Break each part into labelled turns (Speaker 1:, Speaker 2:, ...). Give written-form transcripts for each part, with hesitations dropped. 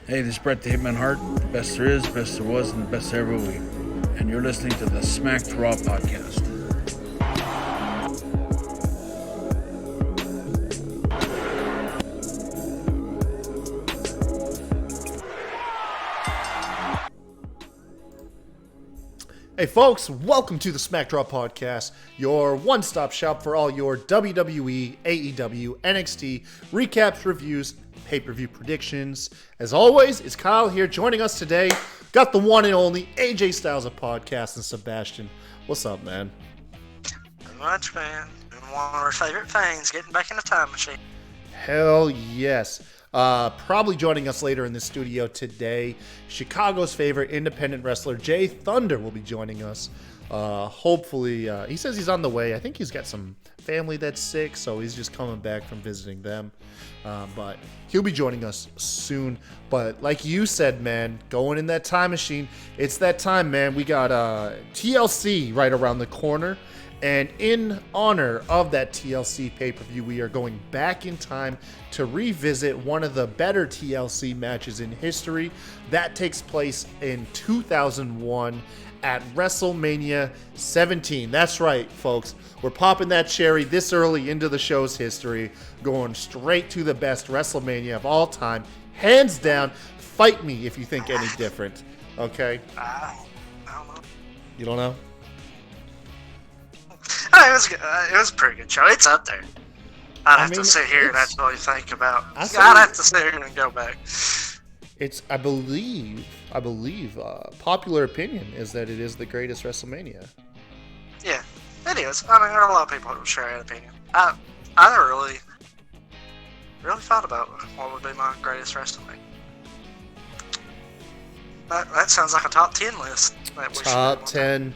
Speaker 1: Hey, this is Brett the Hitman Hart. The best there is, best there was, and the best there ever will be. And you're listening to the Smacked Raw podcast.
Speaker 2: Hey folks, welcome to the Smack Raw podcast, your one-stop shop for all your WWE, AEW, NXT recaps, reviews, pay-per-view predictions. As always, it's Kyle here joining us today. Got the one and only AJ Styles of podcast and Sebastian. What's up, man?
Speaker 3: Not much, man. Doing one of our favorite things, getting back in the time machine.
Speaker 2: Hell yes. Probably joining us later in the studio today, Chicago's favorite independent wrestler, Jay Thunder, will be joining us. Hopefully, he says he's on the way. I think he's got some family that's sick, so he's just coming back from visiting them. But he'll be joining us soon. But like you said, man, going in that time machine, it's that time, man. We got TLC right around the corner. And in honor of that TLC pay-per-view, we are going back in time to revisit one of the better TLC matches in history. That takes place in 2001 at Wrestlemania 17. That's right, folks. We're popping that cherry this early into the show's history, going straight to the best WrestleMania of all time. Hands down, fight me if you think any different. Okay?
Speaker 3: I don't know.
Speaker 2: You don't know?
Speaker 3: It was good. It was a pretty good show. It's up there. I'd have to sit here and actually think about. I'd have to sit here and go back.
Speaker 2: It's, I believe, popular opinion is that it is the greatest WrestleMania.
Speaker 3: Yeah, it is. I mean, there are a lot of people who share that opinion. I never really thought about what would be my greatest WrestleMania. That sounds like a top 10 list.
Speaker 2: Top 10.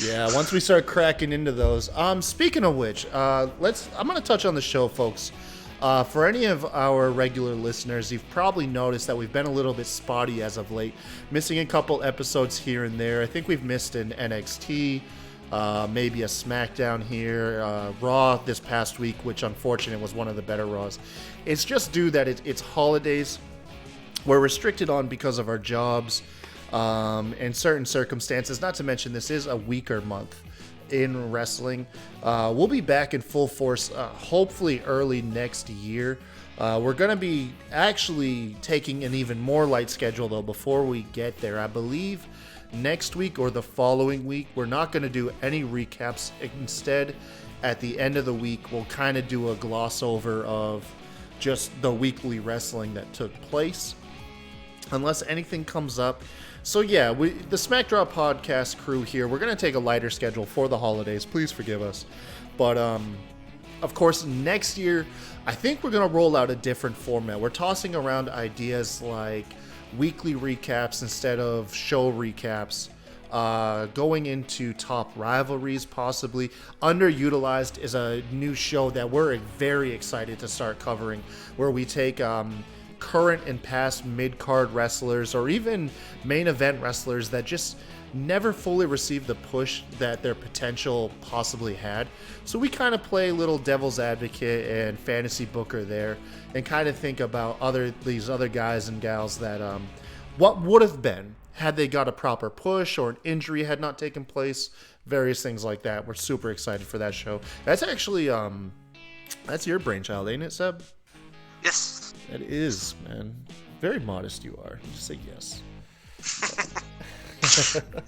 Speaker 2: Yeah, once we start cracking into those. Speaking of which, I'm going to touch on the show, folks. For any of our regular listeners, you've probably noticed that we've been a little bit spotty as of late, missing a couple episodes here and there. I think we've missed an NXT, maybe a SmackDown here, Raw this past week, which unfortunately was one of the better Raws. It's just due that it's holidays. We're restricted on because of our jobs. In certain circumstances, not to mention this is a weaker month in wrestling. We'll be back in full force, hopefully early next year. We're going to be actually taking an even more light schedule, though, before we get there. I believe next week or the following week, we're not going to do any recaps. Instead, at the end of the week, we'll kind of do a gloss over of just the weekly wrestling that took place, unless anything comes up. So yeah, the Smack Raw podcast crew here, we're going to take a lighter schedule for the holidays. Please forgive us. But, of course, next year, I think we're going to roll out a different format. We're tossing around ideas like weekly recaps instead of show recaps. Going into top rivalries, possibly. Underutilized is a new show that we're very excited to start covering, where we take current and past mid-card wrestlers or even main event wrestlers that just never fully received the push that their potential possibly had. So we kind of play a little devil's advocate and fantasy booker there and kind of think about these other guys and gals that what would have been had they got a proper push or an injury had not taken place, various things like that. We're super excited for that show. That's actually that's your brainchild, ain't it, Seb?
Speaker 3: Yes.
Speaker 2: It is, man. Very modest you are. You just say yes.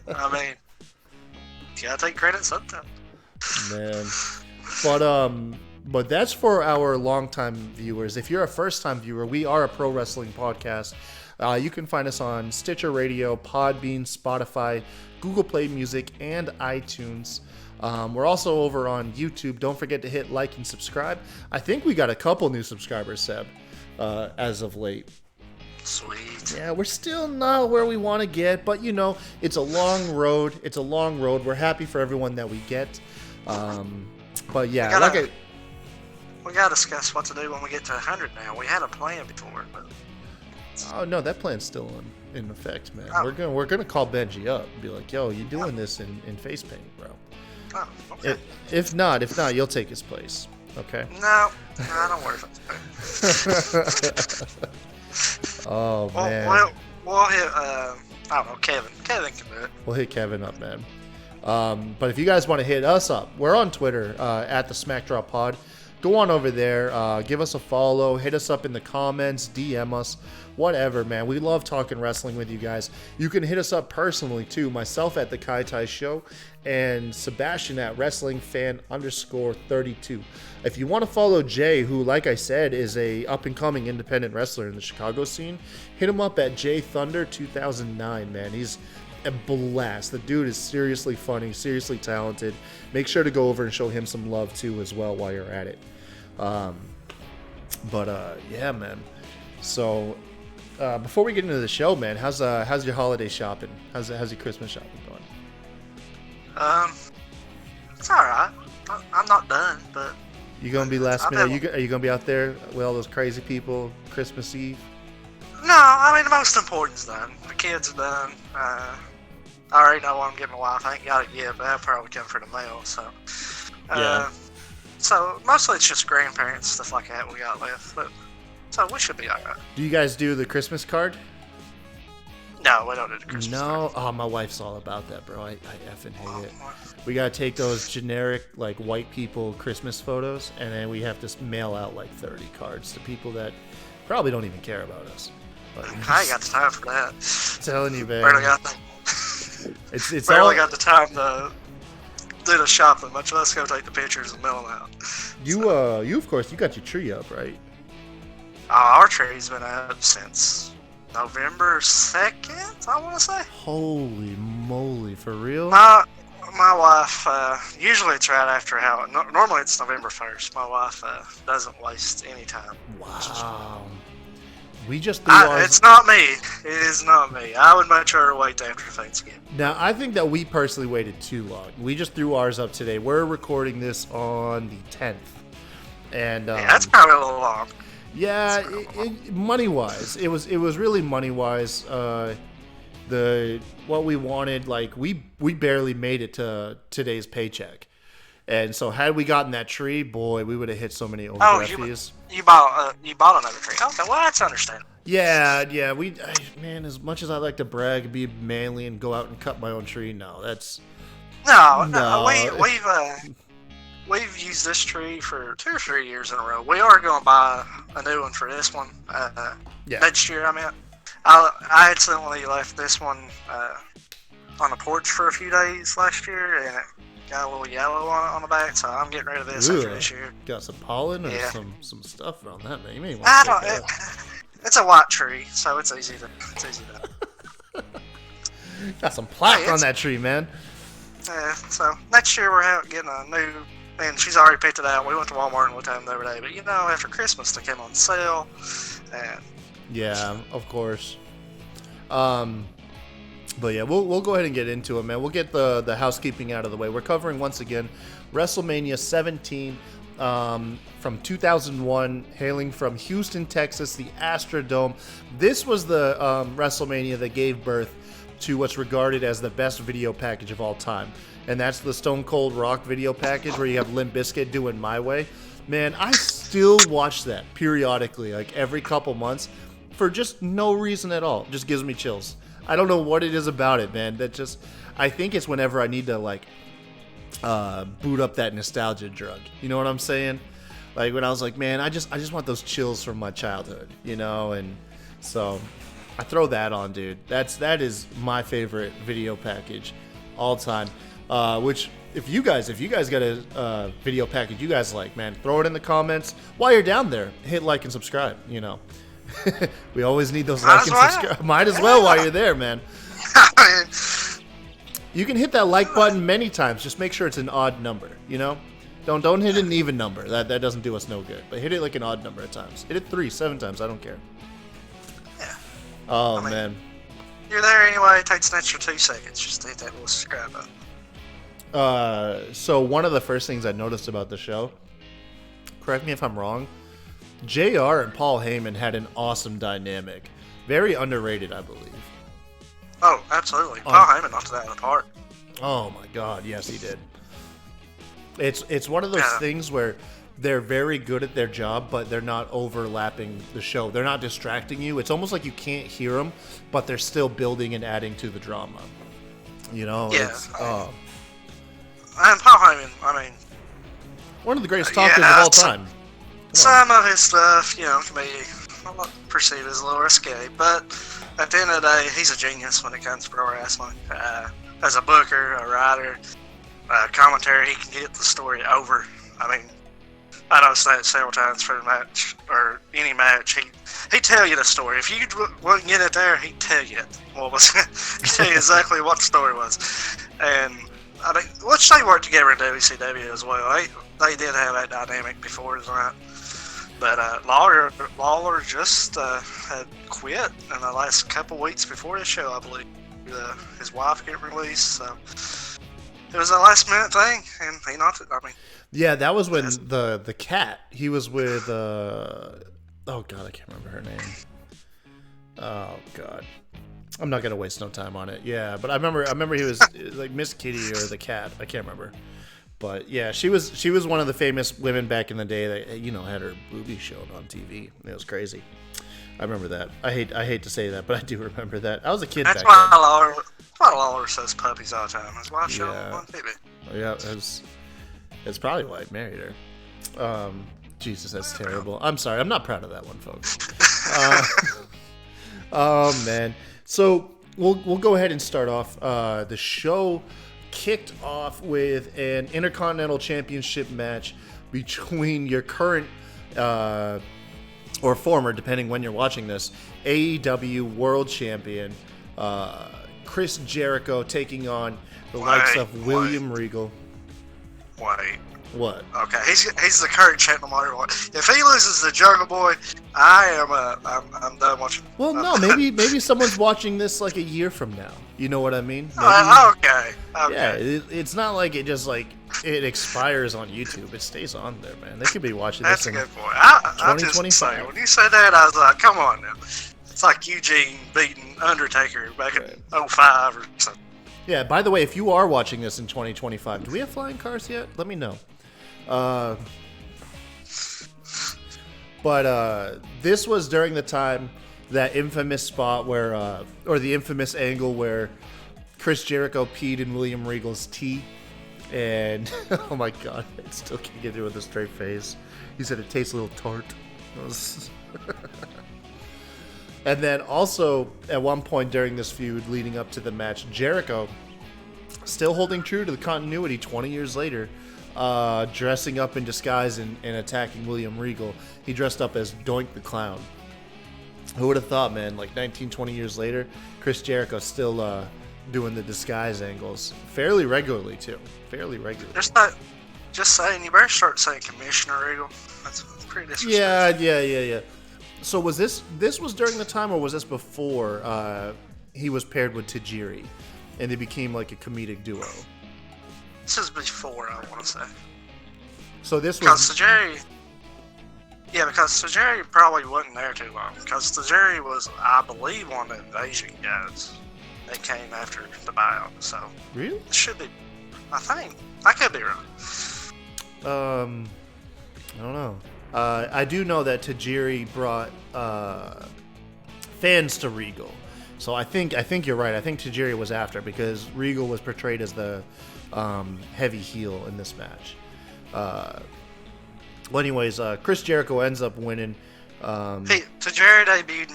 Speaker 3: I mean, you gotta take credit sometimes.
Speaker 2: Man. But that's for our longtime viewers. If you're a first-time viewer, we are a pro wrestling podcast. You can find us on Stitcher Radio, Podbean, Spotify, Google Play Music, and iTunes. We're also over on YouTube. Don't forget to hit like and subscribe. I think we got a couple new subscribers, Seb, as of late.
Speaker 3: Sweet.
Speaker 2: Yeah, we're still not where we want to get, but it's a long road. We're happy for everyone that we get. But yeah,
Speaker 3: we gotta discuss what to do when we get to 100 now. We had a plan before, but...
Speaker 2: Oh no, that plan's still in effect, man.
Speaker 3: Oh.
Speaker 2: We're gonna call Benji up and be like, "Yo, you doing this in face paint, bro?"
Speaker 3: Oh, okay.
Speaker 2: If not, you'll take his place. Okay.
Speaker 3: No, don't worry about that.
Speaker 2: Oh man.
Speaker 3: We'll hit. I don't know, Kevin. Kevin can do it.
Speaker 2: We'll hit Kevin up, man. But if you guys want to hit us up, we're on Twitter at the Smack Drop Pod. Go on over there, give us a follow, hit us up in the comments, DM us, whatever, man. We love talking wrestling with you guys. You can hit us up personally too, myself at the Kai Tai Show and Sebastian at WrestlingFan_32. If you want to follow Jay, who, like I said, is a up-and-coming independent wrestler in the Chicago scene, hit him up at JThunder2009, man. He's a blast. The dude is seriously funny, seriously talented. Make sure to go over and show him some love too as well while you're at it. Yeah, man. So before we get into the show, man, how's your holiday shopping? How's your Christmas shopping going?
Speaker 3: It's all right. I'm not done, but
Speaker 2: You gonna be last minute? Are you gonna be out there with all those crazy people Christmas Eve?
Speaker 3: no. I mean, the most important's done. The kids are done. I already know what I'm getting my wife. I ain't got it yet, but that'll probably come for the mail. So
Speaker 2: Yeah.
Speaker 3: So mostly it's just grandparents, stuff like that we got left. But so we should be all right.
Speaker 2: Do you guys do the Christmas card?
Speaker 3: No, we don't do the Christmas.
Speaker 2: No. Oh, my wife's all about that, bro. I effing hate it.
Speaker 3: card.
Speaker 2: We gotta take those generic like white people Christmas photos, and then we have to mail out like 30 cards to people that probably don't even care about us. But
Speaker 3: I ain't got the time for that.
Speaker 2: telling you, man.
Speaker 3: Barely got the
Speaker 2: It's
Speaker 3: barely
Speaker 2: all
Speaker 3: got the time to do the shopping, much less go take the pictures and mail them out.
Speaker 2: you. You of course you got your tree up, right?
Speaker 3: Our tree's been up since November 2nd, I want to say.
Speaker 2: Holy moly, for real?
Speaker 3: My wife, usually it's right after normally it's November 1st. My wife doesn't waste any time.
Speaker 2: Wow. We just threw ours.
Speaker 3: It's not me. It is not me. I would much rather wait after Thanksgiving.
Speaker 2: Now, I think that we personally waited too long. We just threw ours up today. We're recording this on the 10th. And
Speaker 3: Yeah, that's probably a little long.
Speaker 2: yeah, money wise, it was really money wise. What we wanted, like we barely made it to today's paycheck, and so had we gotten that tree, boy, we would have hit so many overdraft fees.
Speaker 3: You bought another tree. Okay, well that's understandable.
Speaker 2: Yeah, man. As much as I like to brag, be manly, and go out and cut my own tree, no, that's
Speaker 3: No.
Speaker 2: No.
Speaker 3: We've used this tree for 2 or 3 years in a row. We are going to buy a new one for this one next year. I mean, I accidentally left this one on the porch for a few days last year, and it got a little yellow on the back. So I'm getting rid of this after this year.
Speaker 2: Got some pollen or
Speaker 3: Yeah.
Speaker 2: some stuff on that, man. You may want
Speaker 3: I
Speaker 2: to
Speaker 3: don't.
Speaker 2: take that.
Speaker 3: It's a white tree, so it's easy to.
Speaker 2: Got some plaque
Speaker 3: Hey,
Speaker 2: on that tree, man.
Speaker 3: So next year we're getting a new, and she's already picked it out. We went to Walmart and looked at them the other day, but after Christmas they came on sale, and
Speaker 2: Yeah, of course. But yeah, we'll go ahead and get into it, man. We'll get the housekeeping out of the way. We're covering once again WrestleMania 17 from 2001, hailing from Houston, Texas, the Astrodome. This was the WrestleMania that gave birth to what's regarded as the best video package of all time. And that's the Stone Cold Rock video package where you have Limp Bizkit doing My Way. Man, I still watch that periodically, like every couple months, for just no reason at all. Just gives me chills. I don't know what it is about it, man. I think it's whenever I need to boot up that nostalgia drug. You know what I'm saying? Like when I was like, man, I just want those chills from my childhood, and so I throw that on, dude. That is my favorite video package all time. Which if you guys got a video package you guys like, man, throw it in the comments. While you're down there, hit like and subscribe, We always need those like and subscribe. Might as well while you're there, man. You can hit that like button many times. Just make sure it's an odd number, Don't hit an even number. That doesn't do us no good. But hit it like an odd number at times. Hit it 3, 7 times. I don't care.
Speaker 3: Yeah.
Speaker 2: Oh, man.
Speaker 3: You're there anyway. It takes an extra 2 seconds just to hit that little subscribe button.
Speaker 2: So one of the first things I noticed about the show, correct me if I'm wrong, JR and Paul Heyman had an awesome dynamic. Very underrated, I believe.
Speaker 3: Oh, absolutely. Paul Heyman knocked that out of the park.
Speaker 2: Oh my God, yes he did. It's one of those things where they're very good at their job, but they're not overlapping the show. They're not distracting you. It's almost like you can't hear them, but they're still building and adding to the drama. You know?
Speaker 3: Yeah.
Speaker 2: It's,
Speaker 3: and Paul Heyman, I mean,
Speaker 2: one of the greatest talkers of all time.
Speaker 3: Some of his stuff, you know, can be perceived as a little risque, but at the end of the day, he's a genius when it comes to pro wrestling. As a booker, a writer, commentary, he can get the story over. I mean, I noticed that several times for the match, or any match. He'd tell you the story. If you wouldn't get it there, he'd tell you it. He'd tell you exactly what the story was. And, I mean, which they worked together in WCW as well. They did have that dynamic before tonight. But Lawler just had quit in the last couple weeks before the show, I believe. His wife get released, so it was a last minute thing, and he knocked it. I mean,
Speaker 2: yeah, that was when the cat. He was with oh god, I can't remember her name. Oh god, I'm not gonna waste no time on it. Yeah, but I remember he was like Miss Kitty or the cat. I can't remember. But yeah, she was one of the famous women back in the day that, you know, had her boobies shown on TV. It was crazy. I remember that. I hate to say that, but I do remember that. I was a kid back then.
Speaker 3: That's why Lawler says puppies all the time. His wife showed him on TV.
Speaker 2: Yeah, it's probably why I married her. Jesus, that's terrible. I'm sorry. I'm not proud of that one, folks. Oh man. So we'll go ahead and start off. The show kicked off with an Intercontinental Championship match between your current or former, depending when you're watching this, AEW World Champion Chris Jericho taking on the likes of William Regal.
Speaker 3: Wait.
Speaker 2: What?
Speaker 3: Okay, he's the current champ no matter what. If he loses the Jungle Boy, I'm done watching.
Speaker 2: Well, no, maybe someone's watching this like a year from now. You know what I mean?
Speaker 3: Okay.
Speaker 2: Yeah, it's not like it just like it expires on YouTube. It stays on there, man. They could be watching this in 2025.
Speaker 3: When you said that, I was like, come on now. It's like Eugene beating Undertaker back in 05 or something.
Speaker 2: Yeah, by the way, if you are watching this in 2025, do we have flying cars yet? Let me know. But this was during the time, that infamous spot where, or the infamous angle where Chris Jericho peed in William Regal's tea. And, oh my god, I still can't get it with a straight face. He said it tastes a little tart. And then also, at one point during this feud leading up to the match, Jericho, still holding true to the continuity 20 years later, dressing up in disguise and attacking William Regal. He dressed up as Doink the Clown. Who would have thought, man, like 19, 20 years later, Chris Jericho still doing the disguise angles fairly regularly, too. Fairly regularly.
Speaker 3: Just saying, you better start saying Commissioner Regal. That's pretty disrespectful.
Speaker 2: Yeah. So was this was during the time, or was this before he was paired with Tajiri and they became like a comedic duo?
Speaker 3: This is before, I want to say.
Speaker 2: So this was...
Speaker 3: because Tajiri probably wasn't there too long. Because Tajiri was, I believe, one of the Invasion guys that came after the buyout. So
Speaker 2: really?
Speaker 3: It should be, I think. I could be wrong.
Speaker 2: I don't know. I do know that Tajiri brought fans to Regal. So I think you're right. I think Tajiri was after, because Regal was portrayed as the heavy heel in this match. Well, anyways, Chris Jericho ends up winning.
Speaker 3: Tajiri debuted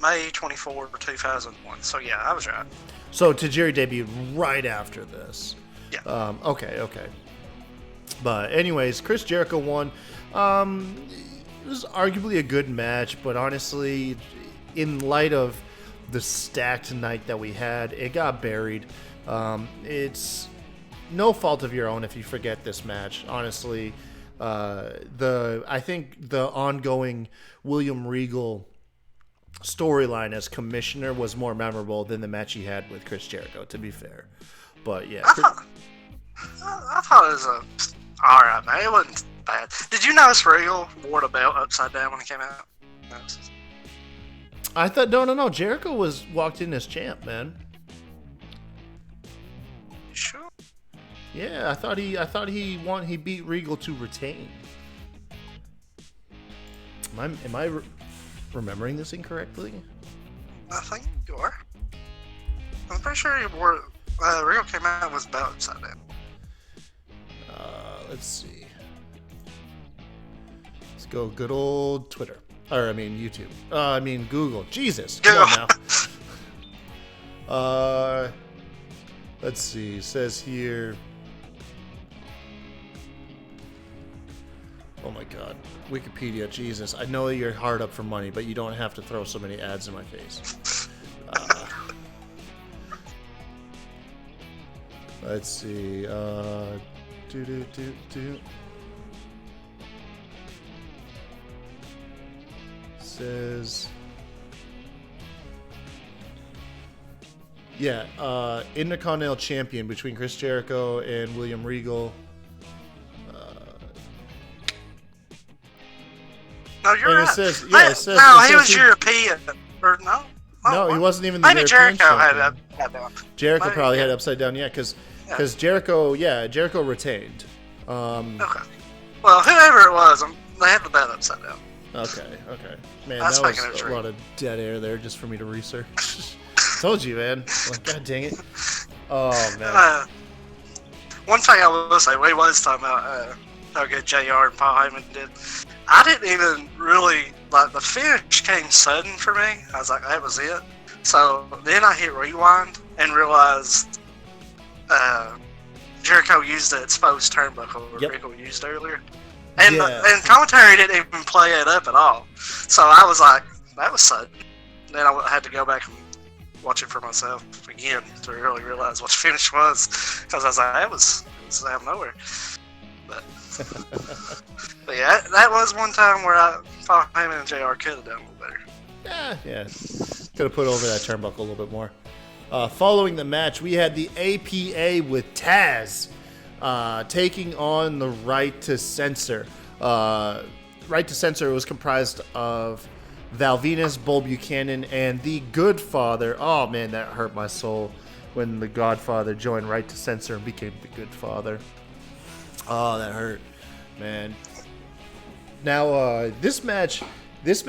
Speaker 3: May 24, 2001. So yeah, I was right.
Speaker 2: So Tajiri debuted right after this.
Speaker 3: Yeah.
Speaker 2: Okay. But anyways, Chris Jericho won. It was arguably a good match, but honestly, in light of the stacked night that we had, it got buried. It's no fault of your own if you forget this match. Honestly, I think the ongoing William Regal storyline as commissioner was more memorable than the match he had with Chris Jericho, to be fair. But yeah,
Speaker 3: I thought it was alright, man. It wasn't bad. Did you notice Regal wore the belt upside down when he came out? No.
Speaker 2: I thought no. Jericho walked in as champ, man.
Speaker 3: Sure.
Speaker 2: Yeah, I thought he beat Regal to retain. Am I remembering this incorrectly?
Speaker 3: I think you are. I'm pretty sure Regal came out with his belt upside down.
Speaker 2: Let's see. Let's go good old Twitter. Or, I mean, YouTube. I mean, Google. Jesus. Come on now. Let's see. It says here. Oh, my God. Wikipedia. Jesus. I know you're hard up for money, but you don't have to throw so many ads in my face. Let's see. Says, Intercontinental Champion between Chris Jericho and William Regal.
Speaker 3: No, you're right.
Speaker 2: It says, he
Speaker 3: was European. Or no?
Speaker 2: No, he wasn't even the
Speaker 3: Maybe
Speaker 2: European
Speaker 3: Jericho
Speaker 2: champion.
Speaker 3: had upside down.
Speaker 2: Jericho probably had upside down, because Jericho retained.
Speaker 3: Okay. Well, whoever it was, they had the belt upside down.
Speaker 2: Okay. Man,
Speaker 3: That's
Speaker 2: that was a lot of dead air there just for me to research. Told you, man. Like, God dang it. Oh, man.
Speaker 3: One thing I will say, we was talking about how good JR and Paul Heyman did. I didn't even really, the finish came sudden for me. I was like, that was it. So then I hit rewind and realized Jericho used the exposed turnbuckle that Regal used earlier. And commentary didn't even play it up at all. So I was like, that was sudden. Then I had to go back and watch it for myself again to really realize what the finish was. Because I was like, it was out of nowhere. But yeah, that was one time where I thought Heyman and JR could have done a little better.
Speaker 2: Yeah. Could have put over that turnbuckle a little bit more. Following the match, we had the APA with Taz taking on the Right to Censor. Right to Censor was comprised of Val Venus, Bull Buchanan, and the Good Father. Oh man, that hurt my soul when the Godfather joined Right to Censor and became the Good Father. Oh, that hurt, man. Now, this match, this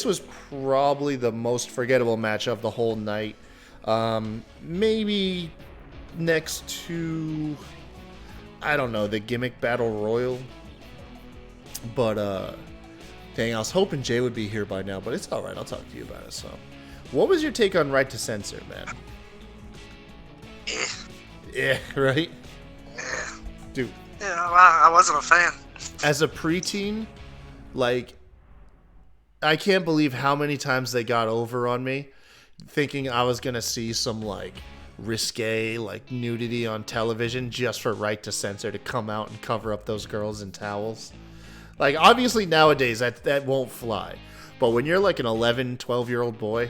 Speaker 2: was probably the most forgettable match of the whole night. Maybe next to, I don't know, the Gimmick Battle Royal. But, dang, I was hoping Jay would be here by now, but it's alright, I'll talk to you about it. So, what was your take on Right to Censor, man? Yeah, right?
Speaker 3: Yeah.
Speaker 2: Dude.
Speaker 3: Yeah, I wasn't a fan.
Speaker 2: As a preteen, like, I can't believe how many times they got over on me thinking I was going to see some, like, risque, like, nudity on television just for Right to Censor to come out and cover up those girls in towels. Like, obviously nowadays that won't fly. But when you're like an 11, 12-year-old boy,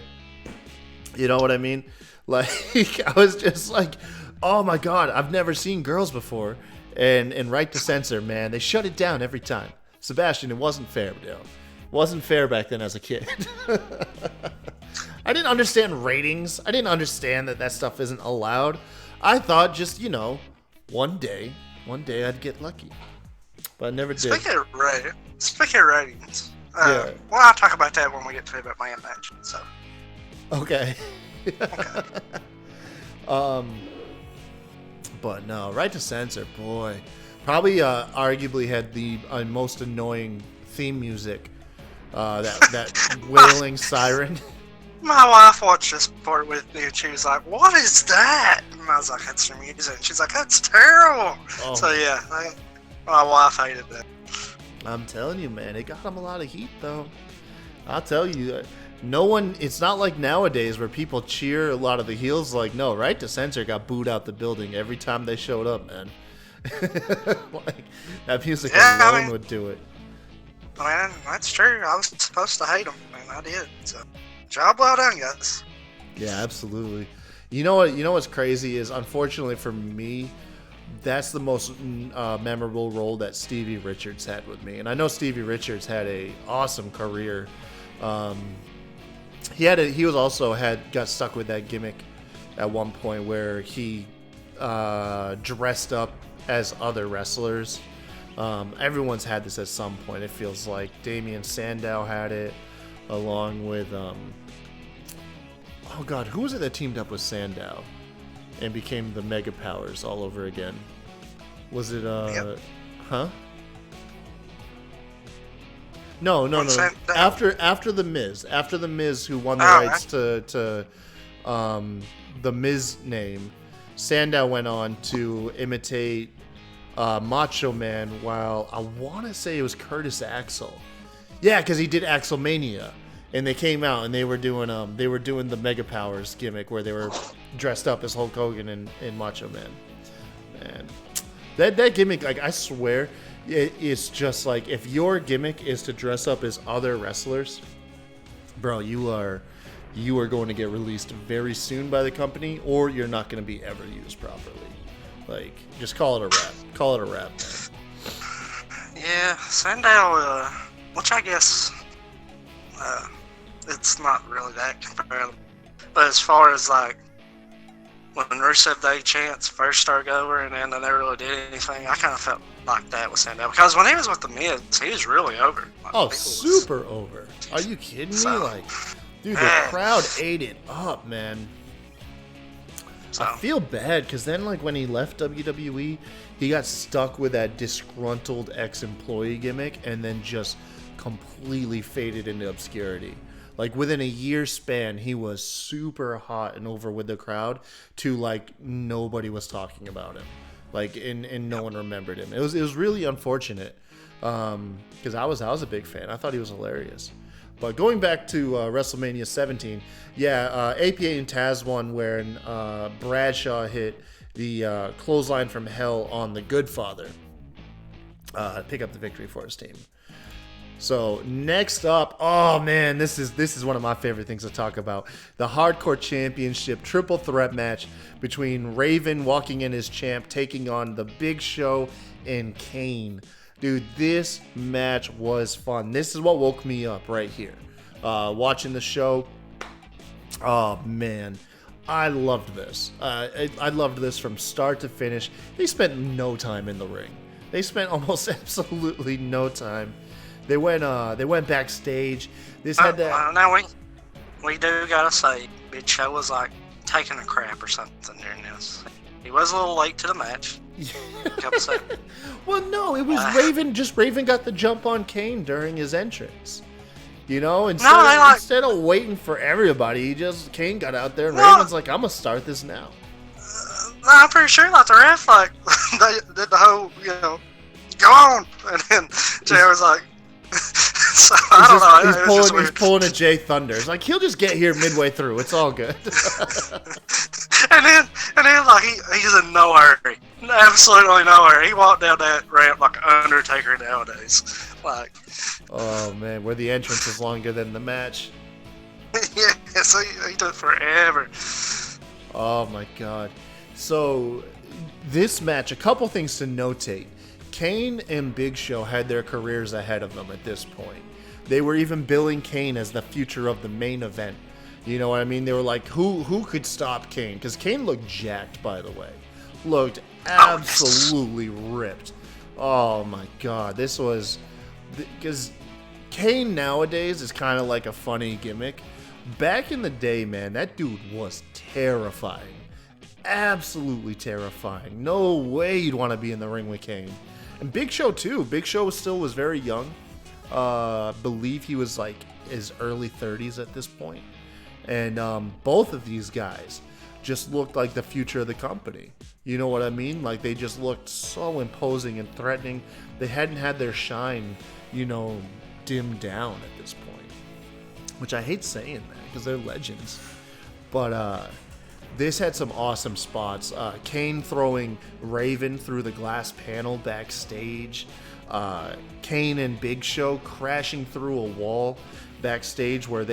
Speaker 2: you know what I mean? Like, I was just like, oh my God, I've never seen girls before. And Right to Censor, man, they shut it down every time. Sebastian, it wasn't fair, It wasn't fair back then as a kid. I didn't understand ratings. I didn't understand that stuff isn't allowed. I thought just, one day I'd get lucky. But I never did.
Speaker 3: Speaking of ratings, well, I'll talk about that when we get to about my match. So.
Speaker 2: Okay. But no, Right to Censor, boy, probably arguably had the most annoying theme music. That wailing siren.
Speaker 3: My wife watched this part with me, and she was like, "What is that?" And I was like, "That's your music." And she's like, "That's terrible." Oh. So yeah, my wife hated that.
Speaker 2: I'm telling you, man, it got them a lot of heat, though. I'll tell you, no one. It's not like nowadays where people cheer a lot of the heels. Like, no, Right to Censor got booed out the building every time they showed up, man. Like, that music alone would do it.
Speaker 3: I mean, that's true. I was supposed to hate them, and I did. So, job well done, guys.
Speaker 2: Yeah, absolutely. You know what's crazy is, unfortunately for me, that's the most memorable role that Stevie Richards had with me. And I know Stevie Richards had a awesome career. He was also got stuck with that gimmick at one point where he dressed up as other wrestlers Everyone's had this at some point. It feels like Damian Sandow had it, along with oh god, who was it that teamed up with Sandow and became the Mega Powers all over again? Was it huh? No. After the Miz, who won the rights to the Miz name, Sandow went on to imitate Macho Man, while I want to say it was Curtis Axel. Yeah, because he did Axelmania, and they came out and they were doing the Mega Powers gimmick where they were dressed up as Hulk Hogan and Macho Man. Man, that gimmick, like, I swear, it's just like, if your gimmick is to dress up as other wrestlers, bro, you are going to get released very soon by the company, or you're not going to be ever used properly. Like, just call it a wrap. Call it a wrap, man.
Speaker 3: Yeah, Sandow, which I guess it's not really that comparable. But as far as, like, when Rusev Day chants first started over and then they never really did anything, I kind of felt like that with Sandow. Because when he was with the Miz, he was really over. Like,
Speaker 2: super over. Are you kidding me? Like, dude, the crowd ate it up, man. So. I feel bad because then, like, when he left WWE, he got stuck with that disgruntled ex-employee gimmick and then just completely faded into obscurity. Like, within a year span, he was super hot and over with the crowd to, like, nobody was talking about him. Like, and no one remembered him. It was really unfortunate because I was a big fan. I thought he was hilarious. But going back to WrestleMania 17, APA and Taz won when Bradshaw hit the clothesline from hell on the Good Father. Pick up the victory for his team. So next up, oh man, this is one of my favorite things to talk about. The Hardcore Championship triple threat match between Raven walking in as champ, taking on the Big Show and Kane. Dude, this match was fun. This is what woke me up right here. Watching the show. Oh, man. I loved this. I loved this from start to finish. They spent no time in the ring. They spent almost absolutely no time. They went backstage. This had that.
Speaker 3: Now we do gotta say, Big Show was like taking a crap or something during this. He was a little late to the match.
Speaker 2: Well, no, it was Raven. Just Raven got the jump on Kane during his entrance. You know, instead of waiting for everybody, Kane got out there and Raven's like, "I'm gonna start this now."
Speaker 3: I'm pretty sure that the ref they did the whole, go on, and then Jay was like, so I don't know.
Speaker 2: He's pulling a Jay Thunder. It's like, he'll just get here midway through. It's all good.
Speaker 3: and then like he's in no hurry. Absolutely no hurry. He walked down that ramp like Undertaker nowadays. Like,
Speaker 2: oh man, where the entrance is longer than the match.
Speaker 3: Yeah, so he took forever.
Speaker 2: Oh my god. So this match, a couple things to notate. Kane and Big Show had their careers ahead of them at this point. They were even billing Kane as the future of the main event. You know what I mean? They were like, who could stop Kane? Because Kane looked jacked, by the way. Looked absolutely ripped. Oh my god. This was... Because Kane nowadays is kind of like a funny gimmick. Back in the day, man, that dude was terrifying. Absolutely terrifying. No way you'd want to be in the ring with Kane. And Big Show too. Big Show still was very young. Believe he was like his early 30s at this point. And both of these guys just looked like the future of the company. You know what I mean? Like, they just looked so imposing and threatening. They hadn't had their shine, dimmed down at this point. Which I hate saying that because they're legends. But this had some awesome spots. Kane throwing Raven through the glass panel backstage. Kane and Big Show crashing through a wall backstage where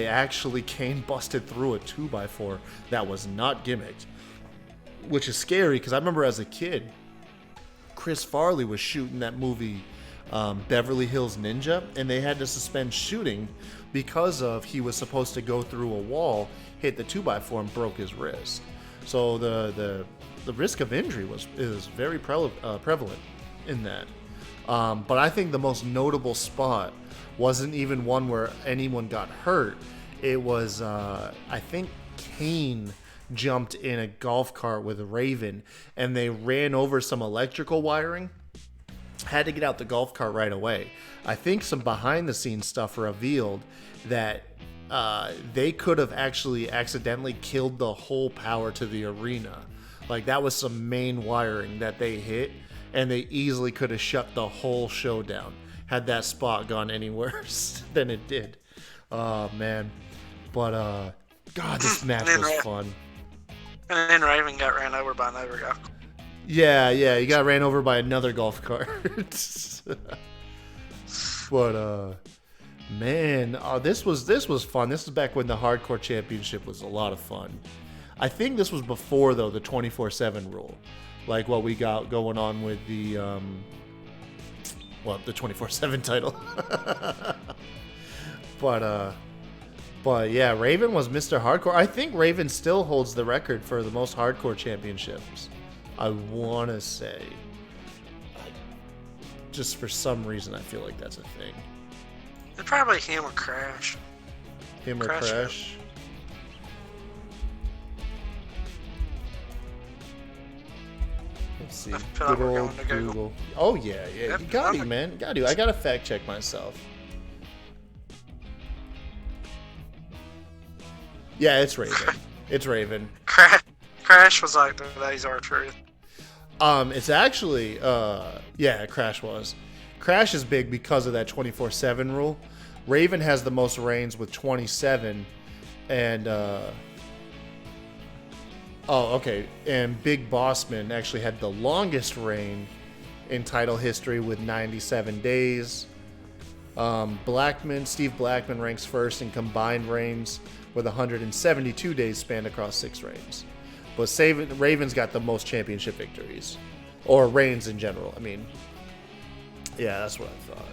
Speaker 2: Kane busted through a 2x4 that was not gimmicked. Which is scary because I remember as a kid, Chris Farley was shooting that movie Beverly Hills Ninja, and they had to suspend shooting because he was supposed to go through a wall, hit the 2x4 and broke his wrist. So the risk of injury is very prevalent in that. But I think the most notable spot wasn't even one where anyone got hurt. It was, I think, Kane jumped in a golf cart with Raven, and they ran over some electrical wiring. Had to get out the golf cart right away. I think some behind-the-scenes stuff revealed that they could have actually accidentally killed the whole power to the arena. Like, that was some main wiring that they hit, and they easily could have shut the whole show down had that spot gone any worse than it did. Oh, man. But, God, this match was fun.
Speaker 3: And then Raven got ran over by another guy.
Speaker 2: Yeah, he got ran over by another golf cart. But, man, this was fun. This is back when the Hardcore Championship was a lot of fun. I think this was before, though, the 24/7 rule. Like what we got going on with the, the 24/7 title. But yeah, Raven was Mr. Hardcore. I think Raven still holds the record for the most Hardcore championships. I want to say. Just for some reason, I feel like that's a thing.
Speaker 3: It's probably him or Crash.
Speaker 2: Him or Crash? Let's see. Good old Google. Oh, yeah. Yep. You got to, man. You got to. I got to fact check myself. Yeah, it's Raven. It's Raven.
Speaker 3: Crash was like today's R-Truth.
Speaker 2: It's actually, Crash was. Crash is big because of that 24/7 rule. Raven has the most reigns with 27, and and Big Bossman actually had the longest reign in title history with 97 days. Steve Blackman ranks first in combined reigns with 172 days spanned across 6 reigns. But Raven's got the most championship victories. Or reigns in general. I mean, yeah, that's what I thought.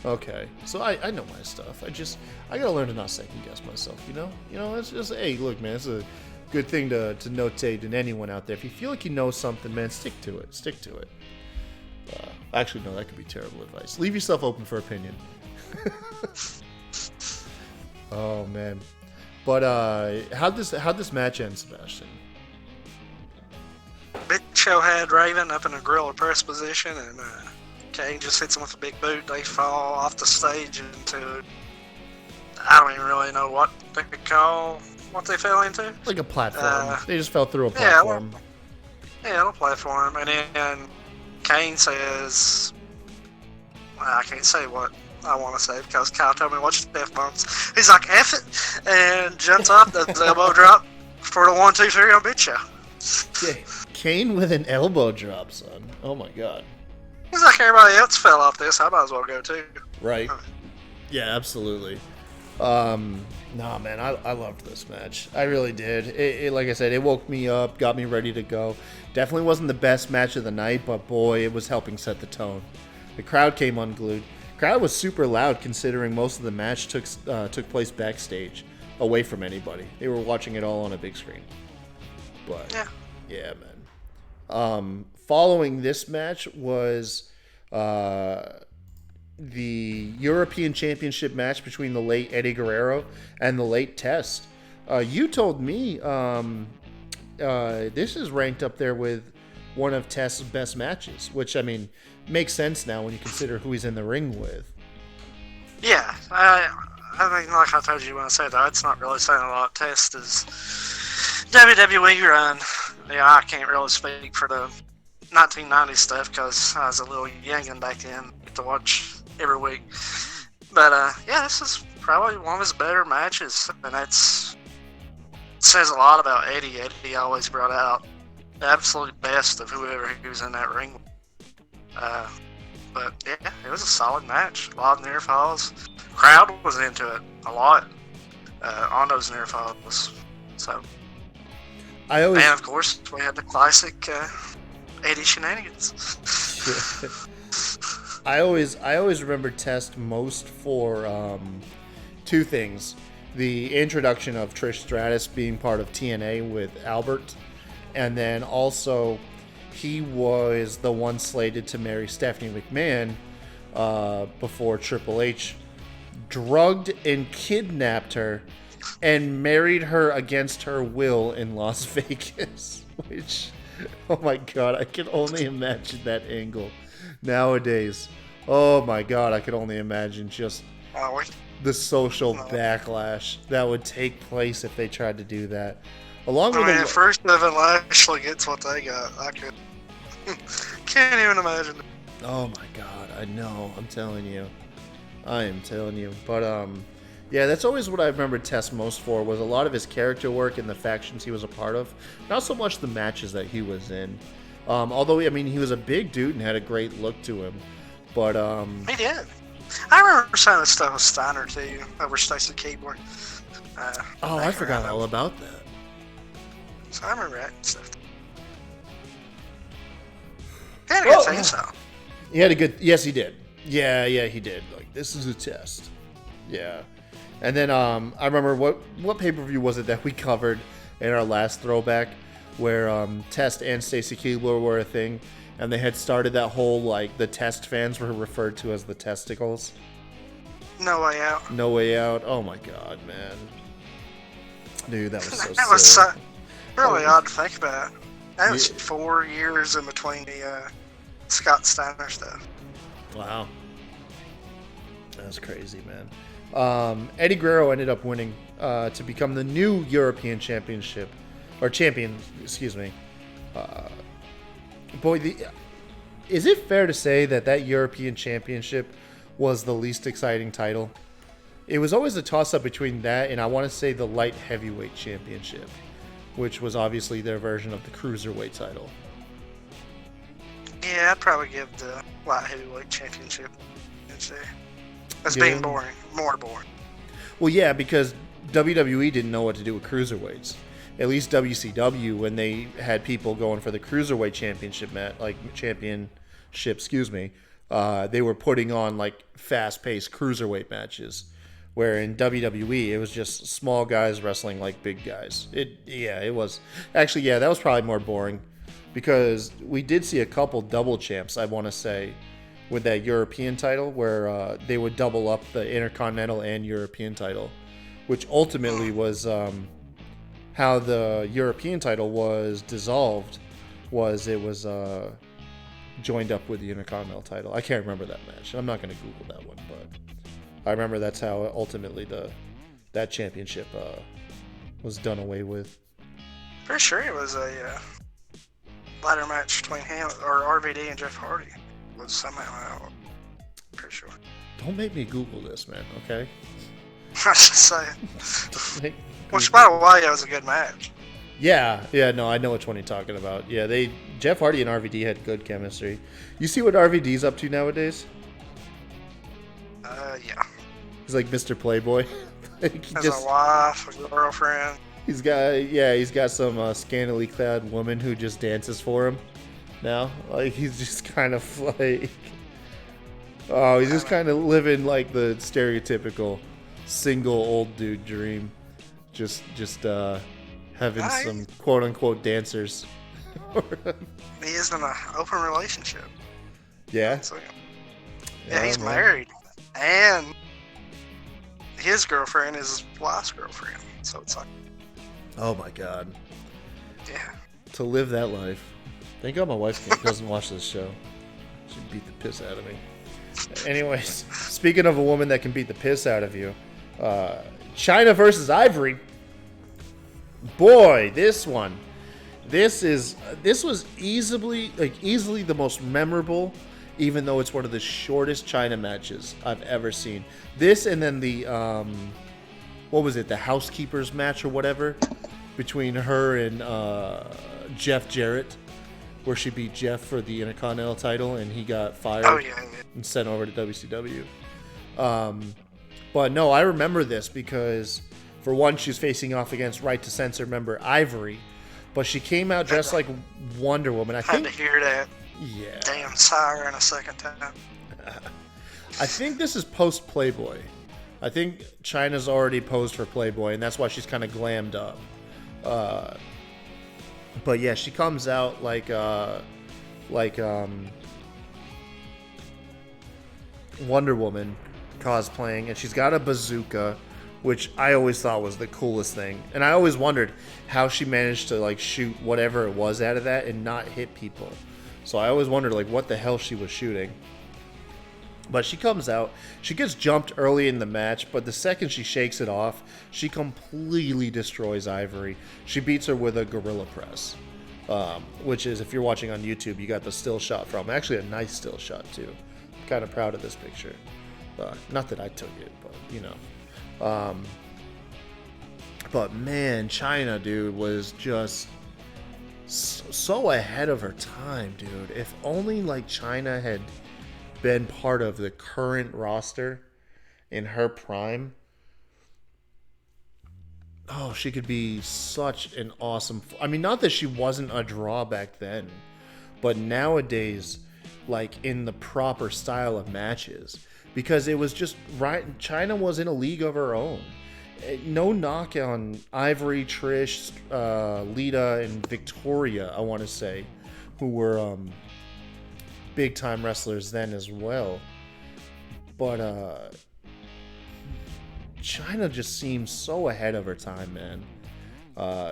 Speaker 2: Okay, so I know my stuff. I gotta learn to not second guess myself, you know? It's just, hey, look, man, it's a good thing to notate in anyone out there. If you feel like you know something, man, stick to it. Actually, no, that could be terrible advice. Leave yourself open for opinion. Oh, man. But how'd this match end, Sebastian?
Speaker 3: Big Show had Raven up in a gorilla press position, and Kane just hits him with a big boot. They fall off the stage into, I don't even really know what they could call what they fell into.
Speaker 2: Like a platform. They just fell through a platform.
Speaker 3: A platform. And then Kane says, I can't say what I want to say because Kyle told me watch the F-bombs. He's like, F it, and jumps up, does the elbow drop for the 1, 2, 3 on Big Show.
Speaker 2: Yeah, Kane with an elbow drop, son. Oh my god.
Speaker 3: He's like, everybody else fell off this, I might as well go too.
Speaker 2: Right. Yeah, absolutely. Nah, man, I loved this match. I really did. It like I said, it woke me up, got me ready to go. Definitely wasn't the best match of the night, but boy, it was helping set the tone. The crowd came unglued. The crowd was super loud considering most of the match took place backstage, away from anybody. They were watching it all on a big screen. But yeah, man. Following this match was the European Championship match between the late Eddie Guerrero and the late Test. You told me this is ranked up there with one of Test's best matches, which, I mean, makes sense now when you consider who he's in the ring with.
Speaker 3: Yeah, I think, like I told you when I said that, it's not really saying a lot. Test is WWE run. Yeah, I can't really speak for the 1990 stuff because I was a little youngin' back then to watch every week. But this is probably one of his better matches, and it says a lot about Eddie. Eddie always brought out the absolute best of whoever he was in that ring with. But yeah, it was a solid match. A lot of near falls. Crowd was into it a lot on those near falls. So, and of course we had the classic Eddie shenanigans.
Speaker 2: I always remember Test most for 2 things: the introduction of Trish Stratus being part of TNA with Albert, and then also he was the one slated to marry Stephanie McMahon before Triple H drugged and kidnapped her and married her against her will in Las Vegas. Which, oh my God, I can only imagine that angle nowadays. Oh my God, I can only imagine just the social backlash that would take place if they tried to do that.
Speaker 3: If first Evan Lashley gets what they got, I can't even imagine.
Speaker 2: Oh my God, I know. I'm telling you. I am telling you. But yeah, that's always what I remember Test most for, was a lot of his character work and the factions he was a part of. Not so much the matches that he was in. Although, I mean, he was a big dude and had a great look to him. But
Speaker 3: he did. I remember some of the stuff with Steiner too, over Stacy Keibler.
Speaker 2: I forgot all about that.
Speaker 3: So I remember that stuff. He had a good theme song.
Speaker 2: He had a good. Yes, he did. Yeah, he did. Like, this is a test. Yeah. And then I remember what pay-per-view was it that we covered in our last throwback, where Test and Stacy Keibler were a thing, and they had started that whole, like, the Test fans were referred to as the Testicles.
Speaker 3: No Way Out.
Speaker 2: No Way Out. Oh my God, man. Dude, that was so
Speaker 3: that was really odd to think about. That was 4 years in between the Scott Steiner stuff.
Speaker 2: Wow. That's crazy, man. Eddie Guerrero ended up winning to become the new European champion, excuse me. Is it fair to say that European Championship was the least exciting title? It was always a toss-up between that and I want to say the Light Heavyweight Championship, which was obviously their version of the Cruiserweight title.
Speaker 3: Yeah, I'd probably give the Light Heavyweight Championship as being boring, more boring.
Speaker 2: Well, yeah, because WWE didn't know what to do with cruiserweights. At least WCW, when they had people going for the Cruiserweight Championship they were putting on like fast-paced cruiserweight matches. Where in WWE, it was just small guys wrestling like big guys. It was. Actually, yeah, that was probably more boring. Because we did see a couple double champs, I want to say, with that European title, where they would double up the Intercontinental and European title. Which ultimately was how the European title was dissolved. It was joined up with the Intercontinental title. I can't remember that match. I'm not going to Google that one, but I remember that's how ultimately that championship was done away with.
Speaker 3: Pretty sure it was a ladder match between him or RVD and Jeff Hardy. Was somehow out. Pretty sure.
Speaker 2: Don't make me Google this, man. Okay.
Speaker 3: I was just saying. Which, by the way, it was a good match.
Speaker 2: Yeah, no, I know which one you're talking about. Yeah, Jeff Hardy and RVD had good chemistry. You see what RVD's up to nowadays?
Speaker 3: Yeah.
Speaker 2: He's like Mr. Playboy.
Speaker 3: Has a wife, a girlfriend.
Speaker 2: He's got some scantily clad woman who just dances for him now. Like, he's just kind of like, he's just kind of living like the stereotypical single old dude dream. Just having some quote unquote dancers.
Speaker 3: He is in an open relationship.
Speaker 2: Yeah.
Speaker 3: So, yeah, he's married, and his girlfriend is his wife's girlfriend. So it's like,
Speaker 2: oh my God.
Speaker 3: Yeah.
Speaker 2: To live that life. Thank God my wife doesn't watch this show. She'd beat the piss out of me. Anyways, speaking of a woman that can beat the piss out of you, China versus Ivory. Boy, this was easily the most memorable, even though it's one of the shortest China matches I've ever seen. This and then the what was it, the housekeepers match or whatever, between her and Jeff Jarrett, where she beat Jeff for the Intercontinental title and he got fired and sent over to WCW. But no, I remember this because, for one, she's facing off against Right to Censor member Ivory, but she came out dressed like Wonder Woman. I think
Speaker 3: to hear that.
Speaker 2: Yeah.
Speaker 3: Damn siren a second time.
Speaker 2: I think this is post Playboy. I think China's already posed for Playboy, and that's why she's kind of glammed up. But yeah, she comes out like Wonder Woman cosplaying, and she's got a bazooka, which I always thought was the coolest thing. And I always wondered how she managed to like shoot whatever it was out of that and not hit people. So I always wondered like what the hell she was shooting. But she comes out, she gets jumped early in the match, but the second she shakes it off, she completely destroys Ivory. She beats her with a gorilla press, which is, if you're watching on YouTube, you got the still shot from. Actually, a nice still shot, too. I'm kind of proud of this picture. Not that I took it, but, you know. But, man, China, dude, was just so ahead of her time, dude. If only, like, China had been part of the current roster in her prime, oh, she could be such an awesome... I mean, not that she wasn't a draw back then, but nowadays, like, in the proper style of matches, because it was just right... China was in a league of her own. No knock on Ivory, Trish, Lita, and Victoria, I want to say, who were... big time wrestlers then as well, but China just seems so ahead of her time, man.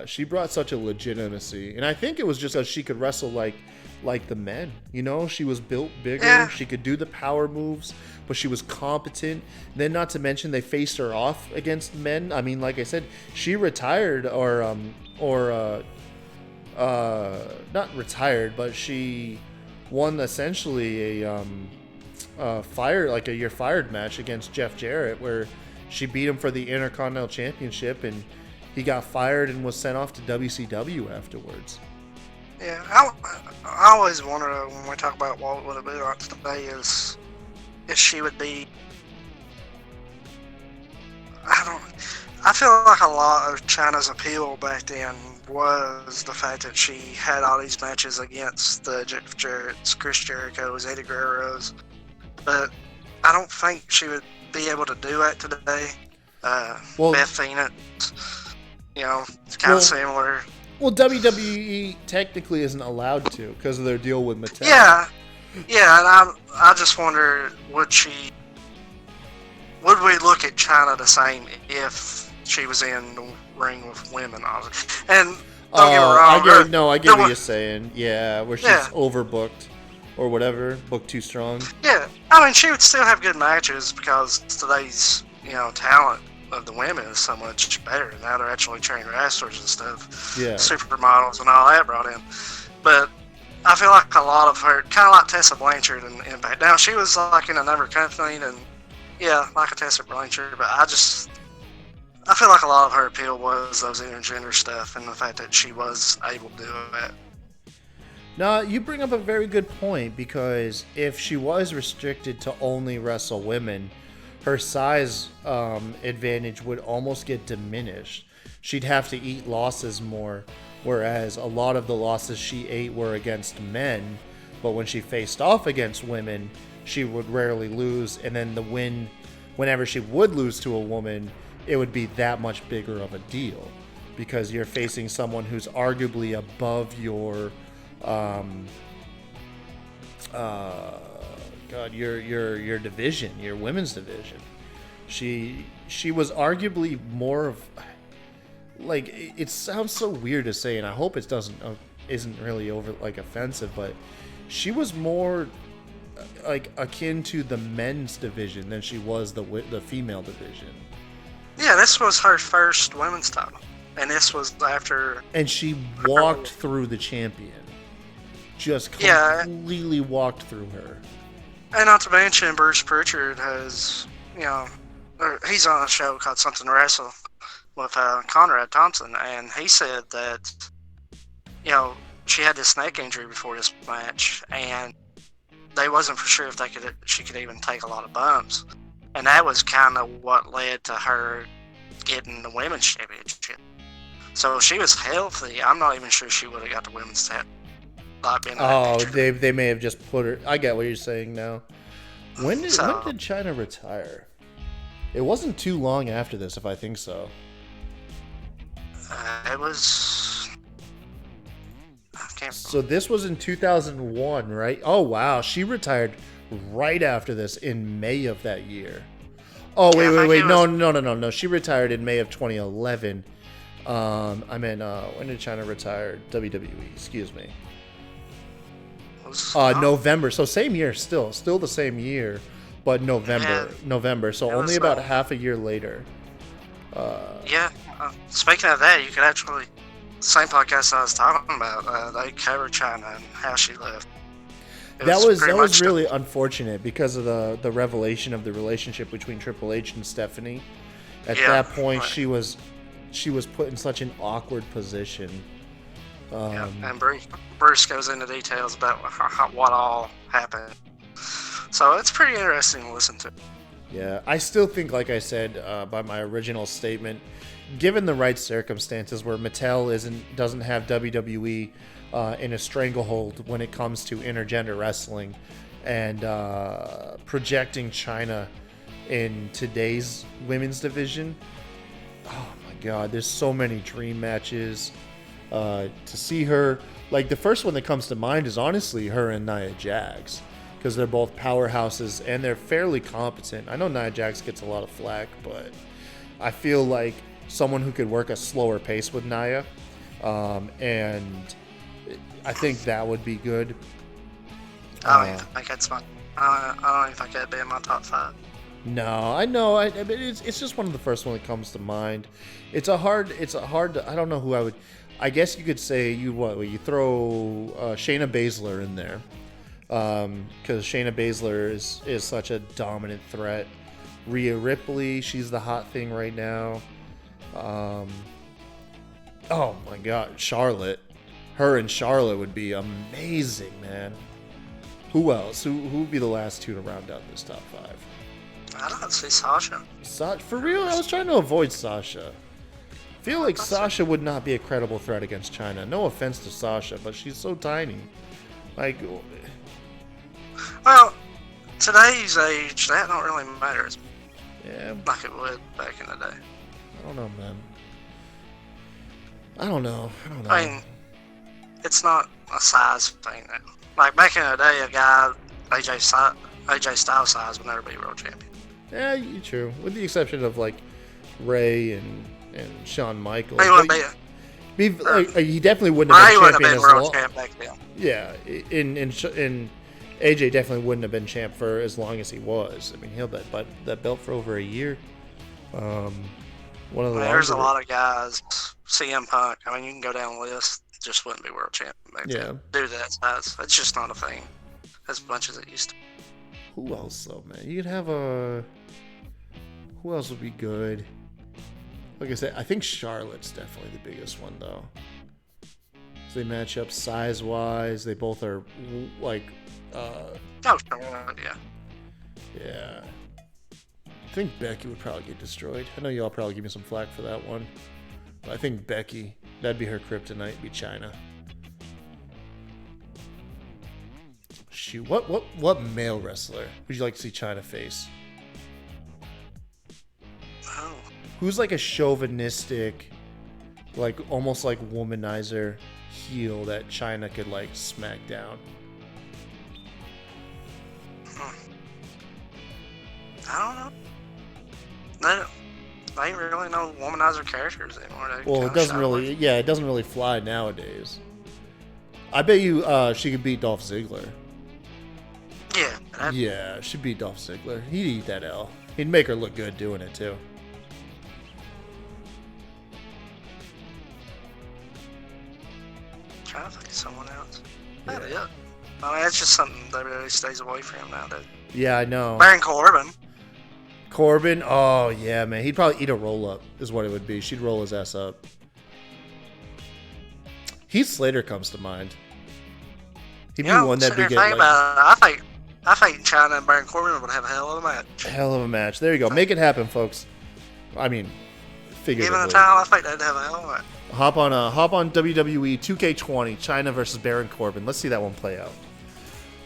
Speaker 2: She brought such a legitimacy, and I think it was just because she could wrestle like the men, you know. She was built bigger, yeah. She could do the power moves, but she was competent. Then, not to mention, they faced her off against men. I mean, like I said, she retired or not retired, but she won essentially a you're fired match against Jeff Jarrett, where she beat him for the Intercontinental Championship, and he got fired and was sent off to WCW afterwards.
Speaker 3: Yeah, I always wonder when we talk about what would it be like today is if she would be. I feel like a lot of China's appeal back then was the fact that she had all these matches against the Jeff Jarrett's, Chris Jericho's, Eddie Guerrero's, but I don't think she would be able to do that today. Beth Phoenix, you know, it's kind of similar.
Speaker 2: Well, WWE technically isn't allowed to because of their deal with Mattel.
Speaker 3: Yeah, and I just wonder, would we look at China the same if she was in the ring with women? And don't get me wrong.
Speaker 2: I get what you're saying. Yeah, where she's overbooked or whatever, booked too strong.
Speaker 3: Yeah, I mean, she would still have good matches because today's, you know, talent of the women is so much better. Now they're actually trained wrestlers and stuff. Yeah. Supermodels and all that brought in. But I feel like a lot of her, kind of like Tessa Blanchard in Impact. Now, she was like in another company and, yeah, like a Tessa Blanchard, but I feel like a lot of her appeal was those intergender stuff and the fact that she was able to do it.
Speaker 2: No, you bring up a very good point, because if she was restricted to only wrestle women, her size advantage would almost get diminished. She'd have to eat losses more, whereas a lot of the losses she ate were against men, but when she faced off against women, she would rarely lose, and then whenever she would lose to a woman, it would be that much bigger of a deal, because you're facing someone who's arguably above your your division, your women's division. She was arguably more of, like, it sounds so weird to say, and I hope it isn't really over like offensive, but she was more like akin to the men's division than she was the female division.
Speaker 3: Yeah, this was her first women's title, and this was after.
Speaker 2: And she walked through the champion, just completely walked through her.
Speaker 3: And not to mention, Bruce Pritchard has, you know, he's on a show called Something to Wrestle with Conrad Thompson, and he said that, you know, she had this neck injury before this match, and they wasn't for sure if she could even take a lot of bumps, and that was kind of what led to her getting the women's championship. So if she was healthy, I'm not even sure she would have got the women's title.
Speaker 2: They may have just put her. I get what you're saying now. When did China retire? It wasn't too long after this, if I think so.
Speaker 3: It was.
Speaker 2: So this was in 2001, right? Oh wow, she retired right after this in May of that year. Oh, wait. No. She retired in May of 2011. When did China retire? WWE, excuse me. November. So same year still the same year, but November. So only about half a year later.
Speaker 3: Speaking of that, you could actually, same podcast I was talking about, they covered China and how she left.
Speaker 2: That was really unfortunate because of the revelation of the relationship between Triple H and Stephanie. At that point, right. she was put in such an awkward position.
Speaker 3: And Bruce goes into details about what all happened. So it's pretty interesting to listen to.
Speaker 2: Yeah, I still think, like I said by my original statement, given the right circumstances where Mattel doesn't have WWE in a stranglehold when it comes to intergender wrestling and projecting China in today's women's division, oh my God, there's so many dream matches. To see her, like the first one that comes to mind is honestly her and Nia Jax, because they're both powerhouses and they're fairly competent. I know Nia Jax gets a lot of flack, but I feel like someone who could work a slower pace with Nia, and I think that would be good.
Speaker 3: I don't think that's fun. I don't even think that'd be in my top 5.
Speaker 2: No, I know. I mean, it's just one of the first one that comes to mind. It's a hard. I don't know who I would. I guess you could say you throw Shayna Baszler in there, because Shayna Baszler is such a dominant threat. Rhea Ripley, she's the hot thing right now. Oh my God, Charlotte. Her and Charlotte would be amazing, man. Who else? Who would be the last two to round out this top 5?
Speaker 3: I don't see Sasha.
Speaker 2: For real, I was trying to avoid Sasha. I feel like Sasha would not be a credible threat against China. No offense to Sasha, but she's so tiny. Like,
Speaker 3: well, today's age, that don't really matter.
Speaker 2: Yeah,
Speaker 3: like it would back in the day.
Speaker 2: I don't know, man. I don't know.
Speaker 3: I mean, it's not a size thing now. Like back in the day, a guy AJ Styles size would never be world champion.
Speaker 2: Yeah, true. With the exception of like Ray and Shawn Michaels.
Speaker 3: He wouldn't
Speaker 2: he definitely wouldn't have been champion as long.
Speaker 3: Back then.
Speaker 2: Yeah, and AJ definitely wouldn't have been champ for as long as he was. I mean, he held that belt for over a year.
Speaker 3: There's a lot of guys. CM Punk. I mean, you can go down the list. Just wouldn't be world champion back then. Due to that size, it's just not a thing as much as it used to.
Speaker 2: Who else though, man? You could have who else would be good? Like I said, I think Charlotte's definitely the biggest one though. So they match up size wise. They both are like.
Speaker 3: Yeah.
Speaker 2: Yeah. I think Becky would probably get destroyed. I know y'all probably give me some flack for that one. But I think Becky, that'd be her kryptonite, be China. Shoot, what male wrestler would you like to see China face?
Speaker 3: Oh.
Speaker 2: Who's like a chauvinistic, like almost like womanizer heel that China could like smack down?
Speaker 3: I don't know. I ain't really no womanizer characters anymore.
Speaker 2: Well, it doesn't really fly nowadays. I bet you she could beat Dolph Ziggler.
Speaker 3: Yeah.
Speaker 2: Yeah, she'd beat Dolph Ziggler. He'd eat that L. He'd make her look good doing it too.
Speaker 3: I'm trying to think of someone else.
Speaker 2: Yeah.
Speaker 3: I mean, that's just something that really stays away from nowadays.
Speaker 2: Yeah, I know.
Speaker 3: Baron Corbin.
Speaker 2: Oh yeah, man. He'd probably eat a roll up, is what it would be. She'd roll his ass up. Heath Slater comes to mind. He'd be one that'd be good.
Speaker 3: I think China and Baron Corbin would have a hell of a match.
Speaker 2: Hell of a match. There you go. Make it happen, folks. I mean, figuratively.
Speaker 3: Given the time, I think they'd have a hell of a match.
Speaker 2: Hop on WWE 2K20, China versus Baron Corbin. Let's see that one play out.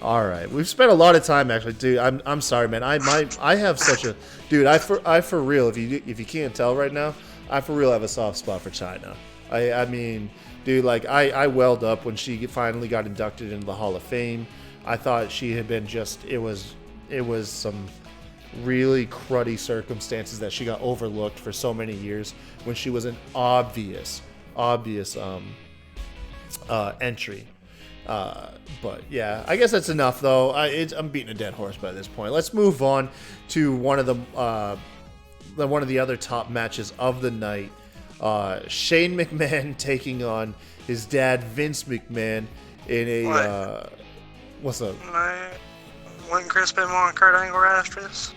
Speaker 2: All right, we've spent a lot of time actually, dude. I'm sorry, man. I have such a dude. I for real. If you can't tell right now, I for real have a soft spot for China. I mean, dude, like I welled up when she finally got inducted into the Hall of Fame. I thought she had been it was some really cruddy circumstances that she got overlooked for so many years when she was an obvious entry. But yeah, I guess that's enough though. I'm beating a dead horse by this point. Let's move on to one of the other top matches of the night. Shane McMahon taking on his dad Vince McMahon in a what's up?
Speaker 3: Wasn't Chris Benoit and Kurt Angle right after this?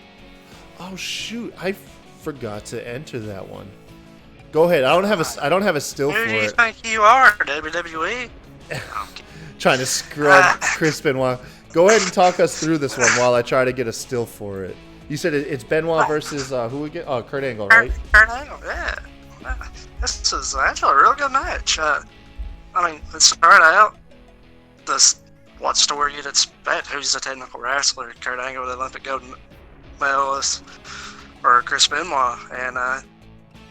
Speaker 2: Oh shoot, I forgot to enter that one. Go ahead. I don't have a still for it.
Speaker 3: Who do you think you are, WWE?
Speaker 2: Trying to scrub Chris Benoit. Go ahead and talk us through this one while I try to get a still for it. You said it's Benoit versus who again? Oh, Kurt Angle, right?
Speaker 3: Kurt Angle, yeah. This is actually a real good match. I mean, it started out what story you'd expect. Who's the technical wrestler? Kurt Angle, the Olympic gold medalist, or Chris Benoit? And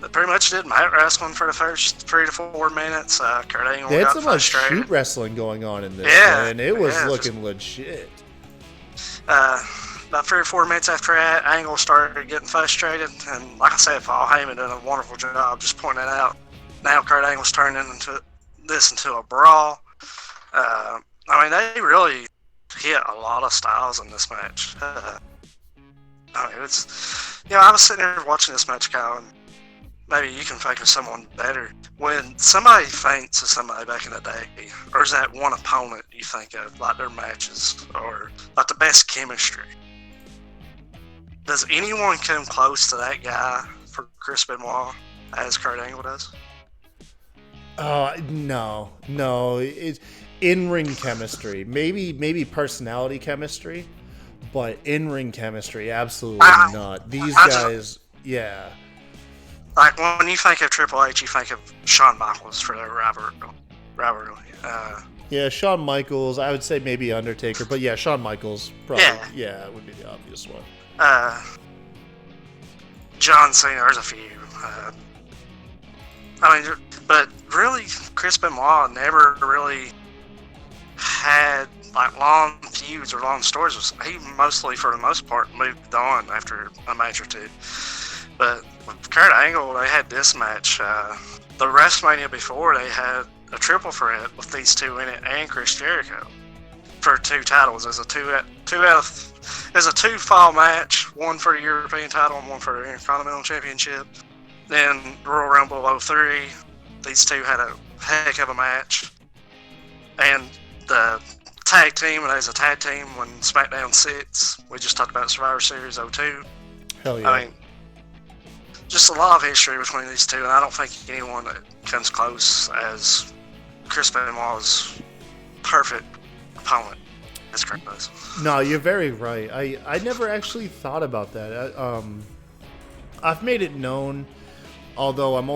Speaker 3: it pretty much did mat wrestling for the first 3 to 4 minutes. Kurt Angle
Speaker 2: they had
Speaker 3: got
Speaker 2: some
Speaker 3: frustrated.
Speaker 2: shoot wrestling going on in this, and it was looking legit.
Speaker 3: About 3 or 4 minutes after that, Angle started getting frustrated, and like I said, Paul Heyman did a wonderful job just pointing it out. Now Kurt Angle's turning into a brawl. I mean, they really hit a lot of styles in this match. I mean, I was sitting here watching this match, Kyle, and maybe you can think of someone better. When somebody faints to somebody back in the day, or is that one opponent you think of, like their matches, or like the best chemistry? Does anyone come close to that guy for Chris Benoit as Kurt Angle does?
Speaker 2: No. It's in-ring chemistry, maybe personality chemistry, but in-ring chemistry, absolutely not. These guys, yeah.
Speaker 3: Like when you think of Triple H, you think of Shawn Michaels for their rivalry.
Speaker 2: Yeah, Shawn Michaels. I would say maybe Undertaker, but yeah, Shawn Michaels probably. Yeah, would be the obvious one.
Speaker 3: John Cena. There's a few. I mean, but really, Chris Benoit never really had like long feuds or long stories. He mostly, for the most part, moved on after a match or two. But with Kurt Angle, they had this match. The WrestleMania before, they had a triple threat with these two in it and Chris Jericho for 2 titles. As a two-fall match, one for the European title and one for the Intercontinental Championship. Then Royal Rumble 03, these two had a heck of a match. And the tag team, and as a tag team, when SmackDown 6, we just talked about Survivor Series 02.
Speaker 2: Hell yeah.
Speaker 3: I mean, just a lot of history between these two, and I don't think anyone that comes close as Chris Benoit's perfect opponent as Kurt does.
Speaker 2: No, you're very right. I never actually thought about that. I've made it known, although I'm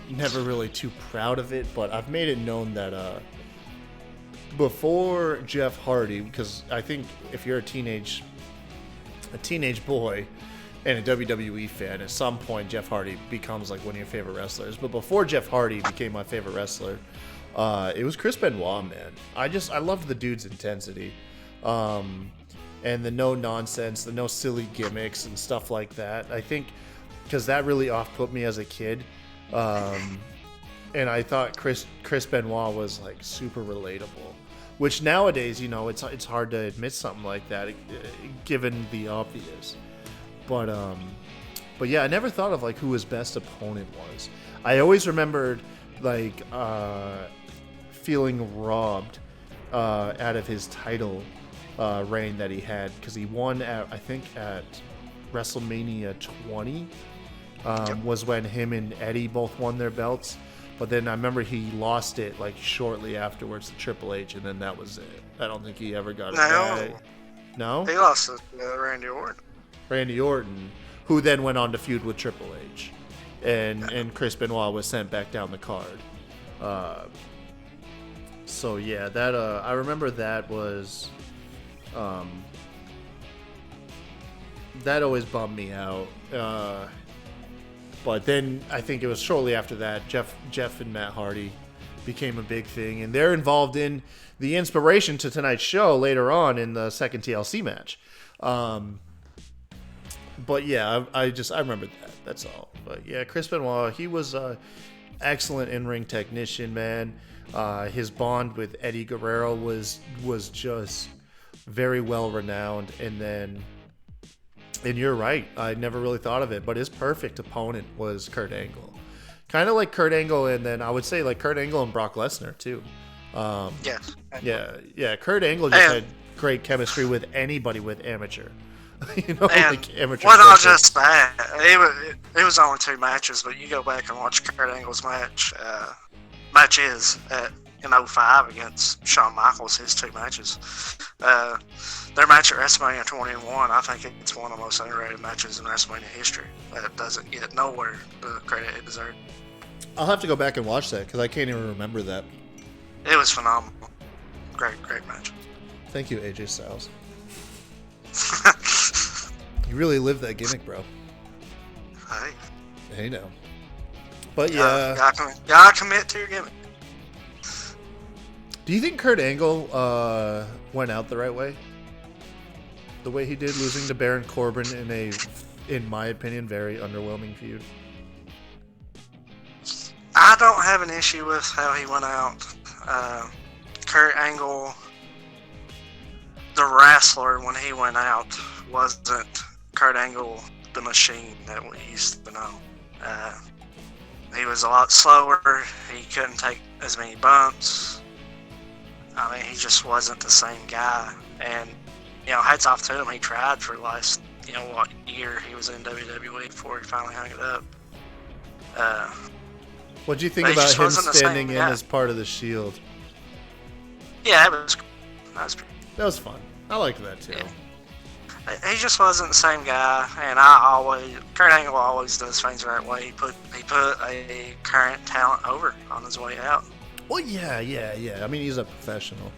Speaker 2: never really too proud of it, but I've made it known that before Jeff Hardy, because I think if you're a teenage boy and a WWE fan, at some point Jeff Hardy becomes like one of your favorite wrestlers. But before Jeff Hardy became my favorite wrestler, it was Chris Benoit, man. I loved the dude's intensity. And the no nonsense, the no silly gimmicks and stuff like that. I think because that really off-put me as a kid. And I thought Chris Benoit was like super relatable, which nowadays, you know, it's hard to admit something like that given the obvious. But yeah, I never thought of like who his best opponent was. I always remembered like feeling robbed out of his title reign that he had, because he won at WrestleMania 20 was when him and Eddie both won their belts. But then I remember he lost it like shortly afterwards to Triple H, and then that was it. I don't think he ever got it back. No?
Speaker 3: He lost it to Randy Orton.
Speaker 2: Randy Orton, who then went on to feud with Triple H. And Chris Benoit was sent back down the card. So yeah, that I remember that was that always bummed me out. But then I think it was shortly after that, Jeff and Matt Hardy became a big thing, and they're involved in the inspiration to tonight's show later on in the second TLC match. But yeah, I remember that. That's all. But yeah, Chris Benoit, he was a excellent in-ring technician, man. His bond with Eddie Guerrero was just very well renowned. And you're right, I never really thought of it, but his perfect opponent was Kurt Angle. Kind of like Kurt Angle, and then I would say like Kurt Angle and Brock Lesnar too.
Speaker 3: Yes.
Speaker 2: Yeah. Kurt Angle just had great chemistry with anybody with amateur. Like amateur.
Speaker 3: What I'll just say, it was only 2 matches, but you go back and watch Kurt Angle's matches in 05 against Shawn Michaels, his 2 matches. Their match at Wrestlemania 21, I think it's one of the most underrated matches in WrestleMania history. That doesn't get nowhere the credit it deserves.
Speaker 2: I'll have to go back and watch that because I can't even remember that.
Speaker 3: It was phenomenal. Great match.
Speaker 2: Thank you, AJ Styles. You really lived that gimmick, bro. Hey now. But yeah.
Speaker 3: Gotta commit to your gimmick.
Speaker 2: Do you think Kurt Angle went out the right way? The way he did, losing to Baron Corbin in my opinion, very underwhelming feud?
Speaker 3: I don't have an issue with how he went out. Kurt Angle, the wrestler, when he went out, wasn't Kurt Angle the machine that we used to know. He was a lot slower. He couldn't take as many bumps. I mean, he just wasn't the same guy. And, hats off to him. He tried for the last, year he was in WWE before he finally hung it up.
Speaker 2: What do you think about him standing in as part of the Shield?
Speaker 3: Yeah, that
Speaker 2: was fun. I liked that too.
Speaker 3: Yeah. He just wasn't the same guy, and Kurt Angle always does things the right way. He put a current talent over on his way out.
Speaker 2: Well, yeah. I mean, he's a professional.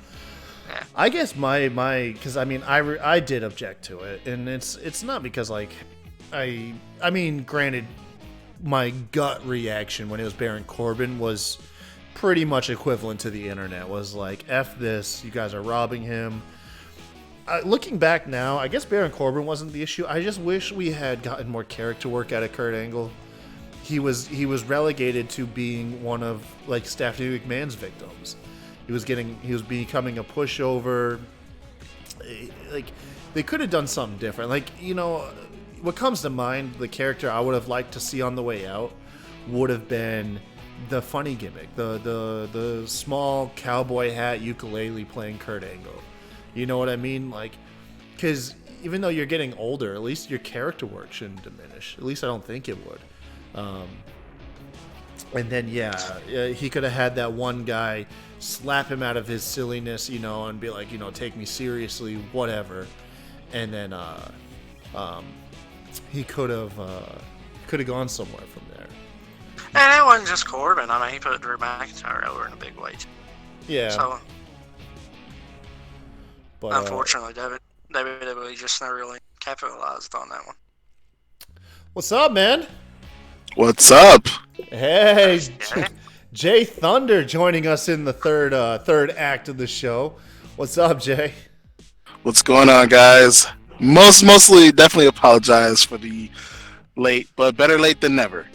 Speaker 3: Yeah.
Speaker 2: I guess because I did object to it, and it's not because granted, my gut reaction when it was Baron Corbin was pretty much equivalent to the internet. Was like, F this, you guys are robbing him. Looking back now, I guess Baron Corbin wasn't the issue. I just wish we had gotten more character work out of Kurt Angle. He was relegated to being one of Stephanie McMahon's victims. He was becoming a pushover. They could have done something different. What comes to mind, the character I would have liked to see on the way out would have been the funny gimmick, the small cowboy hat ukulele playing Kurt Angle. You know what I mean? Because even though you're getting older, at least your character work shouldn't diminish. At least I don't think it would. And then, he could have had that one guy slap him out of his silliness, and be like, take me seriously, whatever. And then he could have gone somewhere from there.
Speaker 3: And it wasn't just Corbin. I mean, he put Drew McIntyre over in a big way.
Speaker 2: Yeah.
Speaker 3: So,
Speaker 2: but,
Speaker 3: unfortunately, WWE just never really capitalized on that one.
Speaker 2: What's up, man?
Speaker 4: What's up?
Speaker 2: Hey, Jay Thunder joining us in the third act of the show. What's up, Jay?
Speaker 4: What's going on, guys? Mostly, definitely apologize for the late, but better late than never.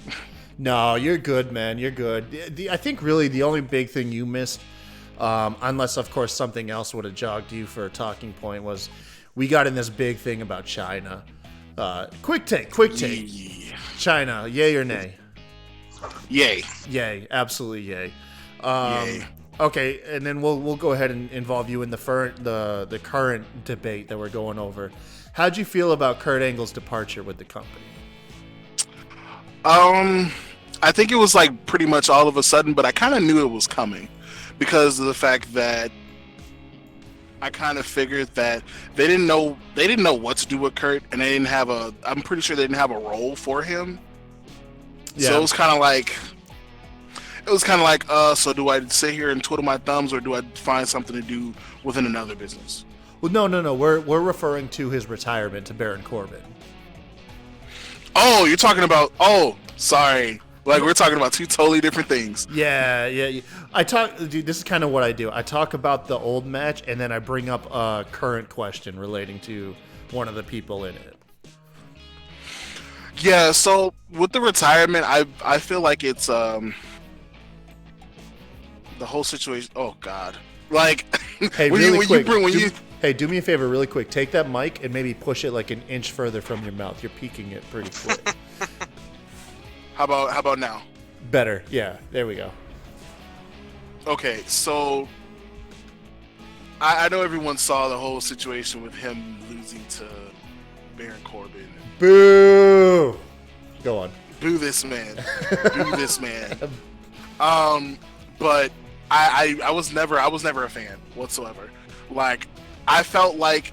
Speaker 2: No, you're good, man. You're good. I think really the only big thing you missed, unless of course something else would have jogged you for a talking point, was we got in this big thing about China. Quick take.
Speaker 4: Yeah.
Speaker 2: China, yay or nay?
Speaker 4: Yay,
Speaker 2: absolutely yay.
Speaker 4: Yay.
Speaker 2: Okay, and then we'll go ahead and involve you in the current debate that we're going over. How'd you feel about Kurt Angle's departure with the company?
Speaker 4: I think it was pretty much all of a sudden, but I kind of knew it was coming because of the fact that I kind of figured that they didn't know what to do with Kurt, and I'm pretty sure they didn't have a role for him. Yeah. So it was kind of like, so do I sit here and twiddle my thumbs, or do I find something to do within another business?
Speaker 2: Well, no. We're referring to his retirement, to Baron Corbin.
Speaker 4: Oh, you're talking about... Oh, sorry. Like, we're talking about two totally different things.
Speaker 2: Yeah. Dude, this is kind of what I do. I talk about the old match, and then I bring up a current question relating to one of the people in it.
Speaker 4: Yeah, so with the retirement, I feel like it's the whole situation. Oh God, like
Speaker 2: hey, really quick. Hey, do me a favor, really quick. Take that mic and maybe push it like an inch further from your mouth. You're peeking it pretty quick.
Speaker 4: How about now?
Speaker 2: Better. Yeah, there we go.
Speaker 4: Okay, so I know everyone saw the whole situation with him losing to Baron Corbin.
Speaker 2: Boo! Go on.
Speaker 4: Boo this man. Boo this man. But I was never a fan whatsoever. Like, I felt like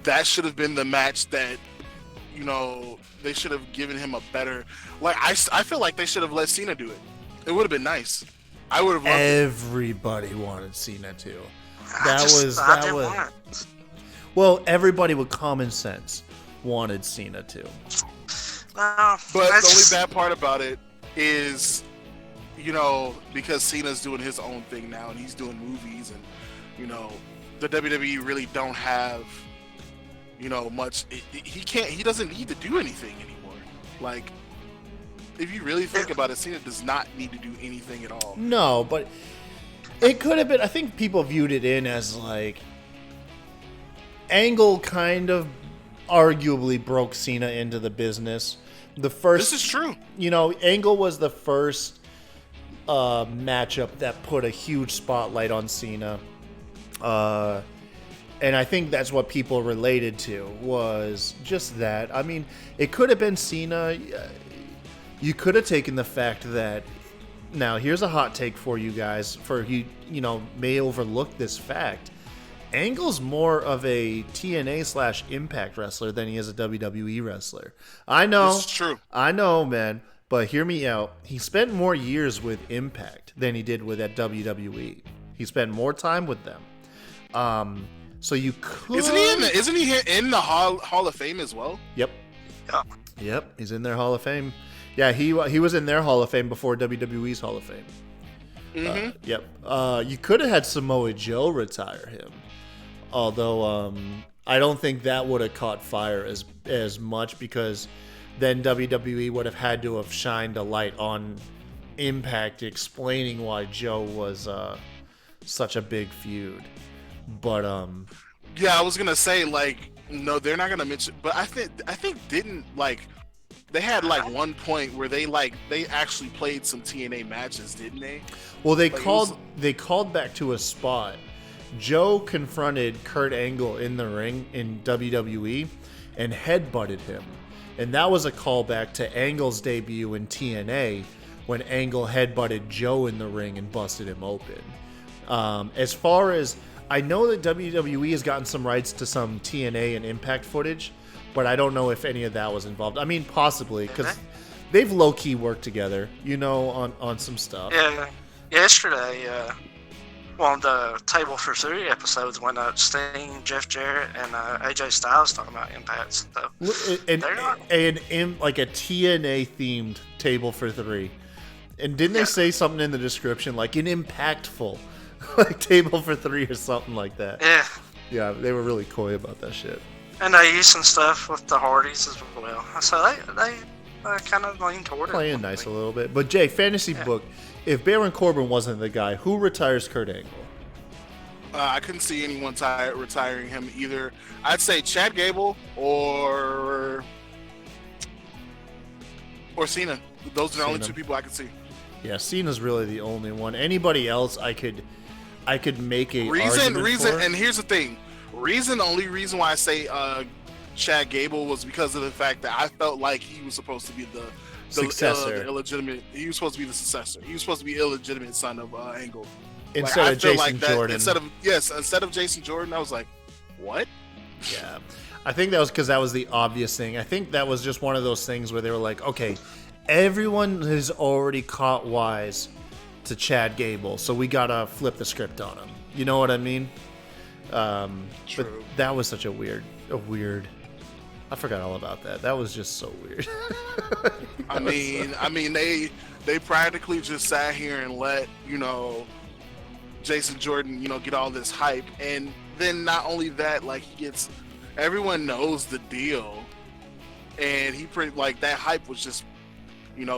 Speaker 4: that should have been the match that, you know, they should have given him a better. Like, I feel like they should have let Cena do it. It would have been nice. I would have loved
Speaker 2: Everybody wanted Cena too. That was. Well, everybody with common sense wanted Cena too.
Speaker 4: But the only bad part about it is, you know, because Cena's doing his own thing now and he's doing movies, and, you know, the WWE really don't have, you know, much. He doesn't need to do anything anymore. Like, if you really think about it, Cena does not need to do anything at all.
Speaker 2: No, but it could have been. I think people viewed it in as like Angle kind of arguably broke Cena into the business. This is
Speaker 4: true.
Speaker 2: You know, Angle was the first matchup that put a huge spotlight on Cena. And I think that's what people related to, was just that. I mean, it could have been Cena. You could have taken the fact that, now here's a hot take for you guys, for you know, may overlook this fact. Angle's more of a TNA / Impact wrestler than he is a WWE wrestler. I know.
Speaker 4: This is true.
Speaker 2: I know, man. But hear me out. He spent more years with Impact than he did with at WWE. He spent more time with them. So you could.
Speaker 4: Isn't he in the Hall of Fame as well?
Speaker 2: Yep.
Speaker 3: Yeah.
Speaker 2: Yep. He's in their Hall of Fame. Yeah, he was in their Hall of Fame before WWE's Hall of Fame.
Speaker 4: Mm-hmm.
Speaker 2: Yep. You could have had Samoa Joe retire him, although I don't think that would have caught fire as much, because then WWE would have had to have shined a light on Impact, explaining why Joe was such a big feud. But
Speaker 4: yeah, I was gonna say, like, no, they're not gonna mention. But I think didn't, like, they had like one point where they actually played some TNA matches, didn't they?
Speaker 2: Well, they called back to a spot. Joe confronted Kurt Angle in the ring in WWE and headbutted him, and that was a callback to Angle's debut in TNA when Angle headbutted Joe in the ring and busted him open. As far as I know, that WWE has gotten some rights to some TNA and Impact footage, but I don't know if any of that was involved. I mean, possibly, because they've low-key worked together, you know, on some stuff.
Speaker 3: Yeah. Yesterday, one of the Table for Three episodes went up. Sting, Jeff Jarrett, and AJ Styles talking about Impact. So
Speaker 2: like a TNA-themed Table for Three. And didn't they say something in the description, like an impactful like Table for Three or something like that?
Speaker 3: Yeah.
Speaker 2: Yeah, they were really coy about that shit.
Speaker 3: And they used some stuff with the Hardys as well. So they kind of lean toward
Speaker 2: playing nice a little bit. But Jay, fantasy book, if Baron Corbin wasn't the guy, who retires Kurt Angle?
Speaker 4: I couldn't see anyone retiring him either. I'd say Chad Gable or Cena. Those are the only two people I could see.
Speaker 2: Yeah, Cena's really the only one. Anybody else I could make a
Speaker 4: reason
Speaker 2: for.
Speaker 4: And here's the thing. The only reason why I say Chad Gable was because of the fact that I felt like he was supposed to be the
Speaker 2: successor.
Speaker 4: Illegitimate. He was supposed to be the successor. He was supposed to be illegitimate son of Angle.
Speaker 2: Instead of Jason Jordan.
Speaker 4: Instead of Jason Jordan, I was like, what?
Speaker 2: Yeah. I think that was because that was the obvious thing. I think that was just one of those things where they were like, okay, everyone has already caught wise to Chad Gable, so we gotta flip the script on him. You know what I mean?
Speaker 4: True.
Speaker 2: But that was such a weird I forgot all about that. That was just so weird.
Speaker 4: I mean, they practically just sat here and let Jason Jordan, get all this hype, and then not only that, like everyone knows the deal, and he that hype was just,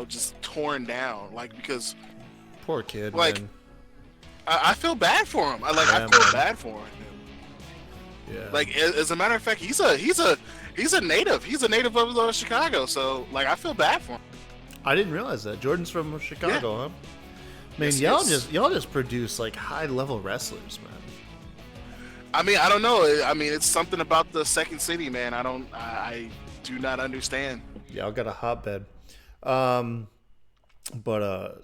Speaker 4: just torn down, because
Speaker 2: poor kid,
Speaker 4: man. I feel bad for him. I feel bad for him. Yeah. As a matter of fact, he's a native. He's a native of Chicago. So I feel bad for him.
Speaker 2: I didn't realize that Jordan's from Chicago, huh? I mean,
Speaker 4: yes,
Speaker 2: y'all just produce high level wrestlers, man.
Speaker 4: I mean, I don't know. I mean, it's something about the second city, man. I do not understand.
Speaker 2: Y'all got a hotbed. But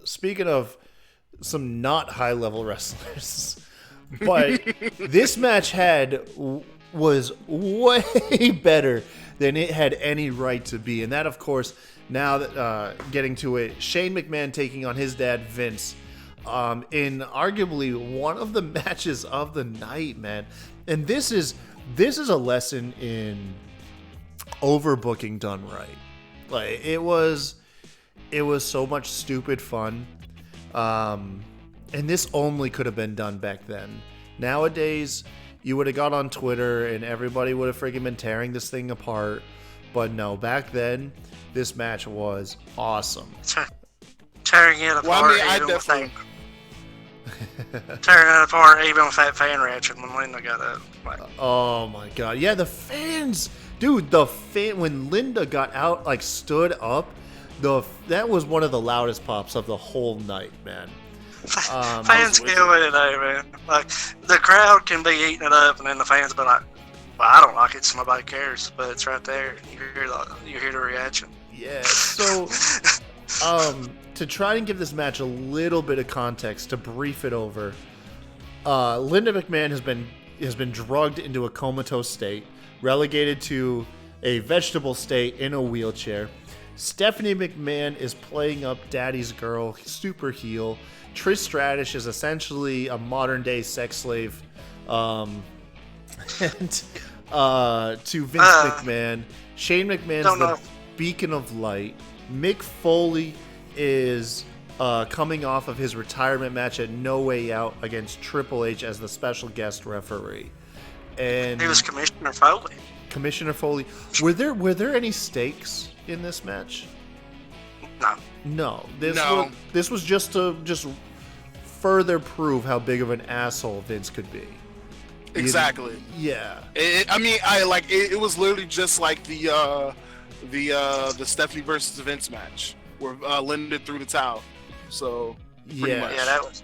Speaker 2: speaking of some not high level wrestlers, but this match was way better than it had any right to be, and that, of course, now that getting to it, Shane McMahon taking on his dad Vince, in arguably one of the matches of the night, man. And this is a lesson in overbooking done right. It was so much stupid fun, and this only could have been done back then. Nowadays, you would have got on Twitter and everybody would have freaking been tearing this thing apart. But no, back then, this match was awesome.
Speaker 3: Tearing it apart.
Speaker 4: Well, I mean, I definitely...
Speaker 3: tearing it apart even with that fan reaction when Linda got up.
Speaker 2: Oh my god. Yeah, the fans. Dude, when Linda got out, stood up, that was one of the loudest pops of the whole night, man.
Speaker 3: Fans get with it though, man. The crowd can be eating it up, and then the fans be like, "Well, I don't like it, so nobody cares." But it's right there. You hear the reaction.
Speaker 2: Yeah. So, to try and give this match a little bit of context, to brief it over, Linda McMahon has been drugged into a comatose state, relegated to a vegetable state in a wheelchair. Stephanie McMahon is playing up Daddy's girl, super heel. Trish Stratus is essentially a modern-day sex slave, and to Vince McMahon. Shane McMahon's the beacon of light. Mick Foley is coming off of his retirement match at No Way Out against Triple H as the special guest referee. And
Speaker 3: he was Commissioner Foley.
Speaker 2: Commissioner Foley. Were there any stakes in this match? No. This was just to further prove how big of an asshole Vince could be.
Speaker 4: Exactly.
Speaker 2: Yeah.
Speaker 4: It was literally just like the Stephanie versus Vince match where Linda threw the towel. So pretty much.
Speaker 3: Yeah, that was.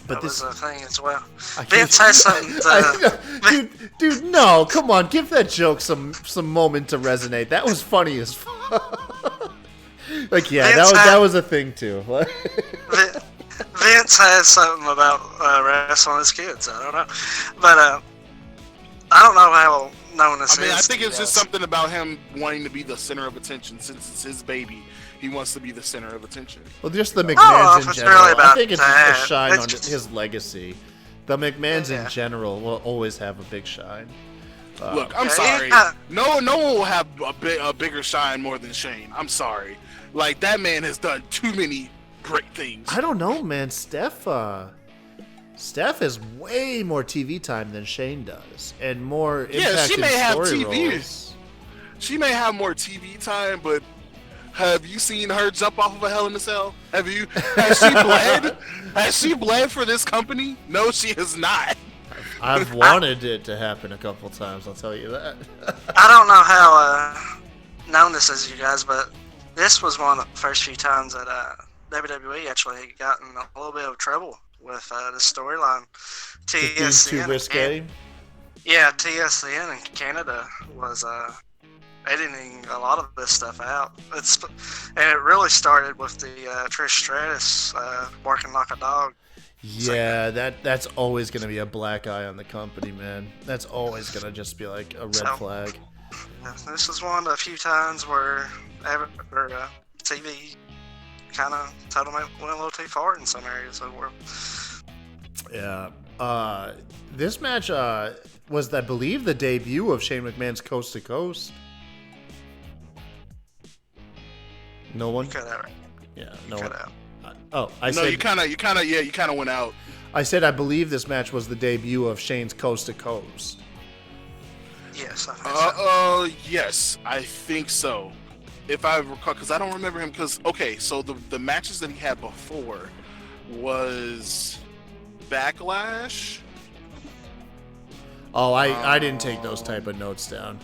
Speaker 2: But
Speaker 3: that
Speaker 2: this
Speaker 3: was a thing as well. Vince has something.
Speaker 2: Dude, no, come on, give that joke some moment to resonate. That was funny as fuck. That was a thing too.
Speaker 3: Vince has something about wrestling his kids. I don't know, but I don't know how known this is.
Speaker 4: I think it's just something about him wanting to be the center of attention. Since it's his baby, he wants to be the center of attention.
Speaker 2: Well, just the McMahons in general. Really I think it's just a shine on his legacy. The McMahons in general will always have a big shine.
Speaker 4: Look, I'm sorry. No one will have a bigger shine more than Shane. I'm sorry. That man has done too many great things.
Speaker 2: I don't know, man. Steph has way more TV time than Shane does, and more impact in story roles.
Speaker 4: She may have more TV time, but have you seen her jump off of a Hell in a Cell? Has she bled? Has she bled for this company? No, she has not.
Speaker 2: I've wanted it to happen a couple times, I'll tell you that.
Speaker 3: I don't know how known this is, you guys, but this was one of the first few times that WWE actually got in a little bit of trouble with the storyline.
Speaker 2: TSN. Too risque?
Speaker 3: Yeah, TSN in Canada was editing a lot of this stuff out. And it really started with the Trish Stratus barking like a dog.
Speaker 2: Yeah, that's always going to be a black eye on the company, man. That's always going to just be a red flag.
Speaker 3: This is one of the few times where TV kind of totally went a little too far in some areas of the world.
Speaker 2: Yeah. This match was, I believe, the debut of Shane McMahon's Coast to Coast. No one.
Speaker 3: You cut out.
Speaker 2: Yeah,
Speaker 3: You cut out.
Speaker 4: You kind of went out.
Speaker 2: I said I believe this match was the debut of Shane's Coast to Coast.
Speaker 3: Yes, I think so.
Speaker 4: Yes, I think so. If I recall, because I don't remember him. Because so the matches that he had before was Backlash.
Speaker 2: Oh, I didn't take those type of notes down.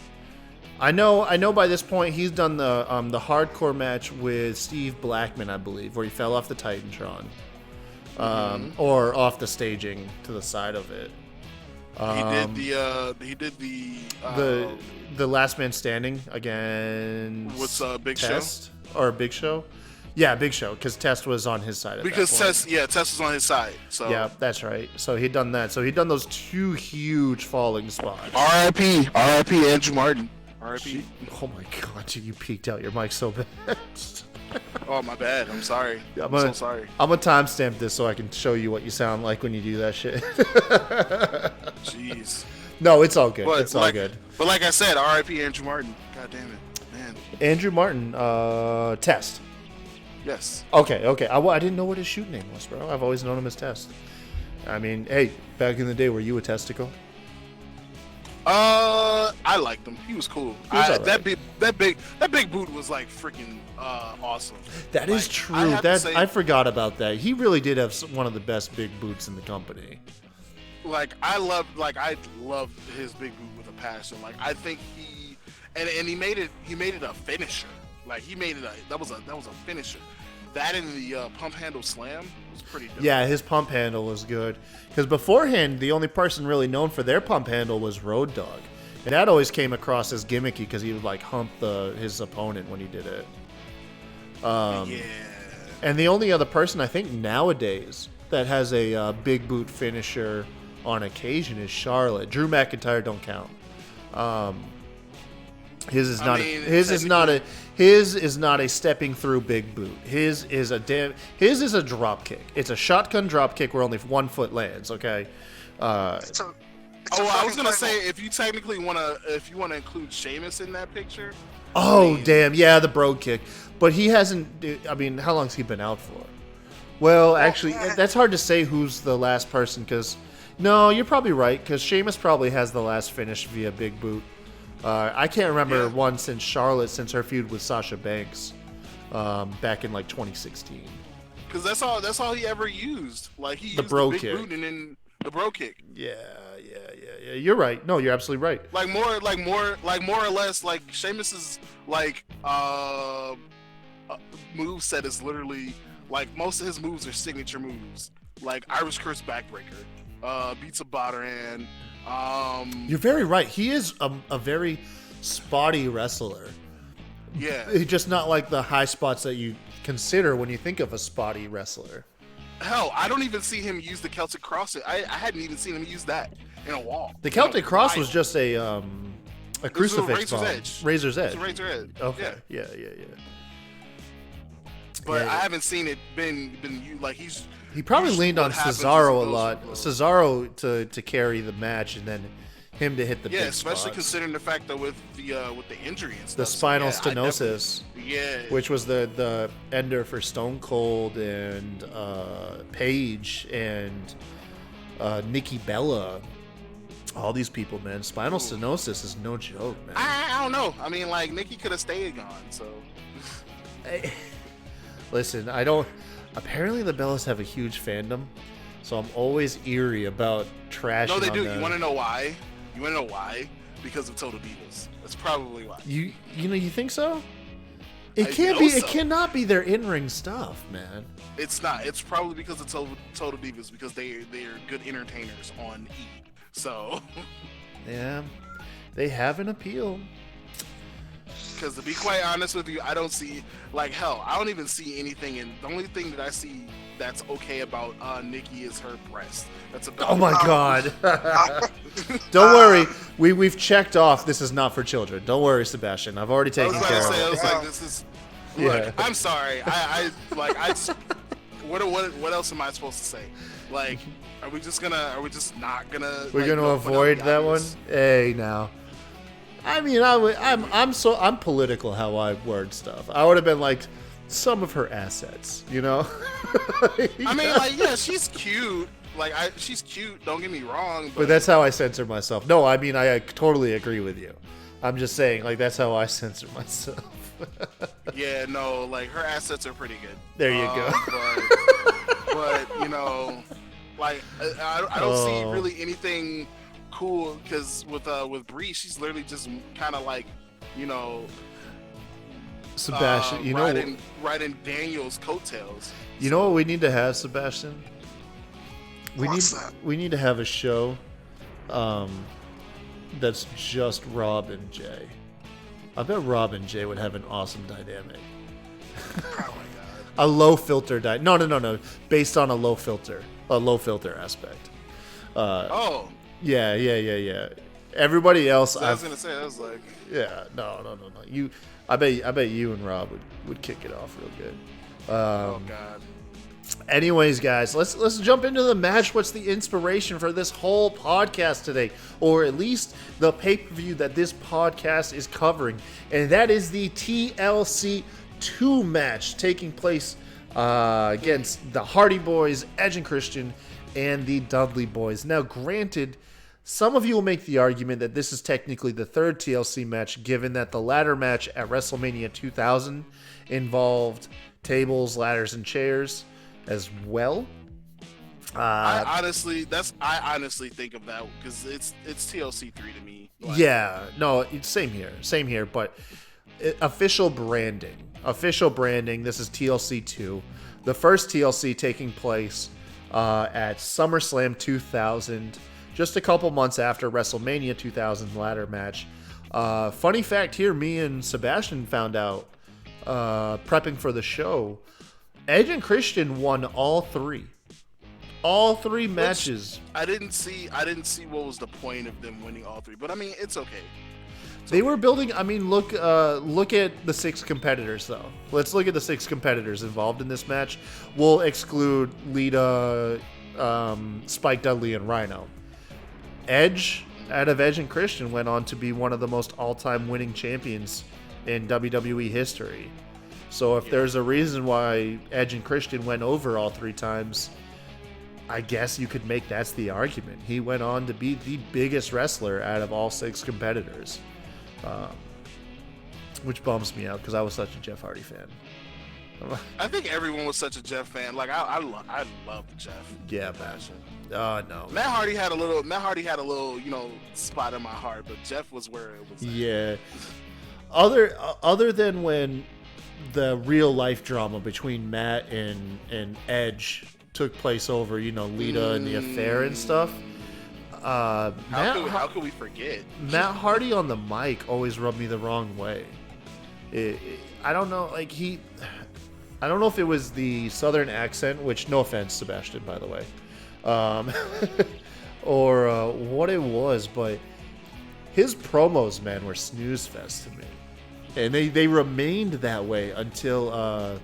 Speaker 2: I know by this point he's done the hardcore match with Steve Blackman, I believe, where he fell off the Titantron, or off the staging to the side of it.
Speaker 4: He did
Speaker 2: the Last Man Standing against
Speaker 4: what's Big
Speaker 2: Test Show or Big Show. Yeah, Big Show, because Test was on his side.
Speaker 4: Because Test was on his side. So
Speaker 2: yeah, that's right. So he'd done that. So he'd done those two huge falling spots.
Speaker 4: R.I.P. Andrew Martin. R.I.P.
Speaker 2: Oh my God, you peeked out your mic so bad.
Speaker 4: Oh, my bad. I'm sorry. I'm so sorry.
Speaker 2: I'm gonna timestamp this so I can show you what you sound like when you do that shit.
Speaker 4: Jeez.
Speaker 2: No, it's all good. It's all good.
Speaker 4: But like I said, R.I.P. Andrew Martin. God damn it, man.
Speaker 2: Andrew Martin, Test.
Speaker 4: Yes.
Speaker 2: Okay. I didn't know what his shoot name was, bro. I've always known him as Test. I mean, hey, back in the day, were you a testicle?
Speaker 4: I liked him. He was cool.
Speaker 2: Right.
Speaker 4: That big boot was like freaking awesome.
Speaker 2: That is true. I forgot about that. He really did have one of the best big boots in the company.
Speaker 4: I loved his big boot with a passion. Like I think he made it a finisher. Like that was a finisher. That and the pump handle slam was pretty dope.
Speaker 2: Yeah, his pump handle was good. Because beforehand, the only person really known for their pump handle was Road Dogg. And that always came across as gimmicky because he would like hump his opponent when he did it.
Speaker 4: Yeah.
Speaker 2: And the only other person I think nowadays that has a big boot finisher on occasion is Charlotte. Drew McIntyre don't count. His is not a stepping through big boot. His is a drop kick. It's a shotgun drop kick where only 1 foot lands. Okay.
Speaker 4: I was gonna say if you wanna include Sheamus in that picture.
Speaker 2: Damn, yeah, the brogue kick. But he hasn't. I mean, how long's he been out for? Well, actually, that's hard to say who's the last person. Because no, you're probably right. Because Sheamus probably has the last finish via big boot. I can't remember one since her feud with Sasha Banks back in like 2016.
Speaker 4: Because that's all he ever used. Like he used
Speaker 2: the bro
Speaker 4: big
Speaker 2: kick
Speaker 4: boot and then the bro kick.
Speaker 2: Yeah. You're right. No, you're absolutely right.
Speaker 4: Like more or less like Sheamus's like move set is literally like most of his moves are signature moves. Like Irish Curse backbreaker, beats a Botterhand.
Speaker 2: You're very right. He is a very spotty wrestler.
Speaker 4: Yeah.
Speaker 2: He's just not like the high spots that you consider when you think of a spotty wrestler.
Speaker 4: Hell, I don't even see him use the Celtic Cross. I hadn't even seen him use that in a wall.
Speaker 2: The Celtic Cross was just a crucifix bomb. Razor's Edge.
Speaker 4: It's a Razor's Edge.
Speaker 2: Okay. Yeah.
Speaker 4: But I haven't seen it been like
Speaker 2: he probably leaned on Cesaro a lot. Cesaro to carry the match and then him to hit the big
Speaker 4: especially
Speaker 2: spots.
Speaker 4: Considering the fact that with the injury and stuff.
Speaker 2: The spinal stenosis. Which was the ender for Stone Cold and Paige and Nikki Bella. All these people, man. Spinal stenosis is no joke, man.
Speaker 4: I don't know. I mean, like Nikki could have stayed gone. So
Speaker 2: listen, apparently the Bellas have a huge fandom, so I'm always eerie about trashing.
Speaker 4: No, they do.
Speaker 2: Them.
Speaker 4: You want to know why? Because of Total Divas. That's probably why.
Speaker 2: You think so? It cannot be their in-ring stuff, man.
Speaker 4: It's not. It's probably because of Total Divas because they are good entertainers on E. So
Speaker 2: yeah, they have an appeal.
Speaker 4: Because to be quite honest with you, I don't see I don't even see anything. And the only thing that I see that's okay about Nikki is her breast. That's about.
Speaker 2: Oh my God! Don't worry, we've checked off. This is not for children. Don't worry, Sebastian. I've already taken care of it.
Speaker 4: I was like, this is. Look, I'm sorry. I just. What else am I supposed to say? Like, are we just not gonna?
Speaker 2: We're gonna avoid that one. Hey, now. I mean, I'm political how I word stuff. I would have been like, some of her assets, you know?
Speaker 4: I mean, like, yeah, she's cute. Like, she's cute, don't get me wrong.
Speaker 2: But that's how I censor myself. No, I mean, I totally agree with you. I'm just saying, like, that's how I censor myself.
Speaker 4: Yeah, no, like, her assets are pretty good.
Speaker 2: There you go.
Speaker 4: But, you know, like, I don't see really anything cool, because with Bree, she's literally just kind of like, you know...
Speaker 2: Sebastian, you know,
Speaker 4: riding Daniel's coattails.
Speaker 2: You know what we need to have, Sebastian? We need to have a show that's just Rob and Jay. I bet Rob and Jay would have an awesome dynamic.
Speaker 4: Oh my god.
Speaker 2: A low filter No. Based on a low filter aspect. Yeah. Everybody else.
Speaker 4: So I was gonna say, I was like,
Speaker 2: yeah, no. I bet you and Rob would kick it off real good.
Speaker 4: Oh god.
Speaker 2: Anyways, guys, let's jump into the match. What's the inspiration for this whole podcast today, or at least the pay-per-view that this podcast is covering? And that is the TLC 2 match taking place against the Hardy Boys, Edge and Christian, and the Dudley Boys. Now, granted, some of you will make the argument that this is technically the third TLC match, given that the ladder match at WrestleMania 2000 involved tables, ladders, and chairs as well.
Speaker 4: I honestly think of that because it's TLC 3 to me.
Speaker 2: Like, yeah, no, it's same here. But official branding. This is TLC 2, the first TLC taking place at SummerSlam 2000. Just a couple months after WrestleMania 2000 ladder match. Funny fact here, me and Sebastian found out prepping for the show, Edge and Christian won all three matches.
Speaker 4: I didn't see what was the point of them winning all three, but I mean, it's okay.
Speaker 2: They were building. I mean, look at the 6 competitors, though. Let's look at the 6 competitors involved in this match. We'll exclude Lita, Spike Dudley, and Rhino. Edge, out of Edge and Christian, went on to be one of the most all-time winning champions in WWE history. So if there's a reason why Edge and Christian went over all 3 times, I guess you could make that's the argument. He went on to be the biggest wrestler out of all 6 competitors, which bums me out because I was such a Jeff Hardy fan.
Speaker 4: I think everyone was such a Jeff fan. Like I love Jeff.
Speaker 2: Yeah, man. Oh no.
Speaker 4: Matt Hardy had a little, you know, spot in my heart, but Jeff was where it was.
Speaker 2: Yeah. Other than when the real life drama between Matt and Edge took place over, you know, Lita and the affair and stuff.
Speaker 4: How could we forget?
Speaker 2: Matt Hardy on the mic always rubbed me the wrong way. I don't know, like I don't know if it was the southern accent, which no offense, Sebastian, by the way, or what it was, but his promos, man, were snooze fest to me, and they remained that way until,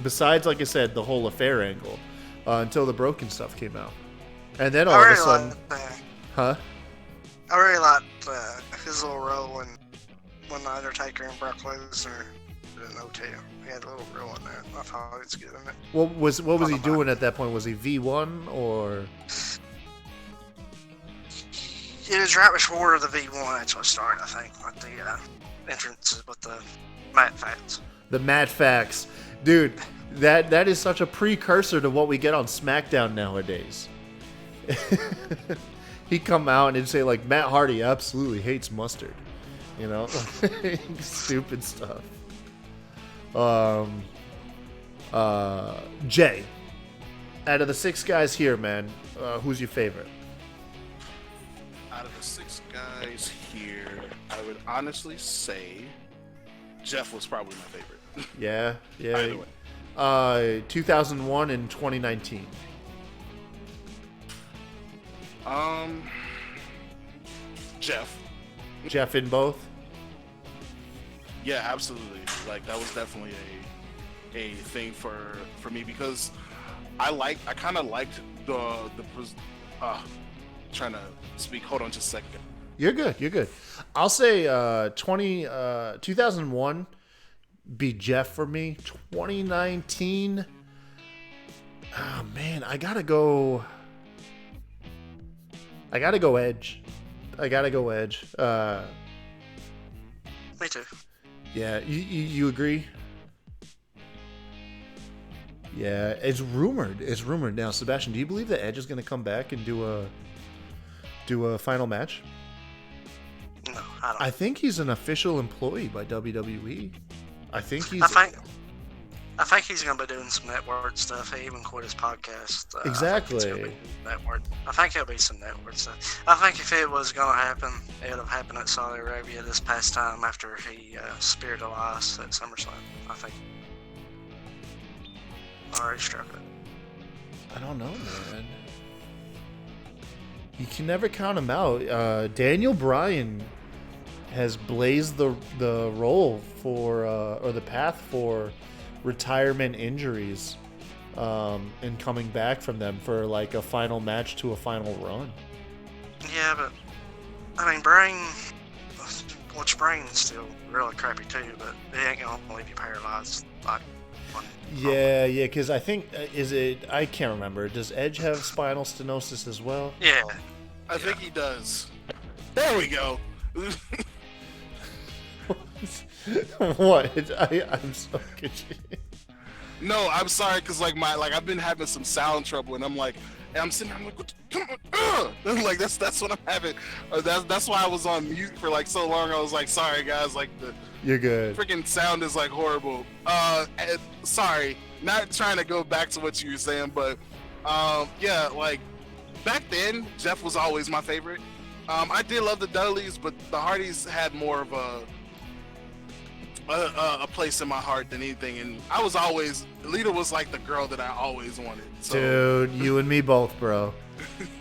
Speaker 2: besides, like I said, the whole affair angle, until the broken stuff came out, and then all of a sudden,
Speaker 3: I really liked his little role when the Undertaker and Brock Lesnar did an OT. He had a little role in that. I thought he was good in it.
Speaker 2: What was he doing at that point? Was he V1 or?
Speaker 3: It was right before the V1 actually started, I think, like the entrances with the Matt Facts.
Speaker 2: The Matt Facts. Dude, that is such a precursor to what we get on SmackDown nowadays. He'd come out and he'd say, like, Matt Hardy absolutely hates mustard. You know? Stupid stuff. Jay, out of the 6 guys here, man, who's your favorite?
Speaker 4: Out of the 6 guys here, I would honestly say Jeff was probably my favorite.
Speaker 2: Yeah.
Speaker 4: Either way.
Speaker 2: 2001 and 2019. Jeff in both?
Speaker 4: Yeah, absolutely. Like, that was definitely a thing for me because I kind of liked the trying to speak. Hold on just a second.
Speaker 2: You're good. I'll say 2001 be Jeff for me. 2019. Oh man, I gotta go Edge.
Speaker 3: Me too.
Speaker 2: Yeah, you agree? Yeah, it's rumored. Now, Sebastian, do you believe that Edge is going to come back and do a final match?
Speaker 3: No, I don't.
Speaker 2: I think he's an official employee by WWE. I think he's.
Speaker 3: I think he's going to be doing some network stuff. He even quit his podcast.
Speaker 2: Exactly.
Speaker 3: Network. I think there'll be some network stuff. I think if it was going to happen, it would have happened at Saudi Arabia this past time after he speared Elias at SummerSlam. I think. Already struck it.
Speaker 2: I don't know, man. You can never count him out. Daniel Bryan has blazed the role for or the path for retirement injuries and coming back from them for like a final match to a final run.
Speaker 3: Yeah, but I mean, which Brain's still really crappy too, but he ain't gonna leave you paralyzed like one.
Speaker 2: Yeah, because I think I can't remember. Does Edge have spinal stenosis as well?
Speaker 3: Yeah,
Speaker 4: I think he does. There we go.
Speaker 2: What? I'm so confused.
Speaker 4: No, I'm sorry, cause I've been having some sound trouble, and I'm sitting there, I'm like, come on, like that's what I'm having. That's why I was on mute for like so long. I was like, sorry guys, like
Speaker 2: You're good.
Speaker 4: Freaking sound is like horrible. Sorry, not trying to go back to what you were saying, but yeah, like back then, Jeff was always my favorite. I did love the Dudleys, but the Hardys had more of a place in my heart than anything, and I was always Lita was like the girl that I always wanted. So.
Speaker 2: Dude, you and me both, bro.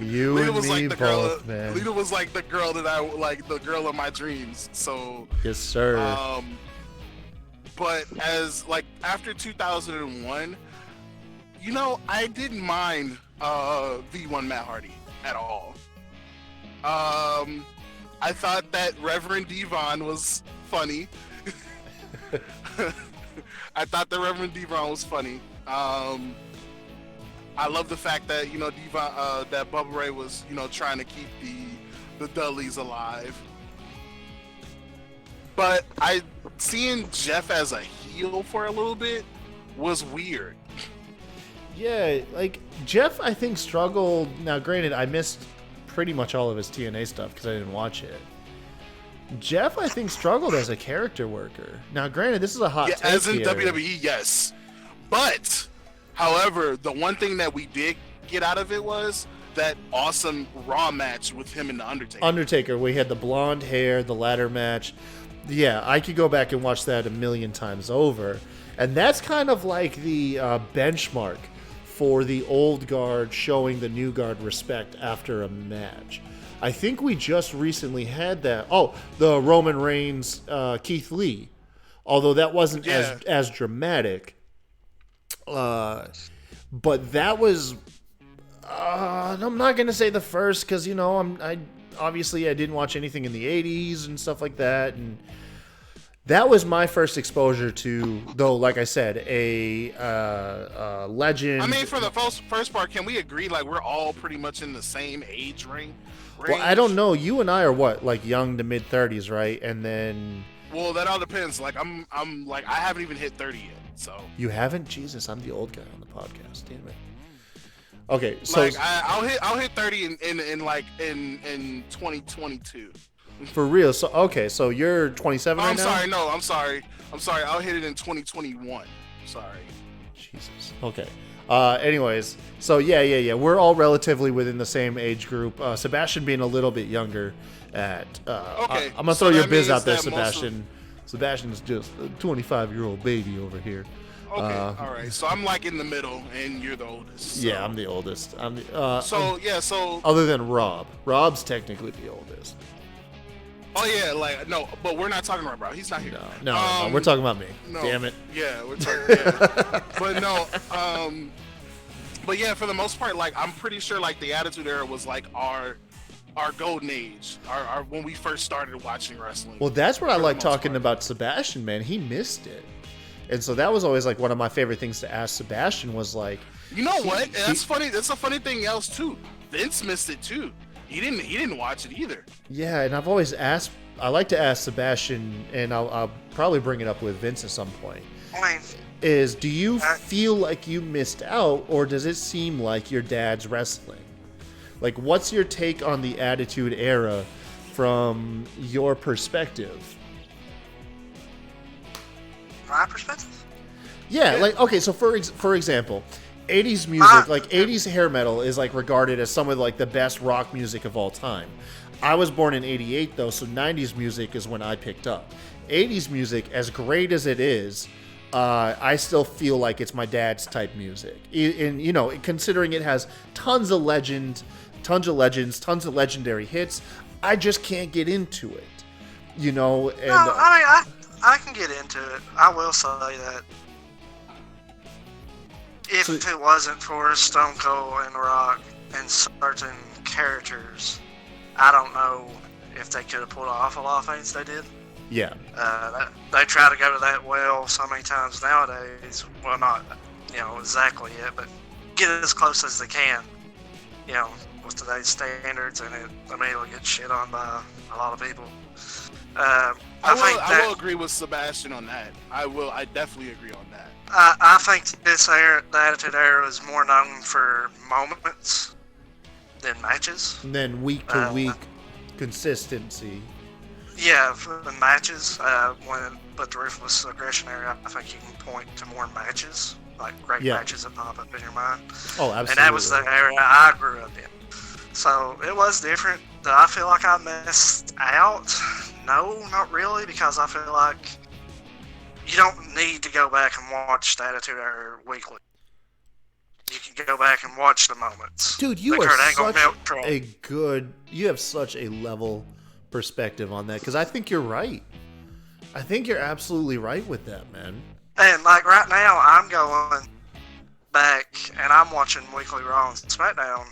Speaker 2: You
Speaker 4: Lita
Speaker 2: and
Speaker 4: was
Speaker 2: me
Speaker 4: like
Speaker 2: both, man.
Speaker 4: Lita was like the girl that I like, the girl of my dreams. So
Speaker 2: yes, sir.
Speaker 4: But as like after 2001, you know, I didn't mind V1 Matt Hardy at all. I thought that Reverend Devon was funny. I thought the Reverend Devon was funny. I love the fact that, you know, Devon, that Bubba Ray was, you know, trying to keep the Dudleys alive. But seeing Jeff as a heel for a little bit was weird.
Speaker 2: Yeah, like Jeff, I think struggled. Now, granted, I missed pretty much all of his TNA stuff because I didn't watch it. Jeff, I think, struggled as a character worker. Now, granted, this is a hot take
Speaker 4: as in
Speaker 2: here.
Speaker 4: WWE, yes. But, however, the one thing that we did get out of it was that awesome Raw match with him and the Undertaker.
Speaker 2: We had the blonde hair, the ladder match. Yeah, I could go back and watch that a million times over. And that's kind of like the benchmark for the old guard showing the new guard respect after a match. I think we just recently had that. Oh, the Roman Reigns, Keith Lee. Although that wasn't as dramatic. But that was... I'm not going to say the first because, you know, I didn't watch anything in the 80s and stuff like that. And that was my first exposure to, though, like I said, a legend.
Speaker 4: I mean, for the first part, can we agree, like, we're all pretty much in the same age range?
Speaker 2: Well, I don't know. You and I are what, like young to mid 30s, right? And then.
Speaker 4: Well, that all depends. Like, I'm like, I haven't even hit 30 yet. So.
Speaker 2: You haven't? Jesus, I'm the old guy on the podcast. Damn it. Okay, so
Speaker 4: like I'll hit 30 in 2022.
Speaker 2: For real. So okay, so you're 27 right now?
Speaker 4: I'm sorry. I'll hit it in 2021. Sorry.
Speaker 2: Jesus. Okay. Anyways, so yeah. We're all relatively within the same age group. Sebastian being a little bit younger at
Speaker 4: okay.
Speaker 2: I'm gonna throw your biz out there, Sebastian. Sebastian's just a 25-year-old baby over here.
Speaker 4: Okay, all right. So I'm like in the middle, and you're the oldest. So.
Speaker 2: Yeah, I'm the oldest. I'm the,
Speaker 4: so
Speaker 2: other than Rob. Rob's technically the oldest.
Speaker 4: Oh yeah, like no, but we're not talking about Rob. He's not here.
Speaker 2: No, we're talking about me.
Speaker 4: No,
Speaker 2: damn it.
Speaker 4: Yeah, we're talking. Yeah. But no, but yeah, for the most part, like I'm pretty sure like the Attitude Era was like our golden age, our when we first started watching wrestling.
Speaker 2: Well, that's what I like talking about Sebastian, man. He missed it. And so that was always like one of my favorite things to ask Sebastian was like,
Speaker 4: you know what? That's funny. That's a funny thing else too. Vince missed it too. He didn't watch it either.
Speaker 2: Yeah, and I've always asked. I like to ask Sebastian, and I'll probably bring it up with Vince at some point. Is do you feel like you missed out, or does it seem like your dad's wrestling? Like, what's your take on the Attitude Era from your perspective?
Speaker 3: My perspective?
Speaker 2: Yeah, like, okay, so for example, 80s music, like 80s hair metal is like regarded as some of like the best rock music of all time. I was born in 88 though, so 90s music is when I picked up. 80s music, as great as it is, I still feel like it's my dad's type music. And, you know, considering it has tons of legends, tons of legendary hits, I just can't get into it. You know, and
Speaker 3: no, I mean, I can get into it. I will say that if it wasn't for Stone Cold and Rock and certain characters, I don't know if they could have pulled off a lot of things they did.
Speaker 2: Yeah.
Speaker 3: They try to go to that well so many times nowadays. Well, not, you know, exactly yet, but get as close as they can, you know, with today's standards, and it immediately gets shit on by a lot of people.
Speaker 4: I will agree with Sebastian on that. I definitely agree on that.
Speaker 3: I think this era, the Attitude Era, is more known for moments than matches.
Speaker 2: And then week to week consistency.
Speaker 3: Yeah, for the matches. But the Ruthless Aggression Era, I think you can point to more matches, like great matches that pop up in your mind.
Speaker 2: Oh, absolutely.
Speaker 3: And that was the era I grew up in. So it was different. Do I feel like I missed out? No, not really, because I feel like you don't need to go back and watch the Attitude Era weekly. You can go back and watch the moments.
Speaker 2: Dude, you have such a level perspective on that, because I think you're right. I think you're absolutely right with that, man.
Speaker 3: And like right now, I'm going back and I'm watching Weekly Raw and SmackDown,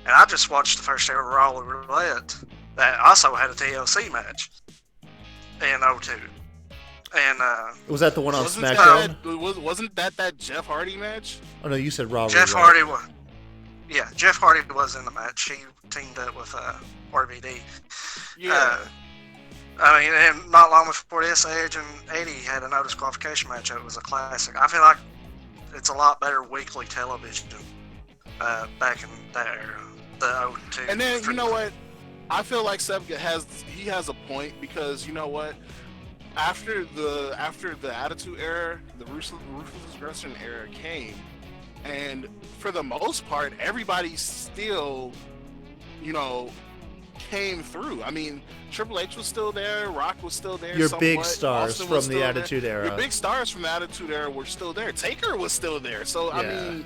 Speaker 3: and I just watched the first ever Raw Roulette that also had a TLC match in 02. And
Speaker 2: was that the one on SmackDown?
Speaker 4: Wasn't that Jeff Hardy match?
Speaker 2: Oh no, you said Raw.
Speaker 3: Jeff Hardy was. Yeah, Jeff Hardy was in the match. He teamed up with RVD.
Speaker 4: Yeah.
Speaker 3: I mean, and not long before this, Edge and Eddie had a no disqualification match. It was a classic. I feel like it's a lot better weekly television back in that era, the 02.
Speaker 4: And then, you know what? I feel like Seb has a point, because you know what? After the Attitude Era, the Ruthless Aggression Era came, and for the most part, everybody still, you know, came through. I mean, Triple H was still there, Rock was still there.
Speaker 2: Your big stars from the Attitude Era.
Speaker 4: Your big stars from the Attitude Era were still there. Taker was still there. So
Speaker 2: yeah.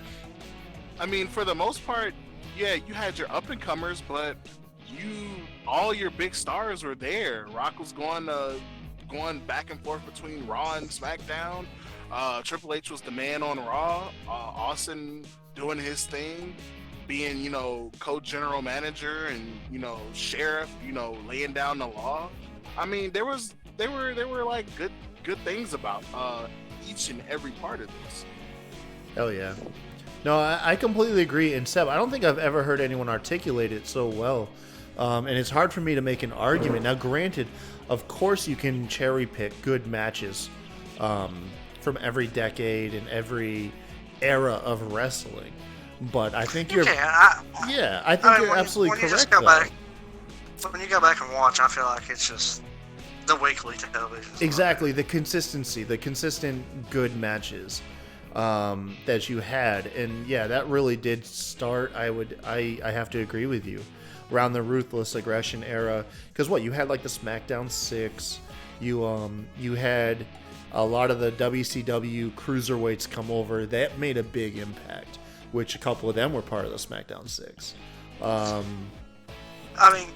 Speaker 4: I mean, for the most part, yeah, you had your up and comers, but all your big stars were there. Rock was going back and forth between Raw and SmackDown. Triple H was the man on Raw. Austin doing his thing, being, you know, co-general manager and, you know, sheriff, you know, laying down the law. I mean, there were like good things about each and every part of this.
Speaker 2: Hell yeah. No, I completely agree. And Seb, I don't think I've ever heard anyone articulate it so well. And it's hard for me to make an argument. Now, granted, of course you can cherry pick good matches from every decade and every era of wrestling. But I think you're absolutely correct.
Speaker 3: When you go back and watch, I feel like it's just the weekly television.
Speaker 2: Exactly, the consistency, the consistent good matches that you had, and yeah, that really did start. I have to agree with you around the Ruthless Aggression Era, because you had like the SmackDown 6, you had a lot of the WCW cruiserweights come over. That made a big impact, which a couple of them were part of the SmackDown 6.
Speaker 3: I mean,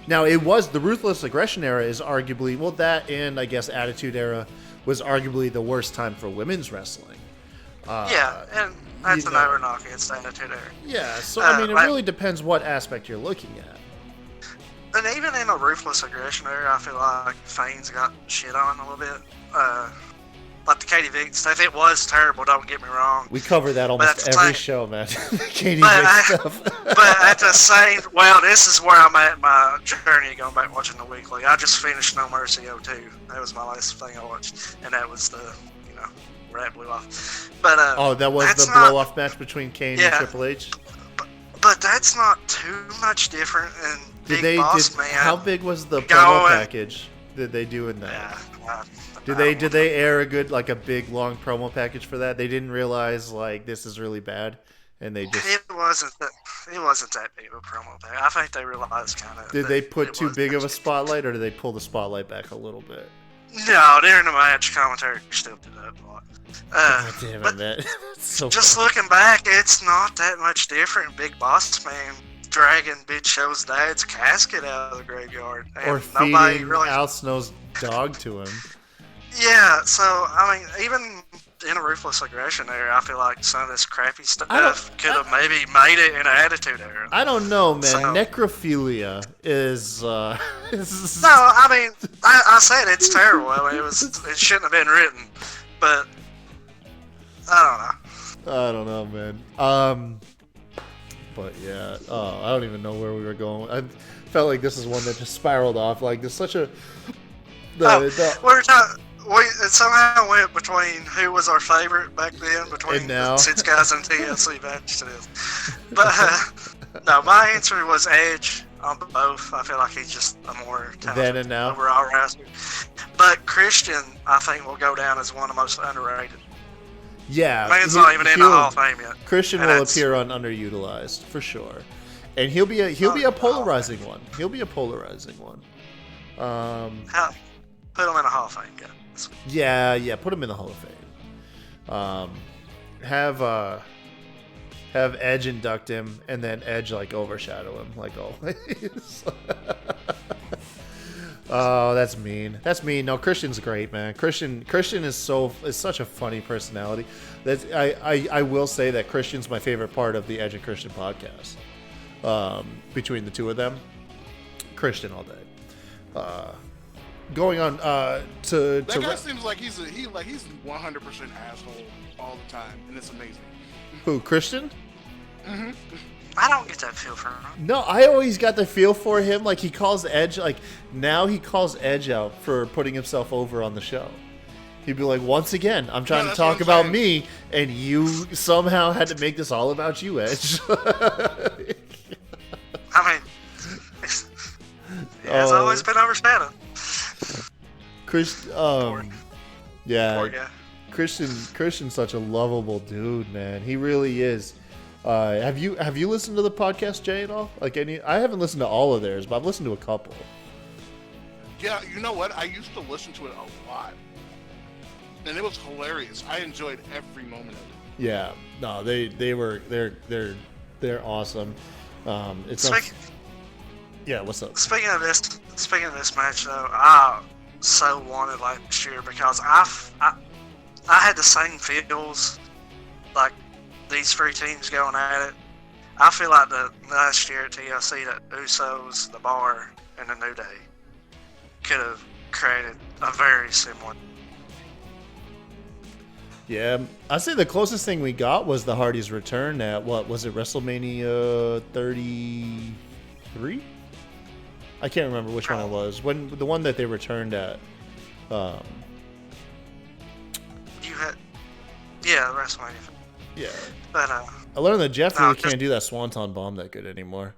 Speaker 2: now it was the Ruthless Aggression Era is arguably, well, that and I guess Attitude Era was arguably the worst time for women's wrestling.
Speaker 3: Yeah, and that's another knock against the Attitude Era.
Speaker 2: Yeah, so I mean, it really depends what aspect you're looking at.
Speaker 3: And even in the Ruthless Aggression Era, I feel like Fane's got shit on a little bit. like the Katie Vick stuff. It was terrible. Don't get me wrong.
Speaker 2: We cover that almost every show, man. Katie
Speaker 3: Vick
Speaker 2: stuff.
Speaker 3: But at the same, this is where I'm at in my journey going back watching the weekly. I just finished No Mercy 02. That was my last thing I watched, and that was the where that blew off. But
Speaker 2: that was the blow off match between Kane and Triple H.
Speaker 3: But that's not too much different than Big Boss Man.
Speaker 2: How big was the promo package? Did they do in that?
Speaker 3: Yeah,
Speaker 2: Did they air a big long promo package for that? They didn't realize this is really bad, and they just
Speaker 3: it wasn't that big of a promo package. I think they realized kind of.
Speaker 2: Did they put too big of a spotlight, or did they pull the spotlight back a little bit?
Speaker 3: No, during the match, commentary still did that a lot.
Speaker 2: God damn it, man.
Speaker 3: Just looking back, it's not that much different. Big Boss Man dragging Big Show's dad's casket out of the graveyard. And
Speaker 2: or feeding Al Snow's dog to him.
Speaker 3: Yeah, so, I mean, even in a Ruthless Aggression era, I feel like some of this crappy stuff could have maybe made it in an Attitude era.
Speaker 2: I don't know, man. So, necrophilia is...
Speaker 3: No, I mean, I said it's terrible. I mean, it shouldn't have been written, but I
Speaker 2: don't know, man. But yeah, I don't even know where we were going. I felt like this is one that just spiraled off. There's such a...
Speaker 3: We somehow went between who was our favorite back then, between the 6 guys and TLC match. But no, my answer was Edge on both. I feel like he's just a more talented overall wrestler. But Christian, I think, will go down as one of the most underrated.
Speaker 2: Yeah,
Speaker 3: man's not even in the Hall of Fame yet.
Speaker 2: Christian will appear on Underutilized for sure, and he'll be a polarizing one. He'll be a polarizing one.
Speaker 3: Put him in a Hall of Fame, yeah.
Speaker 2: Yeah, put him in the Hall of Fame. Have Edge induct him, and then Edge overshadow him like always. Oh, that's mean. That's mean. No, Christian's great, man. Christian is such a funny personality. I will say that Christian's my favorite part of the Edge and Christian podcast. Between the two of them, Christian all day. Going on to
Speaker 4: that guy seems like he's 100% asshole all the time, and it's amazing.
Speaker 2: Who, Christian?
Speaker 3: Mm-hmm. I don't get that feel for him.
Speaker 2: No, I always got the feel for him. He calls Edge, now he calls Edge out for putting himself over on the show. He'd be like, once again, I'm trying to talk about me, and you somehow had to make this all about you, Edge.
Speaker 3: I mean, it has always been overshadowed.
Speaker 2: Yeah. Christian's such a lovable dude, man. He really is. Have you listened to the podcast, Jay, at all? I haven't listened to all of theirs, but I've listened to a couple.
Speaker 4: Yeah, you know what? I used to listen to it a lot, and it was hilarious. I enjoyed every moment of it.
Speaker 2: Yeah, no, they're awesome. Yeah, what's up?
Speaker 3: Speaking of this match, though, I so wanted last year because I had the same feels like these three teams going at it. I feel like the last year at TLC that Usos, The Bar, and The New Day could have created a very similar.
Speaker 2: Yeah, I'd say the closest thing we got was the Hardys' return at, what was it, WrestleMania 33? I can't remember which one it was. When the one that they returned at.
Speaker 3: WrestleMania.
Speaker 2: Yeah.
Speaker 3: But
Speaker 2: I learned that Jeff really can't do that Swanton bomb that good anymore.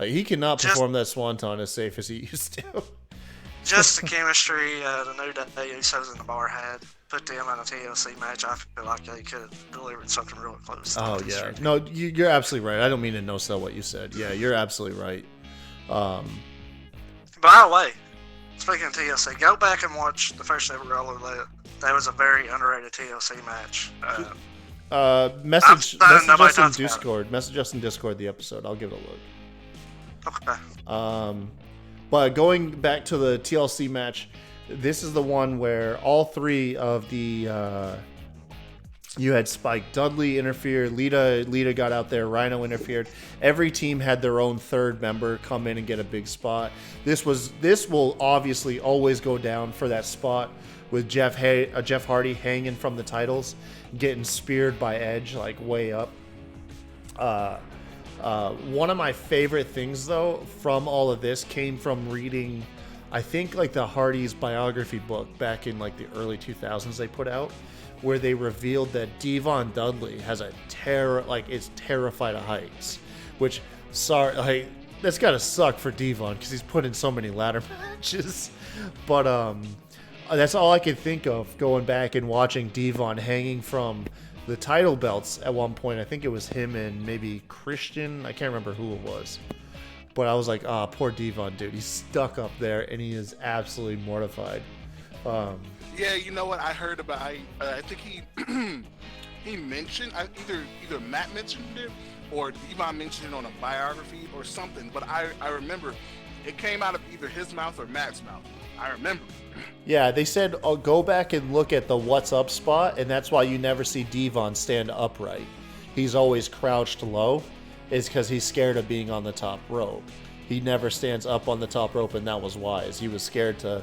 Speaker 2: He cannot perform that Swanton as safe as he used to.
Speaker 3: Just the chemistry the New Day Usos in The Bar had put them in a TLC match. I feel like they could have delivered something really close.
Speaker 2: Oh yeah, no, you're absolutely right. I don't mean to no sell what you said. Yeah, you're absolutely right.
Speaker 3: By the way, speaking of TLC, go back and watch the first ever Roller Lit. That was a very underrated TLC match.
Speaker 2: Message us in Discord. Message us in Discord the episode. I'll give it a look.
Speaker 3: Okay.
Speaker 2: But going back to the TLC match, this is the one where all three of the You had Spike Dudley interfere. Lita got out there. Rhino interfered. Every team had their own third member come in and get a big spot. This will obviously always go down for that spot with Jeff Hardy hanging from the titles, getting speared by Edge like way up. One of my favorite things though from all of this came from reading, I think like the Hardy's biography book back in like the early 2000s they put out, where they revealed that Devon Dudley has is terrified of heights, which, that's gotta suck for Devon because he's put in so many ladder matches. But that's all I could think of going back and watching Devon hanging from the title belts at one point. I think it was him and maybe Christian. I can't remember who it was. But I was like, poor Devon, dude. He's stuck up there and he is absolutely mortified.
Speaker 4: Yeah, you know what I heard about? I think he he mentioned either Matt mentioned it or Devon mentioned it on a biography or something. But I remember it came out of either his mouth or Matt's mouth. I remember.
Speaker 2: Yeah, they said go back and look at the what's up spot, and that's why you never see Devon stand upright. He's always crouched low, is because he's scared of being on the top rope. He never stands up on the top rope, and that was wise. He was scared to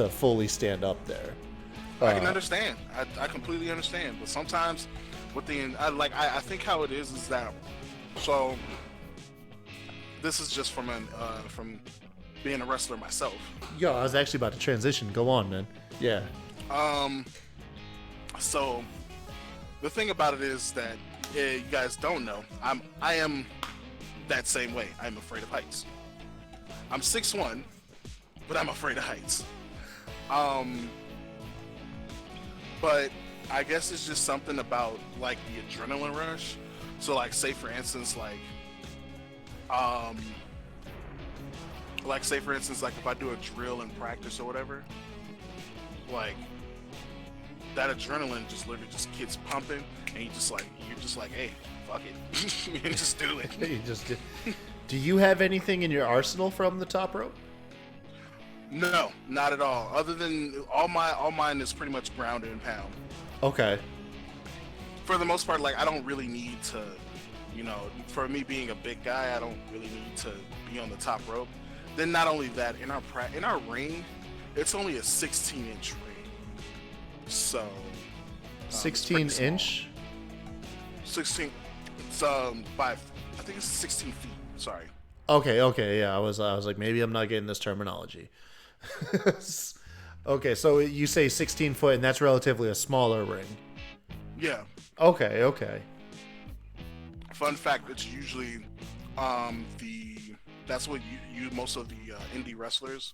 Speaker 2: fully stand up there.
Speaker 4: I can understand. I completely understand. But sometimes with I think how it is that, so this is just from being a wrestler myself.
Speaker 2: Yeah, I was actually about to transition. Go on, man. Yeah.
Speaker 4: So the thing about it is that you guys don't know. I am that same way. I'm afraid of heights. I'm 6'1", but I'm afraid of heights. But I guess it's just something about like the adrenaline rush. So like say for instance like if I do a drill in practice or whatever, like that adrenaline just literally just gets pumping and you're just like, hey, fuck it. And just do it.
Speaker 2: You just did. Do you have anything in your arsenal from the top rope?
Speaker 4: No, not at all. Other than all mine is pretty much ground and pound.
Speaker 2: Okay.
Speaker 4: For the most part, like I don't really need to, for me being a big guy, I don't really need to be on the top rope. Then not only that, in our ring, it's only a 16-inch ring. So
Speaker 2: 16-inch?
Speaker 4: 16. It's I think it's 16 feet. Sorry.
Speaker 2: Okay, yeah. I was like, maybe I'm not getting this terminology. Okay, so you say 16 foot, and that's relatively a smaller ring.
Speaker 4: Yeah.
Speaker 2: Okay.
Speaker 4: Fun fact: it's usually that's what you most of the indie wrestlers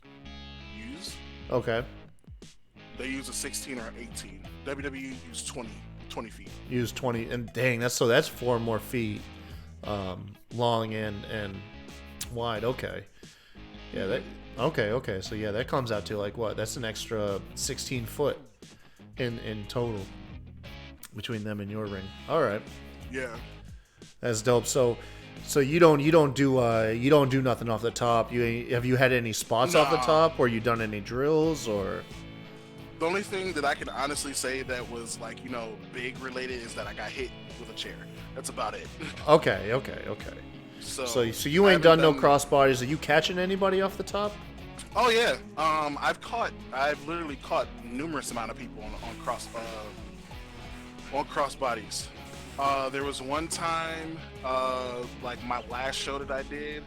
Speaker 4: use.
Speaker 2: Okay.
Speaker 4: They use a 16 or 18. WWE use 20 feet. Use
Speaker 2: 20, and dang, that's 4 more feet long and wide. Okay. Yeah. Okay. So yeah, that comes out to like what? That's an extra 16 foot in total between them and your ring. All right.
Speaker 4: Yeah.
Speaker 2: That's dope. So you don't do nothing off the top. Have you had any spots off the top, or you done any drills, or?
Speaker 4: The only thing that I can honestly say that was like big related is that I got hit with a chair. That's about it.
Speaker 2: Okay. So you ain't done no crossbodies. Are you catching anybody off the top?
Speaker 4: Oh yeah. I've literally caught numerous amount of people on crossbodies. There was one time, like my last show that I did,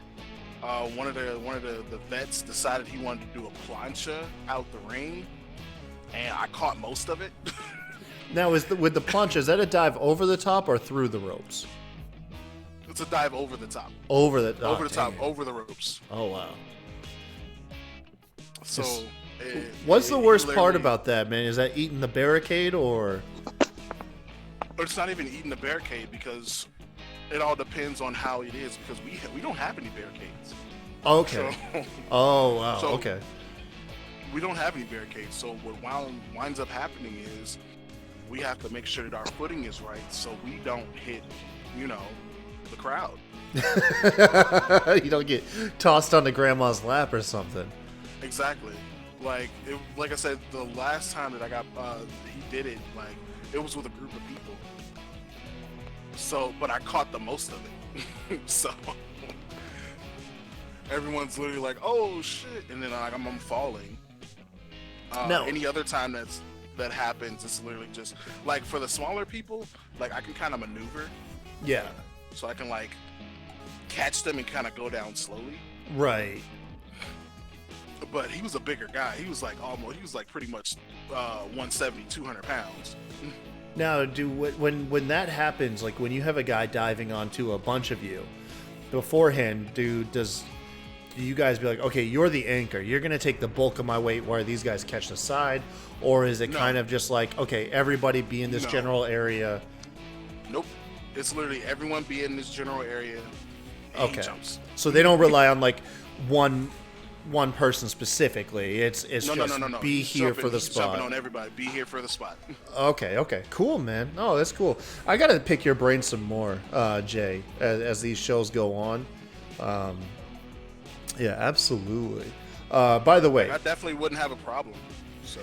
Speaker 4: one of the vets decided he wanted to do a plancha out the ring, and I caught most of it.
Speaker 2: Now, with the plancha, is that a dive over the top or through the ropes?
Speaker 4: It's a dive over the top.
Speaker 2: Over the
Speaker 4: ropes.
Speaker 2: Oh wow.
Speaker 4: So,
Speaker 2: what's the worst part about that, man? Is that eating the barricade, or?
Speaker 4: It's not even eating the barricade, because it all depends on how it is, because we don't have any barricades.
Speaker 2: Okay.
Speaker 4: So,
Speaker 2: oh wow.
Speaker 4: So
Speaker 2: okay.
Speaker 4: We don't have any barricades, so what winds up happening is we have to make sure that our footing is right, so we don't hit, the crowd.
Speaker 2: You don't get tossed onto grandma's lap or something.
Speaker 4: Exactly. Like I said, the last time that I got he did it, like it was with a group of people. So, but I caught the most of it. So everyone's literally like, "Oh shit!" And then I'm falling.
Speaker 2: No.
Speaker 4: Any other time that happens, it's literally just like for the smaller people, like I can kind of maneuver.
Speaker 2: Yeah.
Speaker 4: So I can like catch them and kind of go down slowly.
Speaker 2: Right.
Speaker 4: But he was a bigger guy. He was like pretty much 170, 200 pounds.
Speaker 2: Now, when that happens, like when you have a guy diving onto a bunch of you, beforehand, do you guys be like, okay, you're the anchor, you're gonna take the bulk of my weight where these guys catch the side, or is it kind of just like, okay, everybody be in this general area?
Speaker 4: Nope, it's literally everyone be in this general area.
Speaker 2: Okay,
Speaker 4: jumps.
Speaker 2: So they don't rely on like one person specifically. It's
Speaker 4: no.
Speaker 2: Be
Speaker 4: He's
Speaker 2: here for the
Speaker 4: he's
Speaker 2: spot.
Speaker 4: Jumping on everybody. Be here for the spot.
Speaker 2: Okay, cool, man. Oh, that's cool. I gotta pick your brain some more, Jay, as these shows go on. Yeah, absolutely. By the way,
Speaker 4: I definitely wouldn't have a problem. So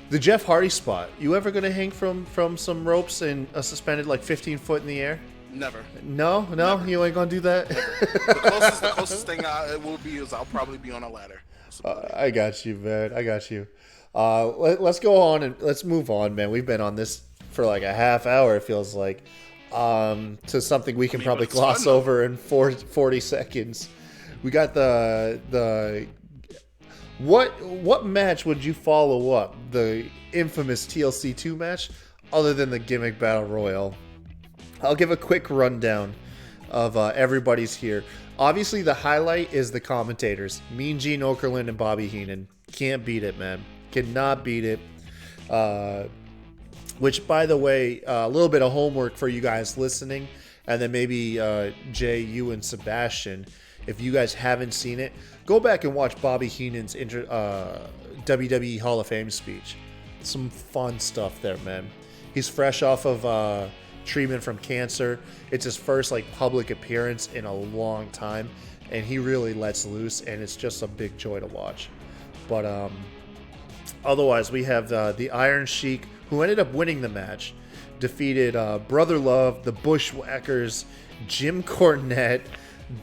Speaker 2: the Jeff Hardy spot. You ever gonna hang from some ropes and suspended like 15 foot in the air?
Speaker 4: Never.
Speaker 2: No,
Speaker 4: Never.
Speaker 2: You ain't gonna do that.
Speaker 4: The closest thing it will be is I'll probably be on a ladder.
Speaker 2: I got you, man. I got you. Let's go on and let's move on, man. We've been on this for like a half hour. It feels like to something we can probably gloss over in 40 seconds. We got the what match would you follow up the infamous TLC 2 match other than the gimmick battle royal? I'll give a quick rundown of everybody's here. Obviously, the highlight is the commentators. Mean Gene Okerlund and Bobby Heenan. Can't beat it, man. Cannot beat it. Which, by the way, a little bit of homework for you guys listening. And then maybe Jay, you and Sebastian, if you guys haven't seen it, go back and watch Bobby Heenan's WWE Hall of Fame speech. Some fun stuff there, man. He's fresh off of treatment from cancer. It's his first like public appearance in a long time, and he really lets loose, and it's just a big joy to watch. But otherwise, we have the Iron Sheik, who ended up winning the match, defeated Brother Love, the Bushwhackers, Jim Cornette,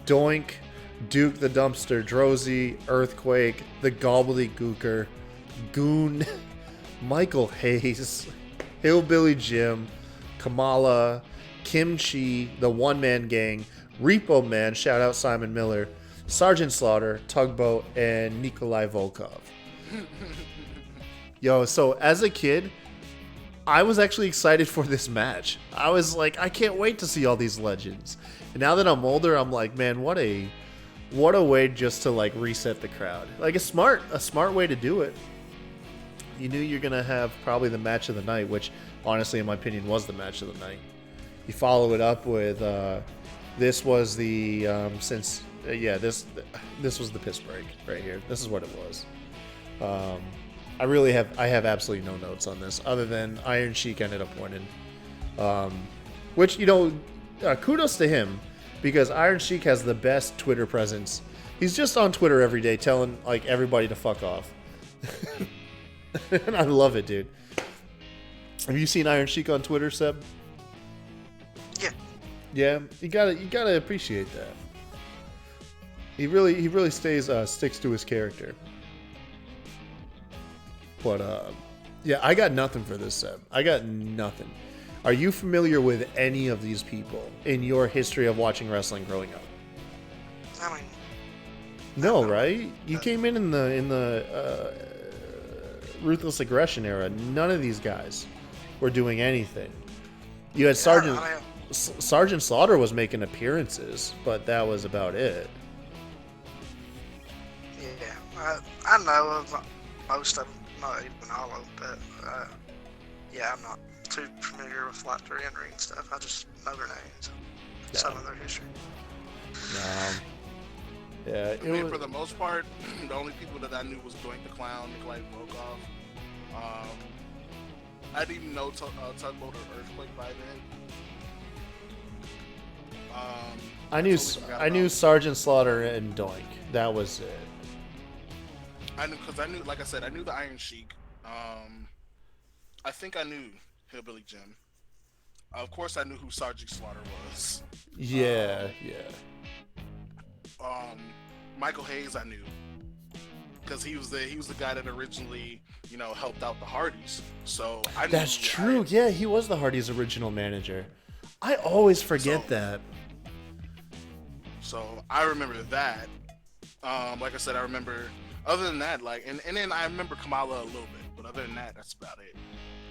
Speaker 2: Doink, Duke the Dumpster Drozy, Earthquake, the Gobbledygooker, Goon, Michael Hayes, Hillbilly Jim, Kamala, Kimchi, the One Man Gang, Repo Man, shout out Simon Miller, Sergeant Slaughter, Tugboat, and Nikolai Volkov. Yo, so as a kid, I was actually excited for this match. I was like, I can't wait to see all these legends. And now that I'm older, I'm like, man, what a way just to like reset the crowd. Like a smart way to do it. You knew you're gonna have probably the match of the night, which honestly, in my opinion, was the match of the night. You follow it up with this was the this was the piss break right here. This is what it was. I have absolutely no notes on this other than Iron Sheik ended up winning, which kudos to him because Iron Sheik has the best Twitter presence. He's just on Twitter every day telling like everybody to fuck off. And I love it, dude. Have you seen Iron Sheik on Twitter, Seb?
Speaker 3: Yeah.
Speaker 2: Yeah, you gotta appreciate that. He really sticks to his character. But yeah, I got nothing for this, Seb. I got nothing. Are you familiar with any of these people in your history of watching wrestling growing up?
Speaker 3: I mean,
Speaker 2: no, right? You came in the Ruthless Aggression era. None of these guys were doing anything. You had Sergeant Slaughter was making appearances, but that was about it.
Speaker 3: Yeah, I know of most of them, not even all of them, but yeah, I'm not too familiar with like their in-ring stuff. I just know their names, some of their history.
Speaker 2: Yeah,
Speaker 4: for the most part, the only people that I knew was Doink the Clown, Nikolai Volkov. I didn't even know Tugboat or Earthquake by then.
Speaker 2: I knew Sergeant Slaughter and Doink. That was it.
Speaker 4: I knew, like I said, I knew the Iron Sheik. I think I knew Hillbilly Jim. Of course, I knew who Sergeant Slaughter was.
Speaker 2: Yeah.
Speaker 4: Michael Hayes, I knew, because he was the guy that originally, helped out the Hardys. So I knew.
Speaker 2: That's true. Yeah, he was the Hardys' original manager. I always forget that.
Speaker 4: So I remember that. Like I said, I remember. Other than that, and then I remember Kamala a little bit, but other than that, that's about it.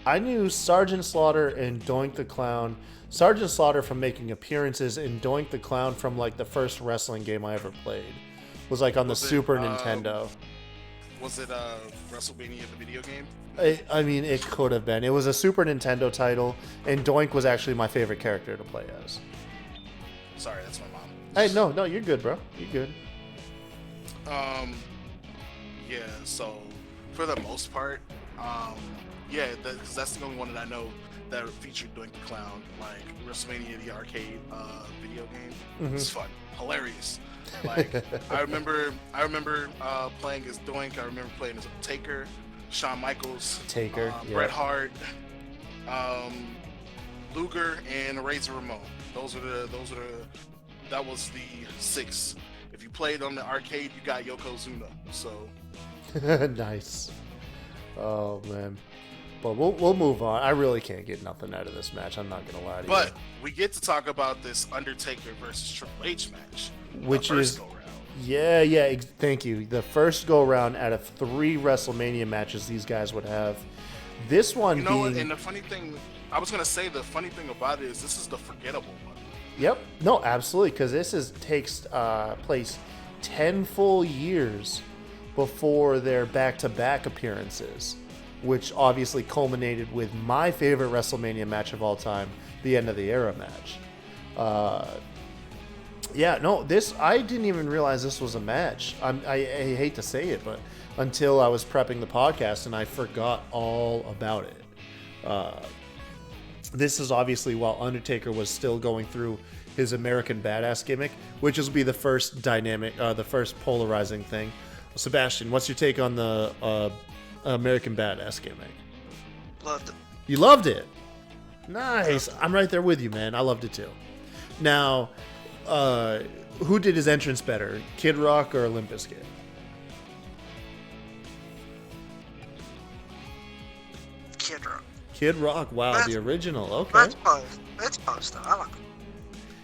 Speaker 2: I knew Sergeant Slaughter and Doink the Clown. Sergeant Slaughter from making appearances, and Doink the Clown from the first wrestling game I ever played. Was on the Super Nintendo.
Speaker 4: Was it WrestleMania the video game?
Speaker 2: I mean, it could have been. It was a Super Nintendo title, and Doink was actually my favorite character to play as.
Speaker 4: Sorry, that's my mom.
Speaker 2: Hey, no, you're good, bro. You're good.
Speaker 4: Yeah, so for the most part, because that's the only one that I know that featured Doink the Clown, WrestleMania, the arcade video game.
Speaker 2: Mm-hmm.
Speaker 4: It's fun, hilarious. I remember playing as Doink. I remember playing as Taker, Shawn Michaels, Bret Hart, Luger, and Razor Ramon. That was the 6. If you played on the arcade, you got Yokozuna. So
Speaker 2: nice. Oh man. But we'll move on. I really can't get nothing out of this match. I'm not gonna lie to you.
Speaker 4: But we get to talk about this Undertaker versus Triple H match,
Speaker 2: which is thank you. The first go round out of 3 WrestleMania matches these guys would have. This one,
Speaker 4: and the funny thing, I was gonna say, the funny thing about it is this is the forgettable one.
Speaker 2: Yep. No, absolutely, because this takes place 10 full years before their back-to-back appearances, which obviously culminated with my favorite WrestleMania match of all time, the End of the Era match. I didn't even realize this was a match. I hate to say it, but until I was prepping the podcast and I forgot all about it. This is obviously while Undertaker was still going through his American Badass gimmick, which will be the first the first polarizing thing. Sebastian, what's your take on the American Badass gimmick?
Speaker 3: Loved it.
Speaker 2: You loved it? Nice. I'm right there with you, man. I loved it too. Now, who did his entrance better, Kid Rock or Limp Bizkit?
Speaker 3: Kid Rock.
Speaker 2: Kid Rock, wow, the original. Okay.
Speaker 3: That's close though. I like it.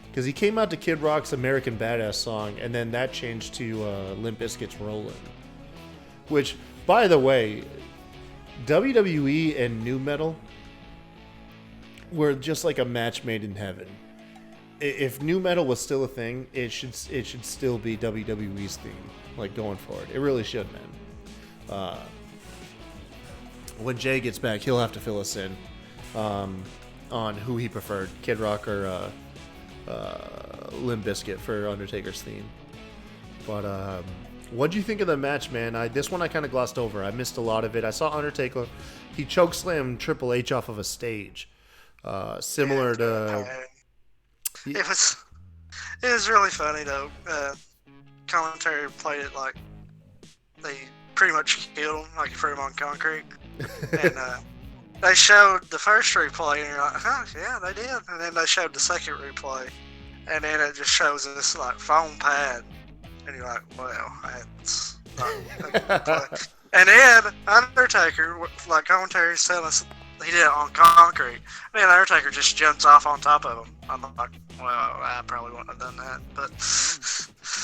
Speaker 2: Because he came out to Kid Rock's American Badass song, and then that changed to Limp Bizkit's Rollin'. Which, by the way, WWE and nu metal were just like a match made in heaven. If nu metal was still a thing, it should still be WWE's theme, going forward. It really should, man. When Jay gets back, he'll have to fill us in on who he preferred, Kid Rock or Limp Bizkit for Undertaker's theme. But what do you think of the match, man? This one I kind of glossed over. I missed a lot of it. I saw Undertaker. He chokeslammed Triple H off of a stage, similar to.
Speaker 3: It was really funny though. Commentary played it like they pretty much killed him, like he threw him on concrete. And they showed the first replay, and you're like, "Huh, yeah, they did." And then they showed the second replay, and then it just shows this foam pad, and you're like, "Well, that's not a good play." And then Undertaker, commentary's telling us he did it on concrete. And then Undertaker just jumps off on top of him. I'm like, well, I probably wouldn't have done that, but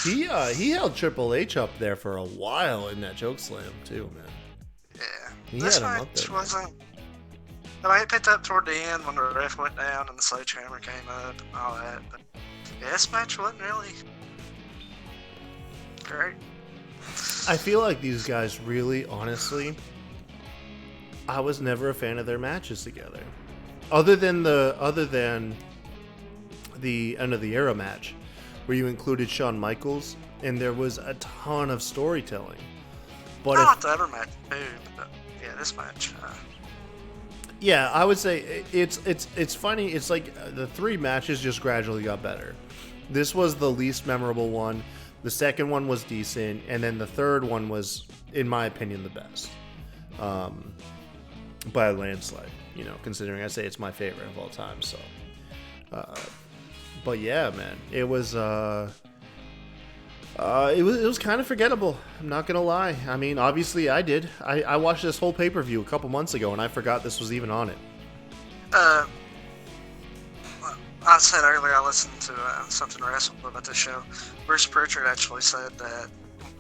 Speaker 2: he held Triple H up there for a while in that choke slam too, man.
Speaker 3: Yeah, this match wasn't. It picked up toward the end when the ref went down and the sledgehammer came up and all that. But yeah, this match wasn't really great.
Speaker 2: I feel like these guys really, honestly, I was never a fan of their matches together. Other than the End of the Era match, where you included Shawn Michaels, and there was a ton of storytelling. But
Speaker 3: I like the other match too, but yeah, this match.
Speaker 2: Yeah, I would say it's funny. It's like the 3 matches just gradually got better. This was the least memorable one. The second one was decent, and then the third one was, in my opinion, the best. by a landslide. Considering I say it's my favorite of all time. So, but yeah, man, it was kind of forgettable. I'm not gonna lie. I mean, obviously I did. I watched this whole pay-per-view a couple months ago, and I forgot this was even on it.
Speaker 3: I said earlier I listened to something wrestle about this show. Bruce Pritchard actually said that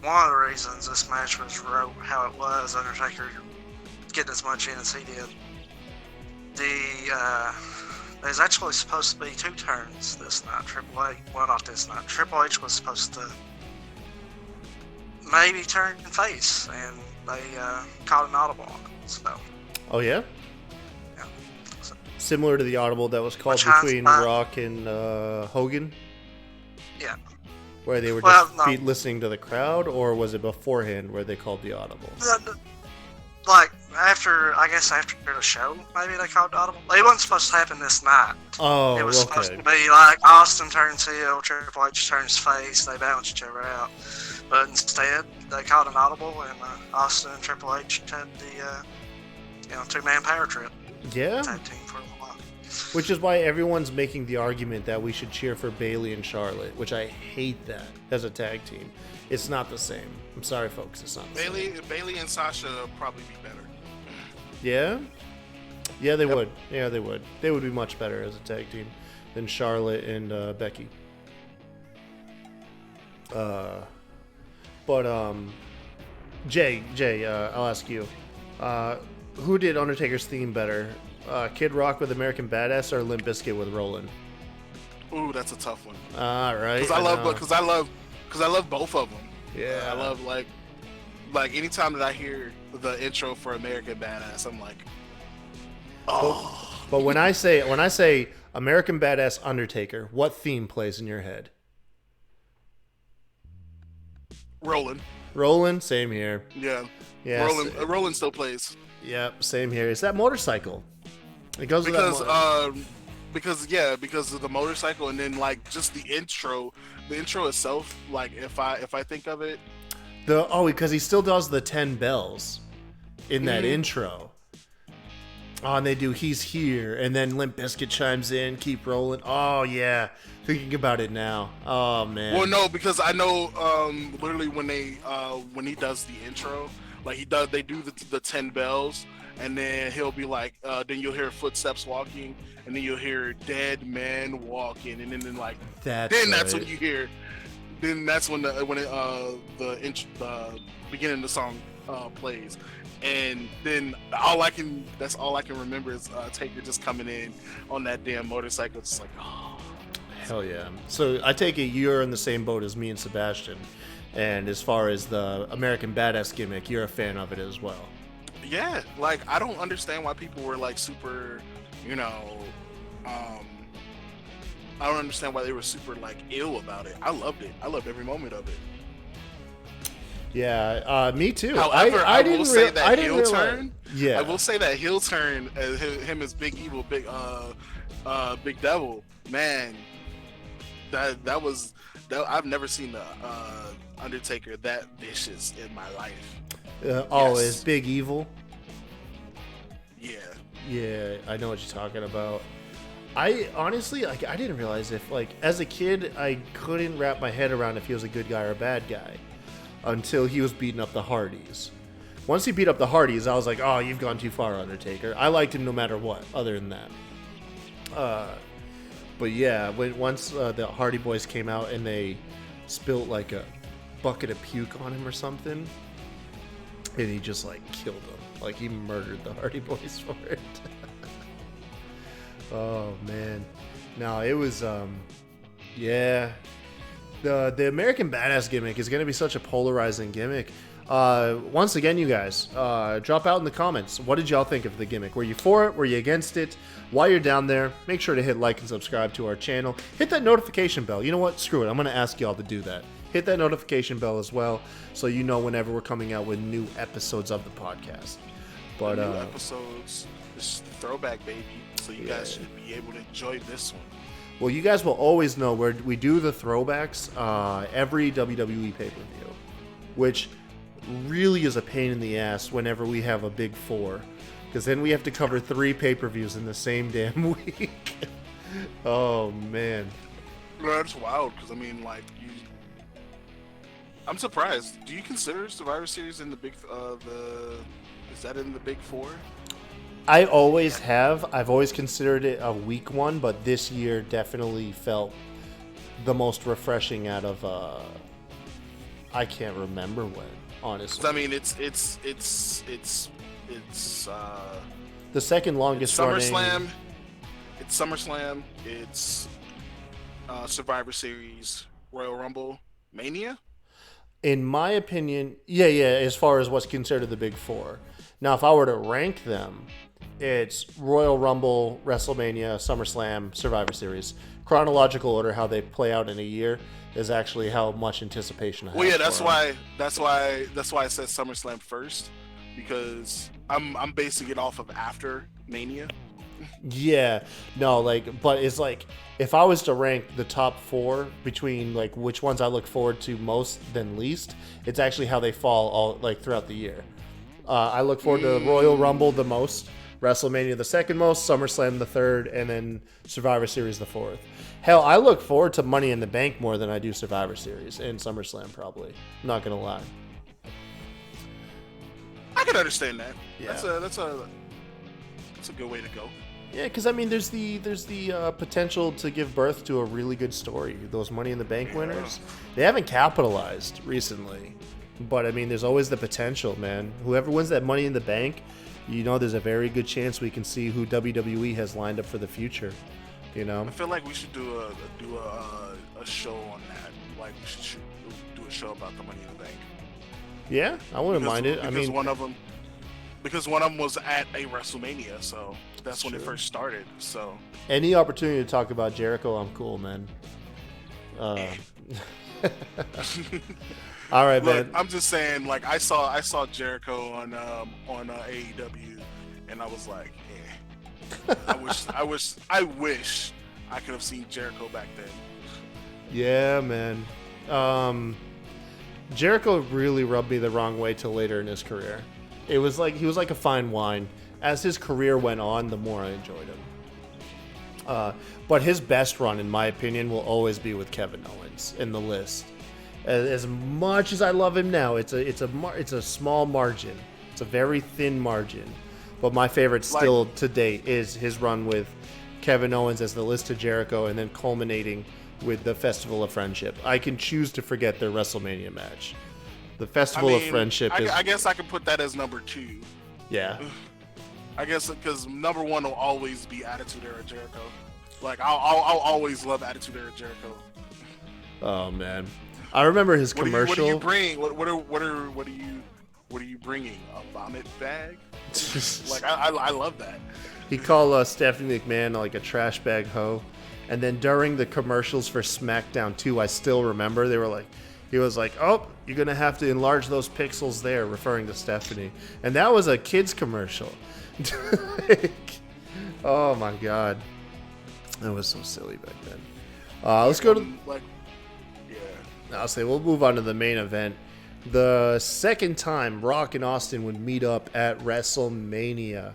Speaker 3: one of the reasons this match was wrote how it was, Undertaker getting as much in as he did. There's actually supposed to be 2 turns this night. Not this night. Triple H was supposed to maybe turn face, and they called an audible on it. So.
Speaker 2: Oh yeah.
Speaker 3: Yeah. So,
Speaker 2: similar to the audible that was called between Rock and Hogan.
Speaker 3: Yeah.
Speaker 2: Where they were just listening to the crowd, or was it beforehand where they called the audible?
Speaker 3: Like after the show, maybe they called the audible. It wasn't supposed to happen this night.
Speaker 2: Oh,
Speaker 3: it was supposed to be like Austin turns heel, Triple H turns face, they balance each other out. But instead, they called an audible, and Austin and Triple H had the 2-man power trip.
Speaker 2: Yeah.
Speaker 3: Tag team for a little while.
Speaker 2: Which is why everyone's making the argument that we should cheer for Bayley and Charlotte, which I hate that as a tag team. It's not the same. I'm sorry, folks. It's not the same.
Speaker 4: Bayley and Sasha would probably be better.
Speaker 2: Yeah? Yeah, they would. Yeah, they would. They would be much better as a tag team than Charlotte and Becky. Jay, I'll ask you. Who did Undertaker's theme better? Kid Rock with American Badass or Limp Bizkit with Rollin'?
Speaker 4: Ooh, that's a tough one.
Speaker 2: All right.
Speaker 4: Because I love both of them.
Speaker 2: Yeah.
Speaker 4: I love like anytime that I hear the intro for American Badass, I'm like, oh.
Speaker 2: But when I say American Badass Undertaker, what theme plays in your head? Rollin', same here.
Speaker 4: Yeah. Rollin' still plays.
Speaker 2: Yep, same here. It's that motorcycle. It goes
Speaker 4: because of the motorcycle, and then like just the intro itself. Like if I think of it,
Speaker 2: because he still does the 10 bells in that intro. Oh, and they do "He's Here," and then Limp Bizkit chimes in, "Keep rolling." Oh yeah, thinking about it now. Oh man.
Speaker 4: Well, no, because I know literally when he does the intro, like they do the 10 bells, and then he'll be like, then you'll hear footsteps walking, and then you'll hear dead men walking, and then like that's what you hear. Then that's when the beginning of the song plays. And then that's all I can remember is Taker just coming in on that damn motorcycle. It's like, oh,
Speaker 2: hell yeah. So I take it you're in the same boat as me and Sebastian. And as far as the American Badass gimmick, you're a fan of it as well.
Speaker 4: Yeah, like I don't understand why people were like super, I don't understand why they were super like ill about it. I loved it. I loved every moment of it.
Speaker 2: Yeah, me too.
Speaker 4: However, I will say that heel turn.
Speaker 2: Yeah,
Speaker 4: I will say that heel turn, him as Big Evil, Big Devil. Man, that was. I've never seen the Undertaker that vicious in my life.
Speaker 2: Is Big Evil?
Speaker 4: Yeah.
Speaker 2: Yeah, I know what you're talking about. I honestly, I didn't realize as a kid, I couldn't wrap my head around if he was a good guy or a bad guy. Until he was beating up the Hardys. Once he beat up the Hardys, I was like, oh, you've gone too far, Undertaker. I liked him no matter what, other than that. But yeah, once the Hardy Boys came out and they spilt like a bucket of puke on him or something, and he just like killed them. Like he murdered the Hardy Boys for it. Oh, man. No, it was, yeah. The American Badass gimmick is going to be such a polarizing gimmick. Once again, you guys, drop out in the comments. What did y'all think of the gimmick? Were you for it? Were you against it? While you're down there, make sure to hit like and subscribe to our channel. Hit that notification bell. You know what? Screw it. I'm going to ask y'all to do that. Hit that notification bell as well, so you know whenever we're coming out with new episodes of the podcast. But
Speaker 4: new episodes, this is the throwback, baby. So you guys should be able to enjoy this one.
Speaker 2: Well, you guys will always know where we do the throwbacks every WWE pay-per-view, which really is a pain in the ass whenever we have a big four. because then we have to cover 3 pay-per-views in the same damn week. Oh man.
Speaker 4: No, that's wild. Because I mean, like, I'm surprised. Do you consider Survivor Series in the big? Is that in the big 4?
Speaker 2: I always have. I've always considered it a weak one, but this year definitely felt the most refreshing out of. I can't remember when, honestly.
Speaker 4: I mean, it's
Speaker 2: the second longest
Speaker 4: SummerSlam.
Speaker 2: running.
Speaker 4: It's SummerSlam. It's Survivor Series, Royal Rumble, Mania.
Speaker 2: In my opinion, yeah, as far as what's considered the big 4. Now, if I were to rank them, it's Royal Rumble, WrestleMania, SummerSlam, Survivor Series. Chronological order, how they play out in a year, is actually how much anticipation I have.
Speaker 4: Well, yeah, that's why I said SummerSlam first, because I'm basing it off of after Mania.
Speaker 2: Yeah, no, like, but it's like, if I was to rank the top 4 between like which ones I look forward to most than least, it's actually how they fall all like throughout the year. I look forward to Royal Rumble the most, WrestleMania the second most, SummerSlam the third, and then Survivor Series the fourth. Hell, I look forward to Money in the Bank more than I do Survivor Series and SummerSlam, probably. I'm not gonna lie.
Speaker 4: I can understand that.
Speaker 2: Yeah.
Speaker 4: That's a good way to go.
Speaker 2: Yeah, because I mean, there's the potential to give birth to a really good story. Those Money in the Bank winners, they haven't capitalized recently, but I mean, there's always the potential, man. Whoever wins that Money in the Bank, you know, there's a very good chance we can see who WWE has lined up for the future. You know,
Speaker 4: I feel like we should do a show on that. Like we should do a show about the Money in the Bank.
Speaker 2: Yeah, I wouldn't mind it. I mean,
Speaker 4: one of them was at a WrestleMania, so that's when it first started. So
Speaker 2: any opportunity to talk about Jericho, I'm cool, man. All right,
Speaker 4: look,
Speaker 2: man.
Speaker 4: I'm just saying, like I saw Jericho on AEW, and I was like, I wish I could have seen Jericho back then.
Speaker 2: Yeah, man. Jericho really rubbed me the wrong way till later in his career. It was like he was like a fine wine. As his career went on, the more I enjoyed him. But his best run, in my opinion, will always be with Kevin Owens in the list. As much as I love him now, it's a small margin. It's a very thin margin. But my favorite still to date is his run with Kevin Owens as the list to Jericho, and then culminating with the Festival of Friendship. I can choose to forget their WrestleMania match. The Festival of Friendship is...
Speaker 4: I guess I can put that as number 2.
Speaker 2: Yeah.
Speaker 4: I guess because number 1 will always be Attitude Era Jericho. Like I'll always love Attitude Era Jericho.
Speaker 2: Oh man, I remember his commercial.
Speaker 4: What do you bring? What are you bringing? A vomit bag? Like I love that.
Speaker 2: He called Stephanie McMahon like a trash bag hoe, and then during the commercials for SmackDown 2, I still remember he was like, "Oh, you're gonna have to enlarge those pixels there," referring to Stephanie, and that was a kids commercial. Oh my god, that was so silly back then. Let's go to I'll say we'll move on to the main event. The second time Rock and Austin would meet up at WrestleMania.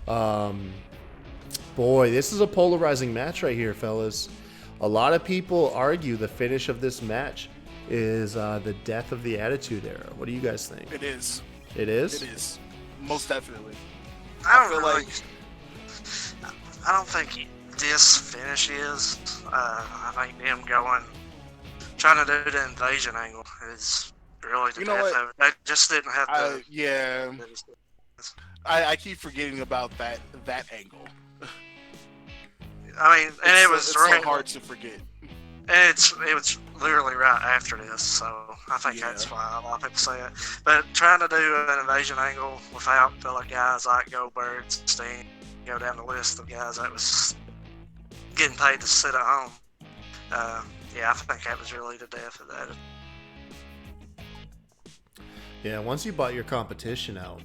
Speaker 2: Boy, this is a polarizing match right here, fellas. A lot of people argue the finish of this match is the death of the Attitude Era. What do you guys think?
Speaker 4: It is.
Speaker 2: It is?
Speaker 4: It is. Most definitely.
Speaker 3: I don't think this finish is. I think them trying to do the invasion angle is really the death of it. They just didn't have the...
Speaker 4: I keep forgetting about that angle.
Speaker 3: I mean, and it's
Speaker 4: so hard to forget.
Speaker 3: And it was literally right after this, so I think that's why a lot of people say it. But trying to do an invasion angle without the guys like Goldberg, Sting, go down the list of guys that was getting paid to sit at home. I think that was really the death of that.
Speaker 2: Yeah, once you bought your competition out,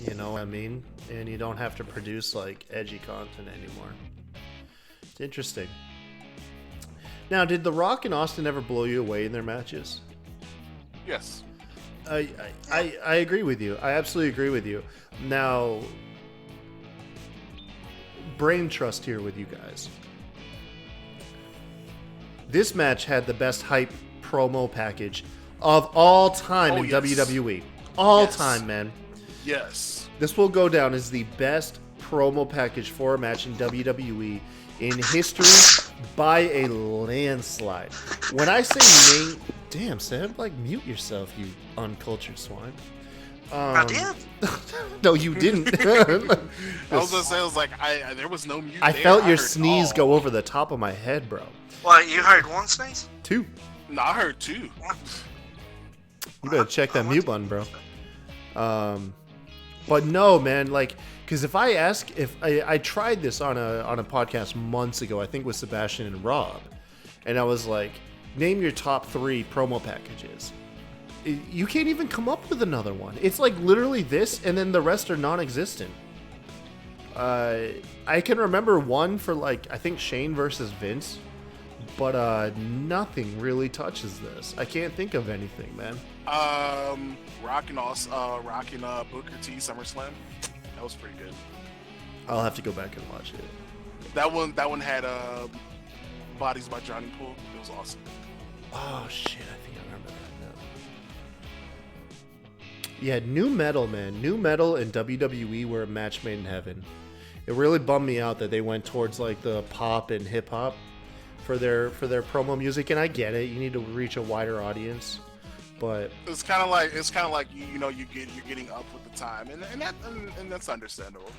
Speaker 2: you know what I mean? And you don't have to produce edgy content anymore. It's interesting. Now, did The Rock and Austin ever blow you away in their matches?
Speaker 4: Yes.
Speaker 2: I agree with you. I absolutely agree with you. Now, brain trust here with you guys. This match had the best hype promo package of all time in WWE. All time, man.
Speaker 4: Yes.
Speaker 2: This will go down as the best promo package for a match in WWE in history by a landslide. When I say name... Damn, Sam, like, mute yourself, you uncultured swine.
Speaker 3: I did?
Speaker 2: No, you didn't.
Speaker 4: I was gonna say, I was like, there was no mute.
Speaker 2: I felt your sneeze go over the top of my head, bro.
Speaker 3: What, you heard one sneeze?
Speaker 2: 2.
Speaker 4: No, I heard 2.
Speaker 2: You better check that mute button, bro. But no, man, like, because if I tried this on a podcast months ago, I think with Sebastian and Rob, and I was like, name your top 3 promo packages. You can't even come up with another one. It's like literally this, and then the rest are non-existent. I can remember one for, like, I think Shane versus Vince, but nothing really touches this. I can't think of anything, man.
Speaker 4: Rocking Booker T SummerSlam. That was pretty good.
Speaker 2: I'll have to go back and watch it.
Speaker 4: That one had Bodies by Johnny Poole. It was awesome.
Speaker 2: Oh shit, I think I remember that now. Yeah, New Metal, man. New Metal and WWE were a match made in heaven. It really bummed me out that they went towards like the pop and hip hop for their promo music, and I get it. You need to reach a wider audience, but
Speaker 4: it's kind of like you're getting up with the time, and that's understandable.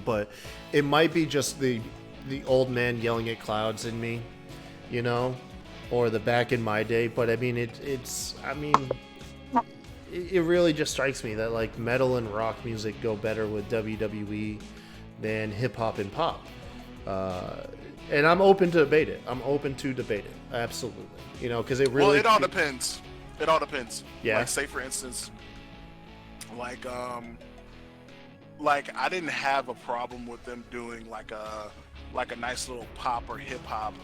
Speaker 2: But it might be just the old man yelling at clouds in me, you know, or the back in my day. But I mean, it really just strikes me that like metal and rock music go better with WWE than hip hop and pop. And I'm open to debate it. Absolutely. You know, because it really...
Speaker 4: Well, it all depends.
Speaker 2: Yeah.
Speaker 4: Like, say, for instance, like I didn't have a problem with them doing like a nice little pop or hip hop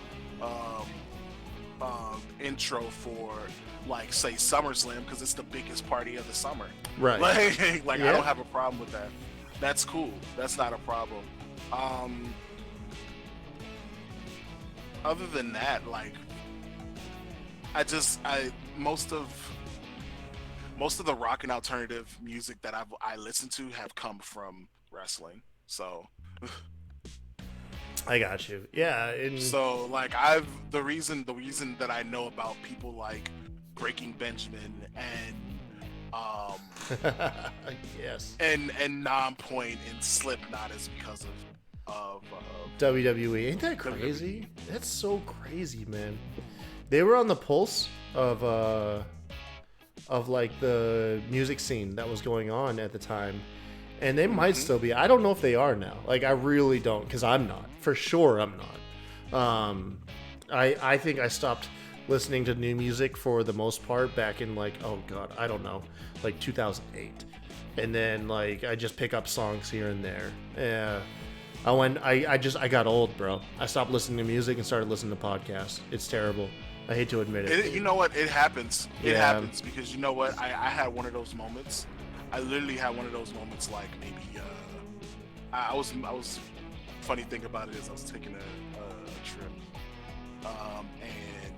Speaker 4: intro for, like, say, SummerSlam, because it's the biggest party of the summer.
Speaker 2: Right.
Speaker 4: Like yeah. I don't have a problem with that. That's cool. That's not a problem. Other than that, like, most of the rock and alternative music that I listen to have come from wrestling. So
Speaker 2: I got you. Yeah.
Speaker 4: So like the reason that I know about people like Breaking Benjamin and
Speaker 2: yes,
Speaker 4: and Non-Point and Slipknot is because of
Speaker 2: WWE. Ain't that crazy? WWE. That's so crazy, man. They were on the pulse of like the music scene that was going on at the time, and they might still be. I don't know if they are now. Like, I really don't, because I'm not. For sure, I'm not. I think I stopped listening to new music for the most part back in, like, oh god, I don't know, like 2008, and then like I just pick up songs here and there. Yeah. I got old, bro. I stopped listening to music and started listening to podcasts. It's terrible. I hate to admit it.
Speaker 4: You know what? It happens. It happens because, you know what? I had one of those moments. I literally had one of those moments, like, maybe I was funny thing about it is I was taking a trip, and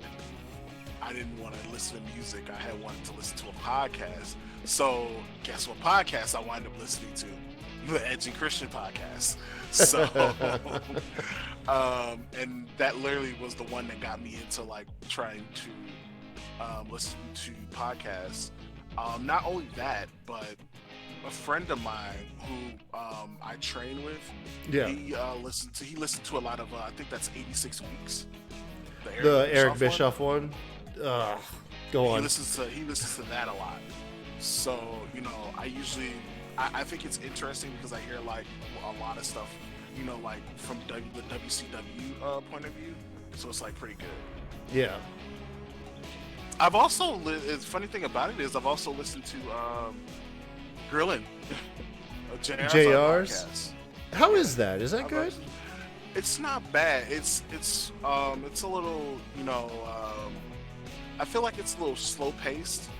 Speaker 4: I didn't want to listen to music. I had wanted to listen to a podcast. So guess what podcast I wound up listening to? The Edgy Christian podcast. So and that literally was the one that got me into, like, trying to listen to podcasts. Not only that, but a friend of mine who I train with, he listened to a lot of I think that's 86 Weeks.
Speaker 2: The Eric Bischoff one. Go on.
Speaker 4: He listens to that a lot. So, you know, I think it's interesting because I hear, like, a lot of stuff, you know, like from the WCW point of view. So it's, like, pretty good.
Speaker 2: Yeah.
Speaker 4: I've also, the funny thing about it is I've also listened to Grillin'.
Speaker 2: JR's? How is that? Is that good?
Speaker 4: It's not bad. It's a little, you know, I feel like it's a little slow paced,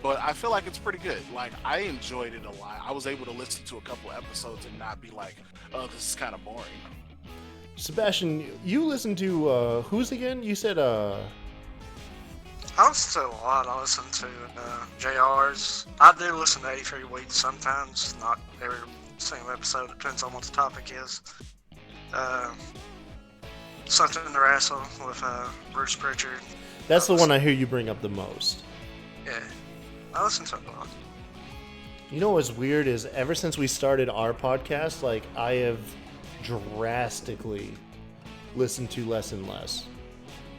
Speaker 4: But I feel like it's pretty good. Like, I enjoyed it a lot. I was able to listen to a couple episodes and not be like, oh, this is kind of boring.
Speaker 2: Sebastian, you listen to who's again? You said
Speaker 3: I listen to a lot. I listen to JR's. I do listen to 83 Weeks sometimes. Not every single episode. Depends on what the topic is. Something to Wrestle with Bruce Pritchard.
Speaker 2: That's the one I hear you bring up the most.
Speaker 3: Yeah, I listen to it a lot.
Speaker 2: You know what's weird is ever since we started our podcast, like I have drastically listened to less and less.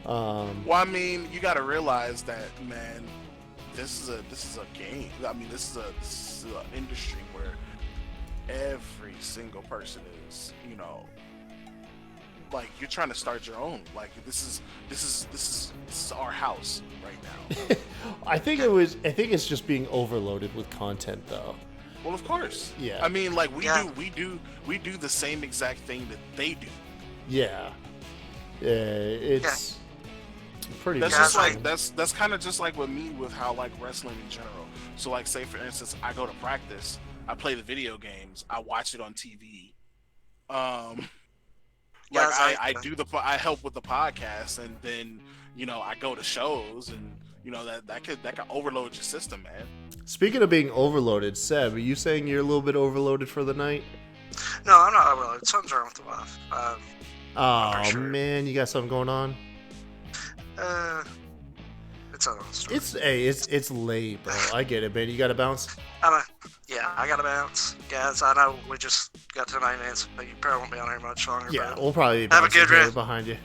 Speaker 4: Well, I mean, you got to realize that, man. This is a game. I mean, this is an industry where every single person is, you know, like you're trying to start your own. Like this is our house right now.
Speaker 2: I think it's just being overloaded with content, though.
Speaker 4: Well, of course.
Speaker 2: Yeah.
Speaker 4: I mean, like we do the same exact thing that they do.
Speaker 2: Yeah. It's pretty.
Speaker 4: That's
Speaker 2: bad.
Speaker 4: just like that's kind of just like with me with how like wrestling in general. So like, say for instance, I go to practice, I play the video games, I watch it on TV. Like I help with the podcast, and then you know I go to shows, and you know that could overload your system, man.
Speaker 2: Speaking of being overloaded, Seb, are you saying you're a little bit overloaded for the night?
Speaker 3: No, I'm not overloaded. Something's wrong with the wife.
Speaker 2: Oh
Speaker 3: sure.
Speaker 2: Man, you got something going on?
Speaker 3: It's another story.
Speaker 2: It's late, bro. I get it, man. You got to bounce.
Speaker 3: I gotta bounce, guys. I know we just got to 9 minutes, but you probably won't be on here much longer.
Speaker 2: Yeah,
Speaker 3: but
Speaker 2: we'll probably
Speaker 3: have a good rest
Speaker 2: behind you.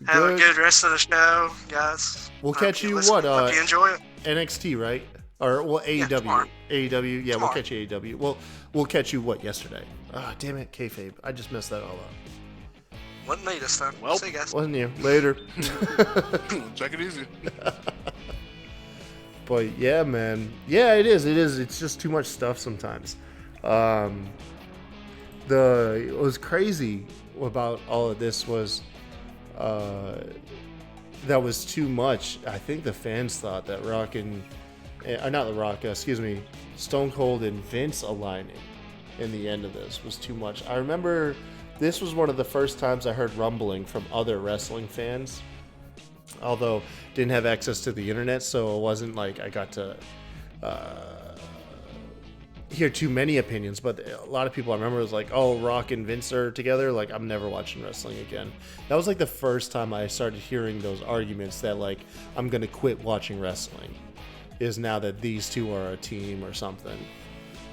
Speaker 3: Have a good rest of the show, guys.
Speaker 2: We'll catch you
Speaker 3: Hope you enjoy it.
Speaker 2: NXT, right? Or well, AEW.
Speaker 3: Tomorrow.
Speaker 2: AEW. Yeah,
Speaker 3: Tomorrow.
Speaker 2: We'll catch you AEW. Well, we'll catch you yesterday? Ah, damn it, kayfabe. I just messed that all up.
Speaker 3: Wasn't me this time.
Speaker 4: Well,
Speaker 3: see you guys.
Speaker 2: Wasn't you? Later.
Speaker 4: Take it easy.
Speaker 2: But yeah, man. Yeah, it is. It's just too much stuff sometimes. What was crazy about all of this was that was too much. I think the fans thought that Stone Cold and Vince aligning in the end of this was too much. I remember this was one of the first times I heard rumbling from other wrestling fans. Although didn't have access to the internet, so it wasn't like I got to hear too many opinions. But a lot of people I remember was like, "Oh, Rock and Vince are together. Like, I'm never watching wrestling again." That was like the first time I started hearing those arguments that like I'm gonna quit watching wrestling. Is now that these two are a team or something.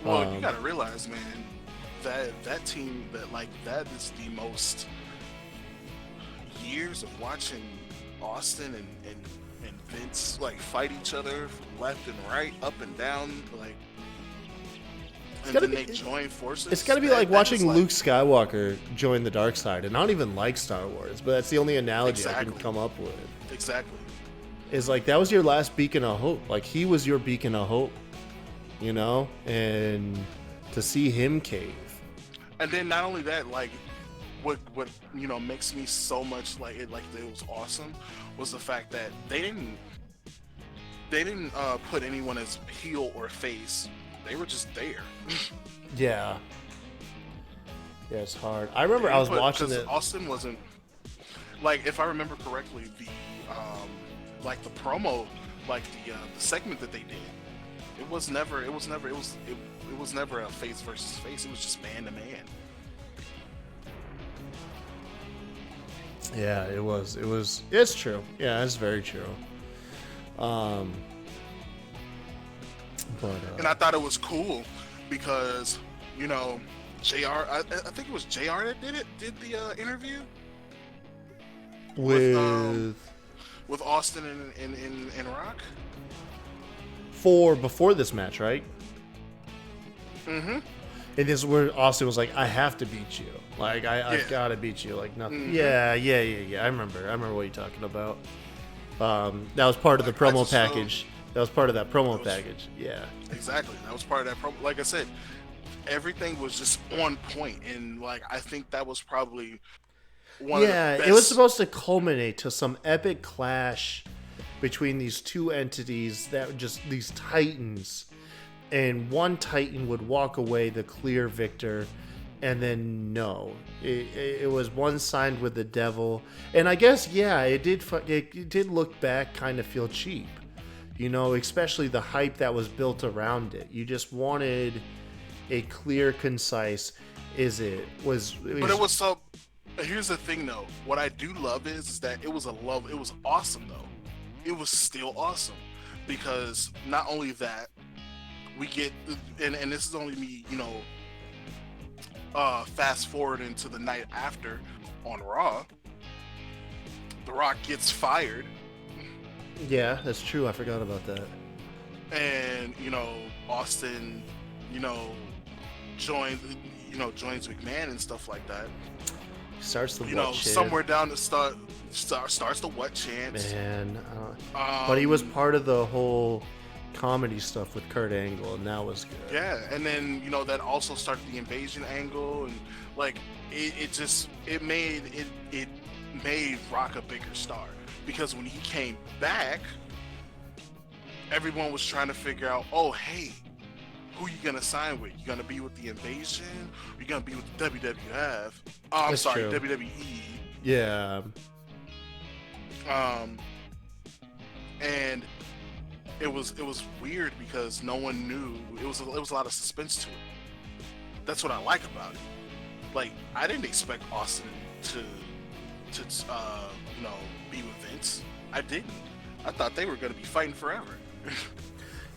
Speaker 4: Well, you gotta realize, man, that team that is the most years of watching Austin and Vince like fight each other from left and right, up and down, like, and then they join forces.
Speaker 2: It's got to be like watching Luke Skywalker join the dark side, and I don't even like Star Wars, but that's the only analogy I can come up with.
Speaker 4: Exactly.
Speaker 2: Is like that was your last beacon of hope. Like he was your beacon of hope, you know, and to see him cave. And
Speaker 4: then not only that, like. What you know makes me so much like it was awesome was the fact that they didn't put anyone as heel or face. They were just there.
Speaker 2: Yeah, it's hard. I remember I was watching it.
Speaker 4: Austin wasn't like, if I remember correctly, the like the promo, like the segment that they did. It was never a face versus face. It was just man to man.
Speaker 2: Yeah, it was. It's true. Yeah, it's very true. But
Speaker 4: and I thought it was cool because, you know, JR. I think it was JR that did the interview with Austin and Rock
Speaker 2: before this match, right?
Speaker 4: Mm-hmm.
Speaker 2: And this is where Austin was like, "I have to beat you. Like, I've got to beat you. Like, nothing." Mm-hmm. Yeah. I remember what you're talking about. That was part of the promo package. That was part of that promo package. Yeah.
Speaker 4: Exactly. That was part of that promo. Like I said, everything was just on point, and like I think that was probably one of the best.
Speaker 2: It was supposed to culminate to some epic clash between these two entities that just these titans, and one titan would walk away the clear victor, and then no, it was one signed with the devil. And I guess, yeah, it did look back, kind of feel cheap, you know, especially the hype that was built around it. You just wanted a clear, concise, but it was
Speaker 4: so. Here's the thing, though. What I do love is that it was awesome, though. It was still awesome, because not only that, we get, and this is only me, you know, fast forward into the night after on Raw. The Rock gets fired.
Speaker 2: Yeah, that's true. I forgot about that.
Speaker 4: And, you know, Austin, you know, joins McMahon and stuff like that.
Speaker 2: Starts the
Speaker 4: you
Speaker 2: what
Speaker 4: know,
Speaker 2: chant.
Speaker 4: Somewhere down the starts the what chant.
Speaker 2: Man, but he was part of the whole comedy stuff with Kurt Angle, and that was good.
Speaker 4: Yeah, and then, you know, that also started the invasion angle, and like it made Rock a bigger star, because when he came back, everyone was trying to figure out, oh hey, who you gonna sign with? You gonna be with the Invasion? Or you gonna be with the WWF?
Speaker 2: That's true.
Speaker 4: WWE.
Speaker 2: Yeah.
Speaker 4: And it was weird because no one knew. It was a lot of suspense to it. That's what I like about it. Like, I didn't expect Austin to you know, be with Vince. I didn't. I thought they were gonna be fighting forever.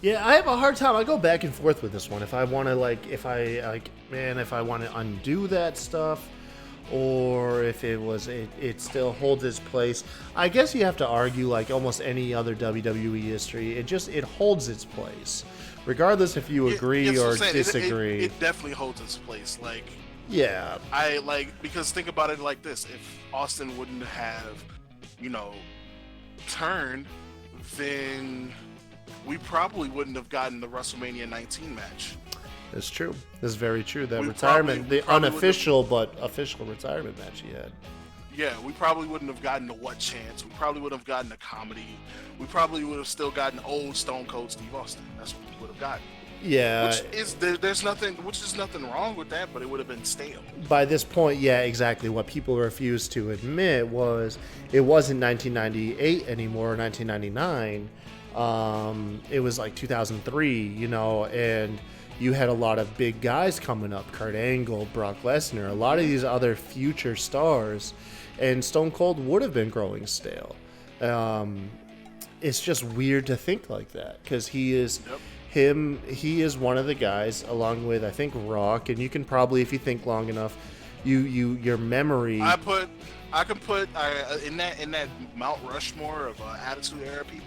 Speaker 2: Yeah, I have a hard time. I go back and forth with this one. If I want to, if I want to undo that stuff, or if it still holds its place. I guess you have to argue, like almost any other WWE history, it holds its place, regardless if you agree or disagree.
Speaker 4: It definitely holds its place. Like,
Speaker 2: yeah,
Speaker 4: because think about it like this: if Austin wouldn't have, you know, turned, then we probably wouldn't have gotten the WrestleMania 19 match.
Speaker 2: That's true. That's very true. That the unofficial but official retirement match he had.
Speaker 4: Yeah, we probably wouldn't have gotten the what chance. We probably would have gotten the comedy. We probably would have still gotten old Stone Cold Steve Austin. That's what we would have gotten.
Speaker 2: Yeah.
Speaker 4: There's nothing wrong with that, but it would have been stale.
Speaker 2: By this point, yeah, exactly. What people refused to admit was it wasn't 1998 anymore, or 1999. It was like 2003, you know, and you had a lot of big guys coming up, Kurt Angle, Brock Lesnar, a lot of these other future stars, and Stone Cold would have been growing stale. It's just weird to think like that, because he is one of the guys, along with, I think, Rock, and you can probably, if you think long enough, your memory.
Speaker 4: I can put in that Mount Rushmore of Attitude Era people.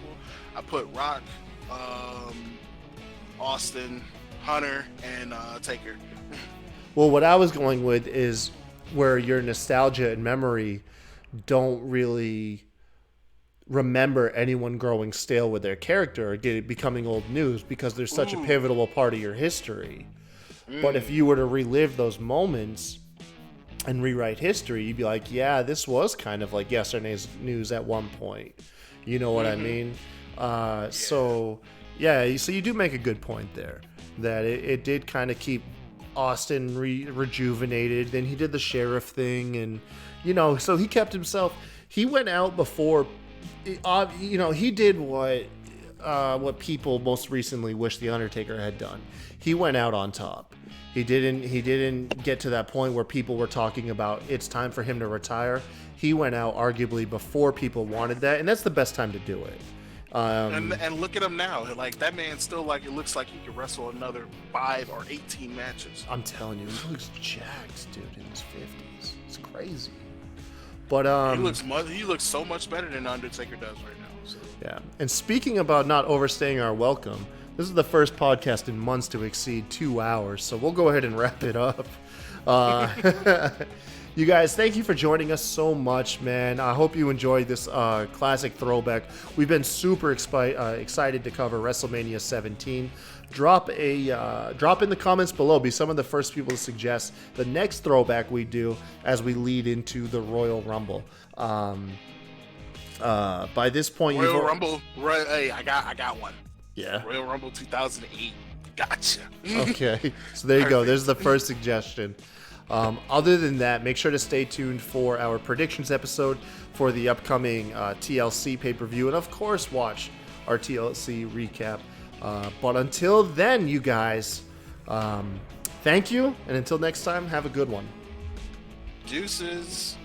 Speaker 4: I put Rock, Austin, Hunter, and Taker.
Speaker 2: Well, what I was going with is where your nostalgia and memory don't really remember anyone growing stale with their character or becoming old news, because they're such a pivotal part of your history. But if you were to relive those moments and rewrite history, you'd be like, yeah, this was kind of like yesterday's news at one point. You know what I mean? So you do make a good point there, that it did kind of keep Austin rejuvenated. Then he did the sheriff thing, and, you know, so he kept himself. He went out before, you know, he did what people most recently wish the Undertaker had done. He went out on top. He didn't get to that point where people were talking about it's time for him to retire. He went out arguably before people wanted that, and that's the best time to do it.
Speaker 4: And look at him now. Like, that man still, like, it looks like he could wrestle another 5 or 18 matches.
Speaker 2: I'm telling you, he looks jacked, dude, in his 50s. It's crazy. But
Speaker 4: he looks so much better than Undertaker does right now. So.
Speaker 2: Yeah. And speaking about not overstaying our welcome, this is the first podcast in months to exceed 2 hours, so we'll go ahead and wrap it up. You guys, thank you for joining us so much, man. I hope you enjoyed this classic throwback. We've been super excited to cover WrestleMania 17. Drop in the comments below. Be some of the first people to suggest the next throwback we do as we lead into the Royal Rumble. By this point,
Speaker 4: Royal Rumble. Hey, I got one.
Speaker 2: Yeah.
Speaker 4: Royal Rumble 2008. Gotcha.
Speaker 2: Okay, so there you go. There's the first suggestion. Other than that, make sure to stay tuned for our predictions episode for the upcoming TLC pay-per-view, and of course, watch our TLC recap. But until then, you guys, thank you, and until next time, have a good one.
Speaker 4: Deuces.